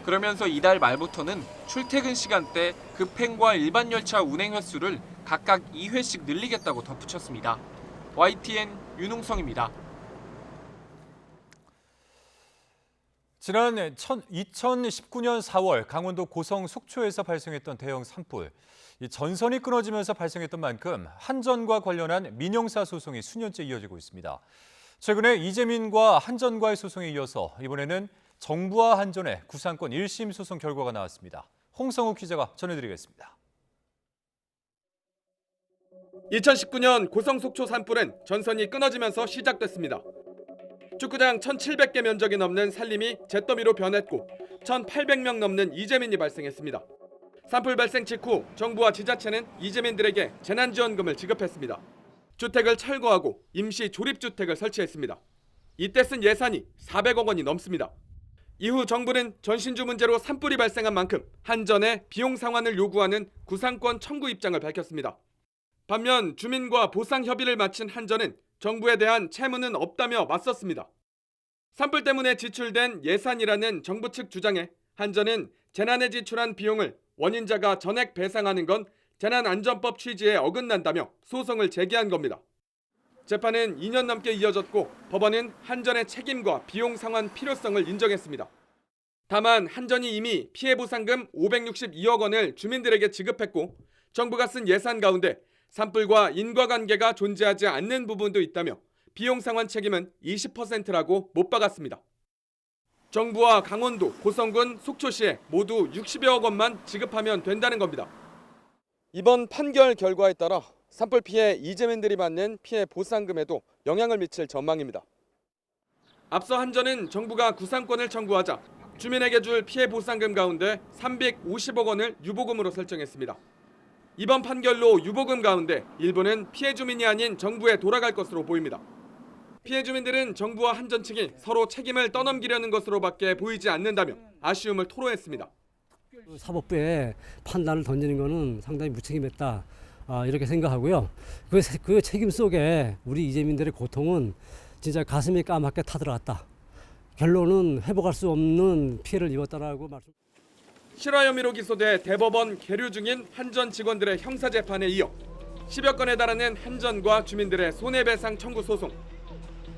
그러면서 이달 말부터는 출퇴근 시간대 급행과 일반 열차 운행 횟수를 각각 2회씩 늘리겠다고 덧붙였습니다. YTN 윤웅성입니다. 지난 2019년 4월 강원도 고성 속초에서 발생했던 대형 산불. 이 전선이 끊어지면서 발생했던 만큼 한전과 관련한 민영사 소송이 수년째 이어지고 있습니다. 최근에 이재민과 한전과의 소송에 이어서 이번에는 정부와 한전의 구상권 1심 소송 결과가 나왔습니다. 홍성욱 기자가 전해드리겠습니다. 2019년 고성 속초 산불은 전선이 끊어지면서 시작됐습니다. 축구장 1,700개 면적이 넘는 산림이 잿더미로 변했고 1,800명 넘는 이재민이 발생했습니다. 산불 발생 직후 정부와 지자체는 이재민들에게 재난지원금을 지급했습니다. 주택을 철거하고 임시 조립주택을 설치했습니다. 이때 쓴 예산이 400억 원이 넘습니다. 이후 정부는 전신주 문제로 산불이 발생한 만큼 한전에 비용 상환을 요구하는 구상권 청구 입장을 밝혔습니다. 반면 주민과 보상 협의를 마친 한전은 정부에 대한 채무는 없다며 맞섰습니다. 산불 때문에 지출된 예산이라는 정부 측 주장에 한전은 재난에 지출한 비용을 원인자가 전액 배상하는 건 재난안전법 취지에 어긋난다며 소송을 제기한 겁니다. 재판은 2년 넘게 이어졌고 법원은 한전의 책임과 비용 상환 필요성을 인정했습니다. 다만 한전이 이미 피해보상금 562억 원을 주민들에게 지급했고 정부가 쓴 예산 가운데 산불과 인과관계가 존재하지 않는 부분도 있다며 비용 상환 책임은 20%라고 못 박았습니다. 정부와 강원도, 고성군, 속초시에 모두 60여억 원만 지급하면 된다는 겁니다. 이번 판결 결과에 따라 산불 피해 이재민들이 받는 피해 보상금에도 영향을 미칠 전망입니다. 앞서 한전은 정부가 구상권을 청구하자 주민에게 줄 피해 보상금 가운데 350억 원을 유보금으로 설정했습니다. 이번 판결로 유보금 가운데 일부는 피해 주민이 아닌 정부에 돌아갈 것으로 보입니다. 피해 주민들은 정부와 한전 측이 서로 책임을 떠넘기려는 것으로밖에 보이지 않는다며 아쉬움을 토로했습니다. 사법부에 판단을 던지는 것은 상당히 무책임했다 이렇게 생각하고요. 그 책임 속에 우리 이재민들의 고통은 진짜 가슴이 까맣게 타들어갔다. 결론은 회복할 수 없는 피해를 입었다라고 말씀. 실화 혐의로 기소돼 대법원 계류 중인 한전 직원들의 형사 재판에 이어 10여 건에 달하는 한전과 주민들의 손해배상 청구 소송,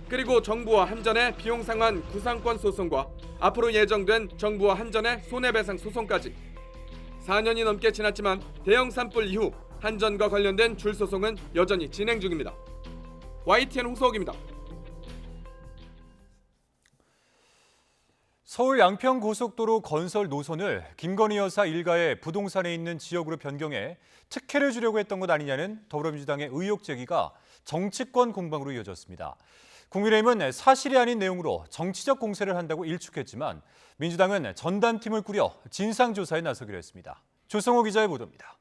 그리고 정부와 한전의 비용 상환 구상권 소송과 앞으로 예정된 정부와 한전의 손해배상 소송까지 4년이 넘게 지났지만 대형 산불 이후 한전과 관련된 줄 소송은 여전히 진행 중입니다. YTN 홍석입니다. 서울 양평고속도로 건설 노선을 김건희 여사 일가의 부동산에 있는 지역으로 변경해 특혜를 주려고 했던 것 아니냐는 더불어민주당의 의혹 제기가 정치권 공방으로 이어졌습니다. 국민의힘은 사실이 아닌 내용으로 정치적 공세를 한다고 일축했지만 민주당은 전담팀을 꾸려 진상조사에 나서기로 했습니다. 조성호 기자의 보도입니다.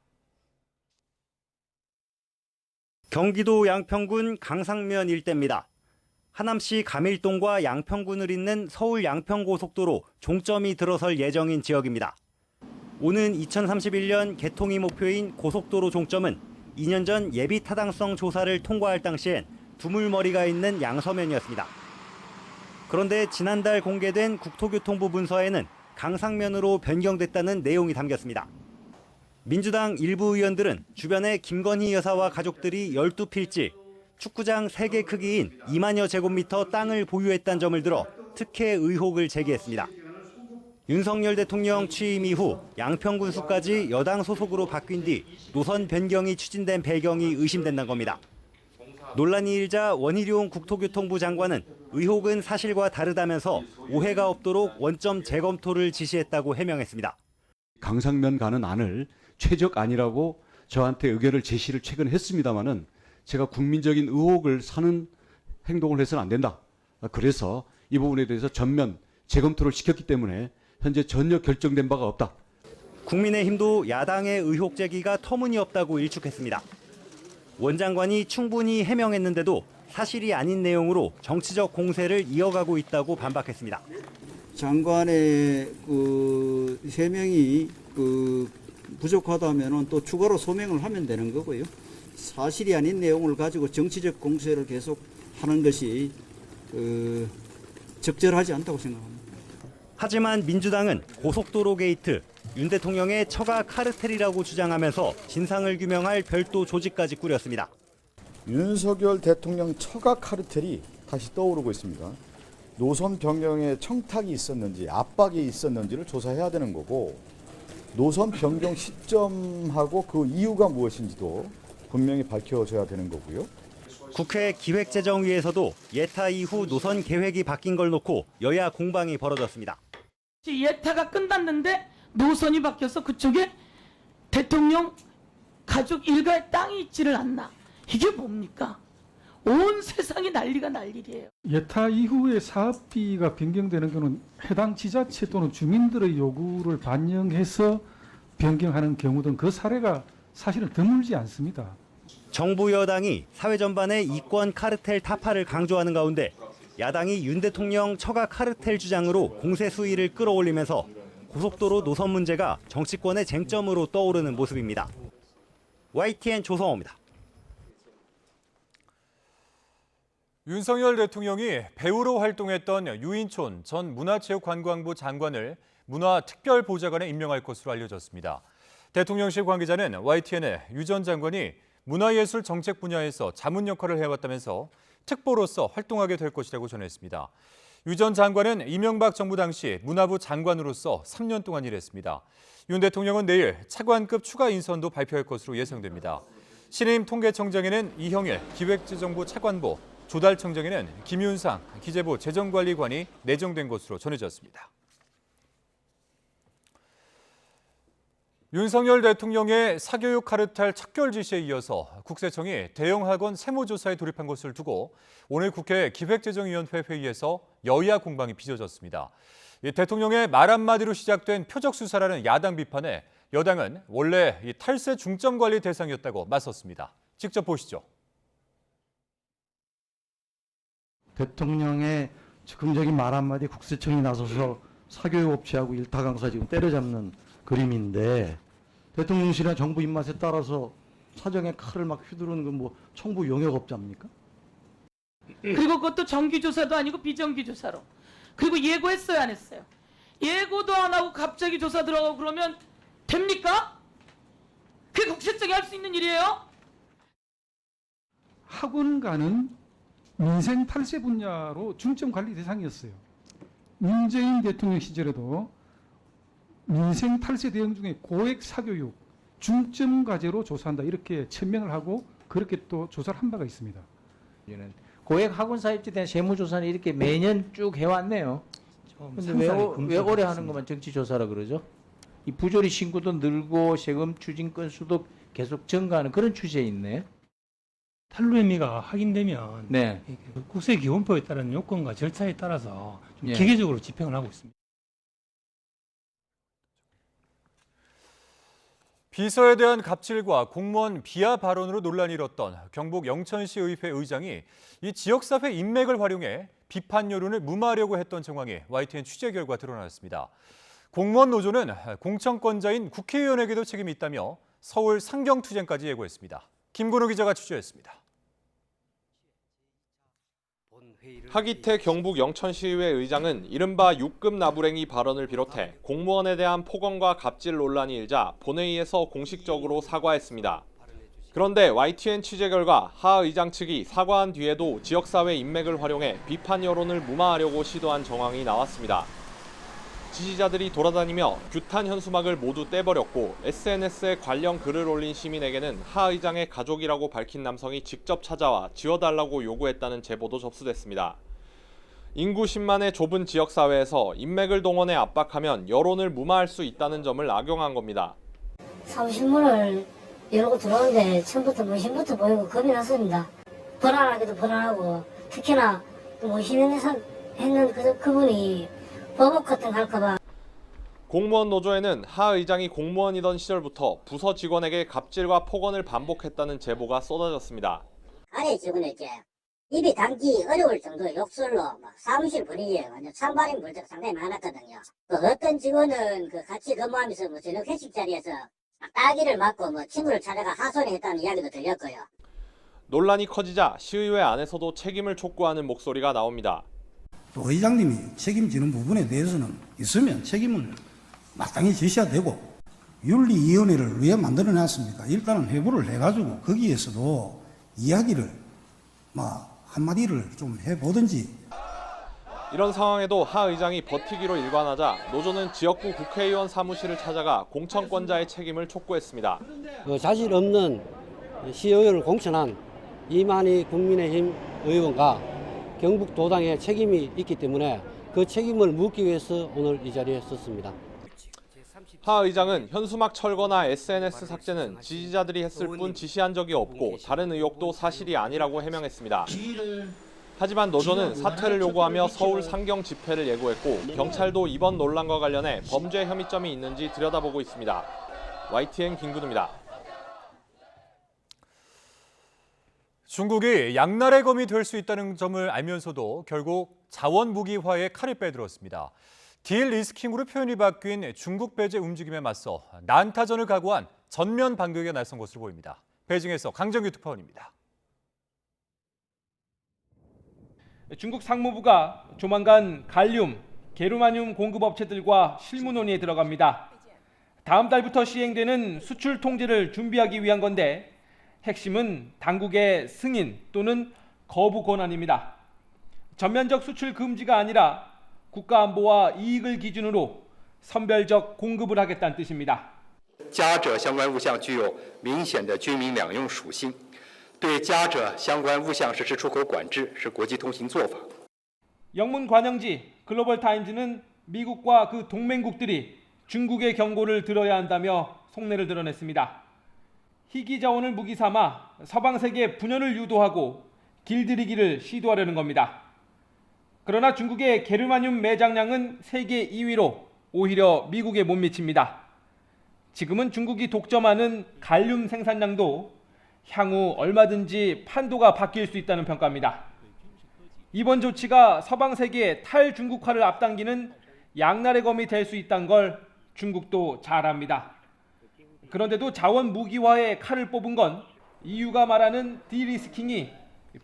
경기도 양평군 강상면 일대입니다. 하남시 가밀동과 양평군을 잇는 서울 양평고속도로 종점이 들어설 예정인 지역입니다. 오는 2031년 개통이 목표인 고속도로 종점은 2년 전 예비 타당성 조사를 통과할 당시엔 두물머리가 있는 양서면이었습니다. 그런데 지난달 공개된 국토교통부 문서에는 강상면으로 변경됐다는 내용이 담겼습니다. 민주당 일부 의원들은 주변에 김건희 여사와 가족들이 12필지, 축구장 3개 크기인 2만여 제곱미터 땅을 보유했다는 점을 들어 특혜 의혹을 제기했습니다. 윤석열 대통령 취임 이후 양평군수까지 여당 소속으로 바뀐 뒤 노선 변경이 추진된 배경이 의심된다는 겁니다. 논란이 일자 원희룡 국토교통부 장관은 의혹은 사실과 다르다면서 오해가 없도록 원점 재검토를 지시했다고 해명했습니다. 강상면 가는 안을 최적안이라고 저한테 의견을 제시를 최근 했습니다마는 제가 국민적인 의혹을 사는 행동을 해서는 안 된다. 그래서 이 부분에 대해서 전면 재검토를 시켰기 때문에 현재 전혀 결정된 바가 없다. 국민의힘도 야당의 의혹 제기가 터무니없다고 일축했습니다. 원 장관이 충분히 해명했는데도 사실이 아닌 내용으로 정치적 공세를 이어가고 있다고 반박했습니다. 장관의 해명이 부족하다면 또 추가로 소명을 하면 되는 거고요. 사실이 아닌 내용을 가지고 정치적 공세를 계속 하는 것이 적절하지 않다고 생각합니다. 하지만 민주당은 고속도로 게이트, 윤 대통령의 처가 카르텔이라고 주장하면서 진상을 규명할 별도 조직까지 꾸렸습니다. 윤석열 대통령 처가 카르텔이 다시 떠오르고 있습니다. 노선 변경에 청탁이 있었는지 압박이 있었는지를 조사해야 되는 거고 노선 변경 시점하고 그 이유가 무엇인지도 분명히 밝혀져야 되는 거고요. 국회 기획재정위에서도 예타 이후 노선 계획이 바뀐 걸 놓고 여야 공방이 벌어졌습니다. 예타가 끝났는데 노선이 바뀌어서 그쪽에 대통령 가족 일가의 땅이 있지를 않나. 이게 뭡니까? 온 세상이 난리가 날 일이에요. 예타 이후에 사업비가 변경되는 것은 해당 지자체 또는 주민들의 요구를 반영해서 변경하는 경우 등 그 사례가 사실은 드물지 않습니다. 정부 여당이 사회 전반에 이권 카르텔 타파를 강조하는 가운데 야당이 윤 대통령 처가 카르텔 주장으로 공세 수위를 끌어올리면서 고속도로 노선 문제가 정치권의 쟁점으로 떠오르는 모습입니다. YTN 조성호입니다. 윤석열 대통령이 배우로 활동했던 유인촌 전 문화체육관광부 장관을 문화특별보좌관에 임명할 것으로 알려졌습니다. 대통령실 관계자는 YTN에 유 전 장관이 문화예술 정책 분야에서 자문 역할을 해왔다면서 특보로서 활동하게 될 것이라고 전했습니다. 유 전 장관은 이명박 정부 당시 문화부 장관으로서 3년 동안 일했습니다. 윤 대통령은 내일 차관급 추가 인선도 발표할 것으로 예상됩니다. 신임 통계청장에는 이형일 기획재정부 차관보, 조달청장에는 김윤상 기재부 재정관리관이 내정된 것으로 전해졌습니다. 윤석열 대통령의 사교육 카르텔 척결 지시에 이어서 국세청이 대형 학원 세무조사에 돌입한 것을 두고 오늘 국회 기획재정위원회 회의에서 여야 공방이 빚어졌습니다. 대통령의 말 한마디로 시작된 표적 수사라는 야당 비판에 여당은 원래 탈세 중점 관리 대상이었다고 맞섰습니다. 직접 보시죠. 대통령의 즉흥적인 말 한마디 국세청이 나서서 사교육 업체하고 일타 강사 지금 때려잡는 그림인데 대통령실이나 정부 입맛에 따라서 사정에 칼을 막 휘두르는 건 뭐 청부 용역업자입니까? 그리고 그것도 정기조사도 아니고 비정기조사로. 그리고 예고했어요, 안 했어요? 예고도 안 하고 갑자기 조사 들어가고 그러면 됩니까? 그게 국세청이 할 수 있는 일이에요? 학원가는 민생 탈세 분야로 중점 관리 대상이었어요. 문재인 대통령 시절에도 민생 탈세 대응 중에 고액 사교육 중점 과제로 조사한다 이렇게 천명을 하고 그렇게 또 조사를 한 바가 있습니다. 고액 학원 사입지에 대한 세무조사는 이렇게 매년 쭉 해왔네요. 근데 왜 올해 하는 것만 정치조사라 그러죠? 이 부조리 신고도 늘고 세금 추징 건수도 계속 증가하는 그런 추세에 있네. 탈루 혐의가 확인되면 네. 국세기본법에 따른 요건과 절차에 따라서 좀 예. 기계적으로 집행을 하고 있습니다. 비서에 대한 갑질과 공무원 비하 발언으로 논란이 일었던 경북 영천시 의회 의장이 이 지역사회 인맥을 활용해 비판 여론을 무마하려고 했던 정황이 YTN 취재 결과 드러났습니다. 공무원 노조는 공천권자인 국회의원에게도 책임이 있다며 서울 상경투쟁까지 예고했습니다. 김건우 기자가 취재했습니다. 하기태 경북 영천시의회 의장은 이른바 6급 나부랭이 발언을 비롯해 공무원에 대한 폭언과 갑질 논란이 일자 본회의에서 공식적으로 사과했습니다. 그런데 YTN 취재 결과 하 의장 측이 사과한 뒤에도 지역사회 인맥을 활용해 비판 여론을 무마하려고 시도한 정황이 나왔습니다. 지지자들이 돌아다니며 규탄 현수막을 모두 떼버렸고 SNS에 관련 글을 올린 시민에게는 하 의장의 가족이라고 밝힌 남성이 직접 찾아와 지워달라고 요구했다는 제보도 접수됐습니다. 인구 10만의 좁은 지역사회에서 인맥을 동원해 압박하면 여론을 무마할 수 있다는 점을 악용한 겁니다. 사무실문을 열고 들어오는데 처음부터 문신부터 보이고 겁이 났습니다. 불안하기도 불안하고 특히나 문신을 했는 그분이 버벅 같은 거 할까봐. 공무원 노조에는 하 의장이 공무원이던 시절부터 부서 직원에게 갑질과 폭언을 반복했다는 제보가 쏟아졌습니다. 아래 직원에게 입이 담기 어려울 정도의 욕설로 사무실 분위기에 완전 찬바람 불 때가 상당히 많았거든요. 어떤 직원은 같이 근무하면서 저녁 회식 자리에서 따기를 맞고 친구를 찾아가 하소연했다는 이야기도 들렸고요. 논란이 커지자 시의회 안에서도 책임을 촉구하는 목소리가 나옵니다. 또 의장님이 책임지는 부분에 대해서는 있으면 책임을 마땅히 지셔야 되고, 윤리위원회를 왜 만들어놨습니까? 일단은 회부를 해가지고 거기에서도 이야기를 한마디를 좀 해보든지. 이런 상황에도 하 의장이 버티기로 일관하자 노조는 지역구 국회의원 사무실을 찾아가 공천권자의 책임을 촉구했습니다. 자질 없는 시의원을 공천한 이만희 국민의힘 의원과 경북도당에 책임이 있기 때문에 그 책임을 묻기 위해서 오늘 이 자리에 섰습니다. 하 의장은 현수막 철거나 SNS 삭제는 지지자들이 했을 뿐 지시한 적이 없고 다른 의혹도 사실이 아니라고 해명했습니다. 하지만 노조는 사퇴를 요구하며 서울 상경 집회를 예고했고 경찰도 이번 논란과 관련해 범죄 혐의점이 있는지 들여다보고 있습니다. YTN 김근우입니다. 중국이 양날의 검이 될 수 있다는 점을 알면서도 결국 자원무기화에 칼을 빼들었습니다. 딜리스킹으로 표현이 바뀐 중국 배제 움직임에 맞서 난타전을 각오한 전면 반격에 나선 것으로 보입니다. 베이징에서 강정규 특파원입니다. 중국 상무부가 조만간 갈륨, 게르마늄 공급업체들과 실무 논의에 들어갑니다. 다음 달부터 시행되는 수출 통제를 준비하기 위한 건데 핵심은 당국의 승인 또는 거부 권한입니다. 전면적 수출 금지가 아니라 국가안보와 이익을 기준으로 선별적 공급을 하겠다는 뜻입니다. 加者相关物项具有明显的军民两用属性，对加者相关物项实施出口管制是国际通行做法。 영문 관영지 글로벌 타임즈는 미국과 그 동맹국들이 중국의 경고를 들어야 한다며 속내를 드러냈습니다. 희귀 자원을 무기 삼아 서방 세계 분열을 유도하고 길들이기를 시도하려는 겁니다. 그러나 중국의 게르마늄 매장량은 세계 2위로 오히려 미국에 못 미칩니다. 지금은 중국이 독점하는 갈륨 생산량도 향후 얼마든지 판도가 바뀔 수 있다는 평가입니다. 이번 조치가 서방 세계의 탈중국화를 앞당기는 양날의 검이 될 수 있다는 걸 중국도 잘 압니다. 그런데도 자원 무기화에 칼을 뽑은 건 EU가 말하는 디리스킹이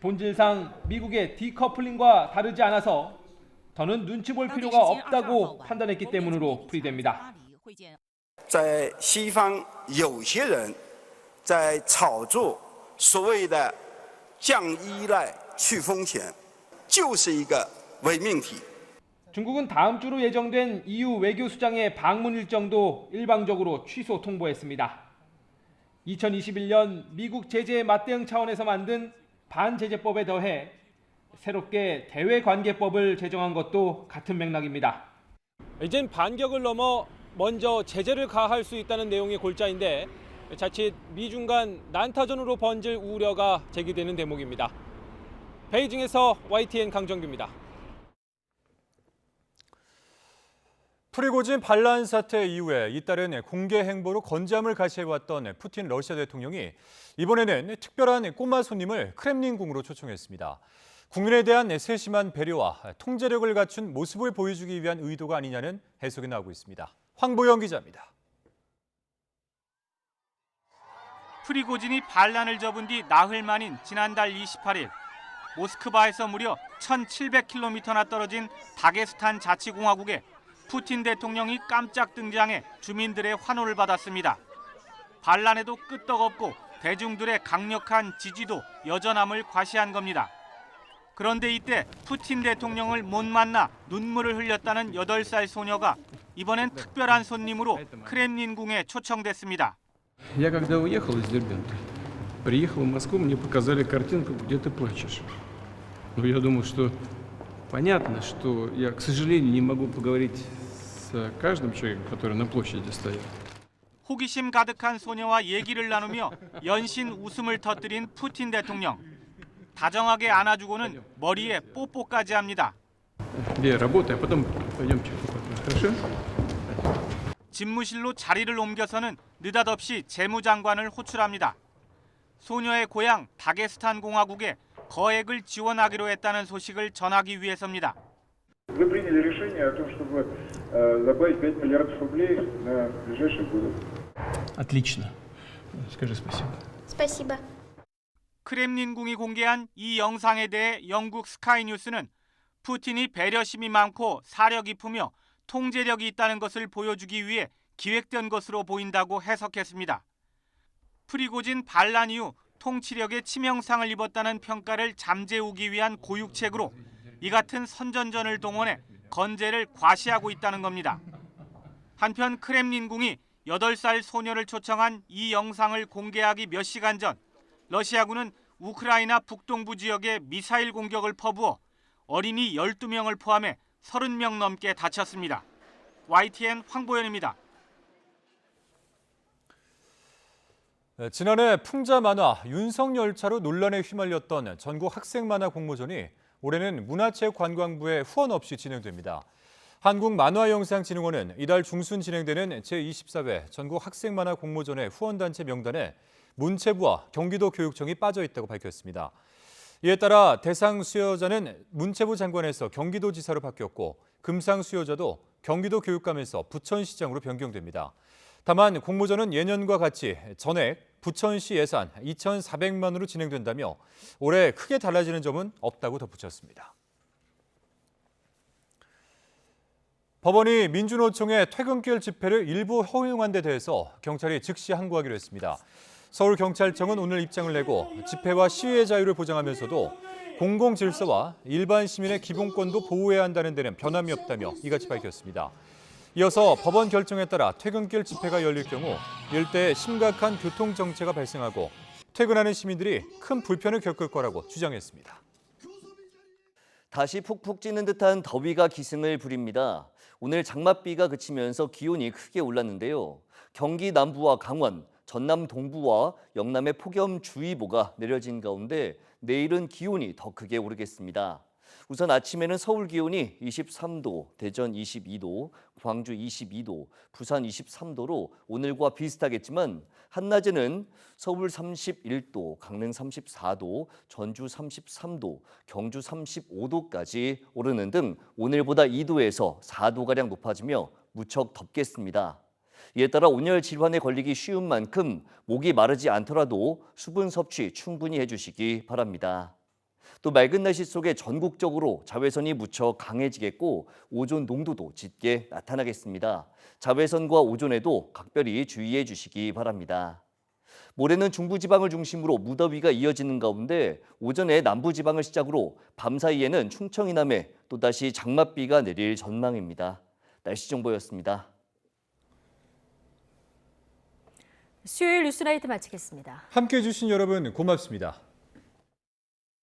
본질상 미국의 디커플링과 다르지 않아서 더는 눈치 볼 필요가 없다고 판단했기 때문으로 풀이됩니다. 在西方有些人在炒作所谓的降依赖去风险，就是一个伪命题。 중국은 다음 주로 예정된 EU 외교수장의 방문 일정도 일방적으로 취소 통보했습니다. 2021년 미국 제재에 맞대응 차원에서 만든 반제재법에 더해 새롭게 대외관계법을 제정한 것도 같은 맥락입니다. 이젠 반격을 넘어 먼저 제재를 가할 수 있다는 내용의 골자인데 자칫 미중 간 난타전으로 번질 우려가 제기되는 대목입니다. 베이징에서 YTN 강정규입니다. 프리고진 반란 사태 이후에 잇따른 공개 행보로 건재함을 가시해왔던 푸틴 러시아 대통령이 이번에는 특별한 꼬마 손님을 크렘린궁으로 초청했습니다. 국민에 대한 세심한 배려와 통제력을 갖춘 모습을 보여주기 위한 의도가 아니냐는 해석이 나오고 있습니다. 황보영 기자입니다. 프리고진이 반란을 접은 뒤 나흘 만인 지난달 28일 모스크바에서 무려 1,700km나 떨어진 다게스탄 자치공화국에 푸틴 대통령이 깜짝 등장해 주민들의 환호를 받았습니다. 반란에도 끄떡없고 대중들의 강력한 지지도 여전함을 과시한 겁니다. 그런데 이때 푸틴 대통령을 못 만나 눈물을 흘렸다는 8살 소녀가 이번엔 특별한 손님으로 크렘린궁에 초청됐습니다. Я когда уехал из Дербента, приехал в Москву, мне показали картинку, где ты плачешь. Но я думал, что понятно, что я, к сожалению, не могу поговорить с каждым человеком, который на площади стоит. 호기심 가득한 소녀와 얘기를 나누며 연신 웃음을 터뜨린 푸틴 대통령. 다정하게 안아주고는 머리에 뽀뽀까지 합니다. 네, работай, а потом пойдемте. Хорошо? 집무실로 자리를 옮겨서는 느닷없이 재무장관을 호출합니다. 소녀의 고향 다게스탄 공화국에 거액을 지원하기로 했다는 소식을 전하기 위해서입니다. Вы приняли решение о том, чтобы добавить 5 миллиардов рублей на ближайшие годы. Отлично. Скажи спасибо. Спасибо. 크렘린궁이 공개한 이 영상에 대해 영국 스카이뉴스는 푸틴이 배려심이 많고 사려 깊으며 통제력이 있다는 것을 보여주기 위해 기획된 것으로 보인다고 해석했습니다. 프리고진 반란 이후 통치력에 치명상을 입었다는 평가를 잠재우기 위한 고육책으로 이 같은 선전전을 동원해 건재를 과시하고 있다는 겁니다. 한편 크렘린궁이 8살 소녀를 초청한 이 영상을 공개하기 몇 시간 전 러시아군은 우크라이나 북동부 지역에 미사일 공격을 퍼부어 어린이 12명을 포함해 30명 넘게 다쳤습니다. YTN 황보현입니다. 지난해 풍자 만화 윤석열차로 논란에 휘말렸던 전국 학생 만화 공모전이 올해는 문화체육관광부의 후원 없이 진행됩니다. 한국만화영상진흥원은 이달 중순 진행되는 제24회 전국 학생 만화 공모전의 후원단체 명단에 문체부와 경기도 교육청이 빠져 있다고 밝혔습니다. 이에 따라 대상 수여자는 문체부 장관에서 경기도지사로 바뀌었고 금상 수여자도 경기도 교육감에서 부천시장으로 변경됩니다. 다만 공모전은 예년과 같이 전액 부천시 예산 2,400만 원으로 진행된다며 올해 크게 달라지는 점은 없다고 덧붙였습니다. 법원이 민주노총의 퇴근길 집회를 일부 허용한 데 대해서 경찰이 즉시 항고하기로 했습니다. 서울경찰청은 오늘 입장을 내고 집회와 시위의 자유를 보장하면서도 공공질서와 일반 시민의 기본권도 보호해야 한다는 데는 변함이 없다며 이같이 밝혔습니다. 이어서 법원 결정에 따라 퇴근길 집회가 열릴 경우 일대에 심각한 교통정체가 발생하고 퇴근하는 시민들이 큰 불편을 겪을 거라고 주장했습니다. 다시 푹푹 찌는 듯한 더위가 기승을 부립니다. 오늘 장맛비가 그치면서 기온이 크게 올랐는데요. 경기 남부와 강원, 전남 동부와 영남에 폭염주의보가 내려진 가운데 내일은 기온이 더 크게 오르겠습니다. 우선 아침에는 서울 기온이 23도, 대전 22도, 광주 22도, 부산 23도로 오늘과 비슷하겠지만 한낮에는 서울 31도, 강릉 34도, 전주 33도, 경주 35도까지 오르는 등 오늘보다 2도에서 4도가량 높아지며 무척 덥겠습니다. 이에 따라 온열 질환에 걸리기 쉬운 만큼 목이 마르지 않더라도 수분 섭취 충분히 해주시기 바랍니다. 또 맑은 날씨 속에 전국적으로 자외선이 무척 강해지겠고 오존 농도도 짙게 나타나겠습니다. 자외선과 오존에도 각별히 주의해 주시기 바랍니다. 모레는 중부지방을 중심으로 무더위가 이어지는 가운데 오전에 남부지방을 시작으로 밤사이에는 충청 이남에 또다시 장맛비가 내릴 전망입니다. 날씨 정보였습니다. 수요일 뉴스나이트 마치겠습니다. 함께해 주신 여러분 고맙습니다.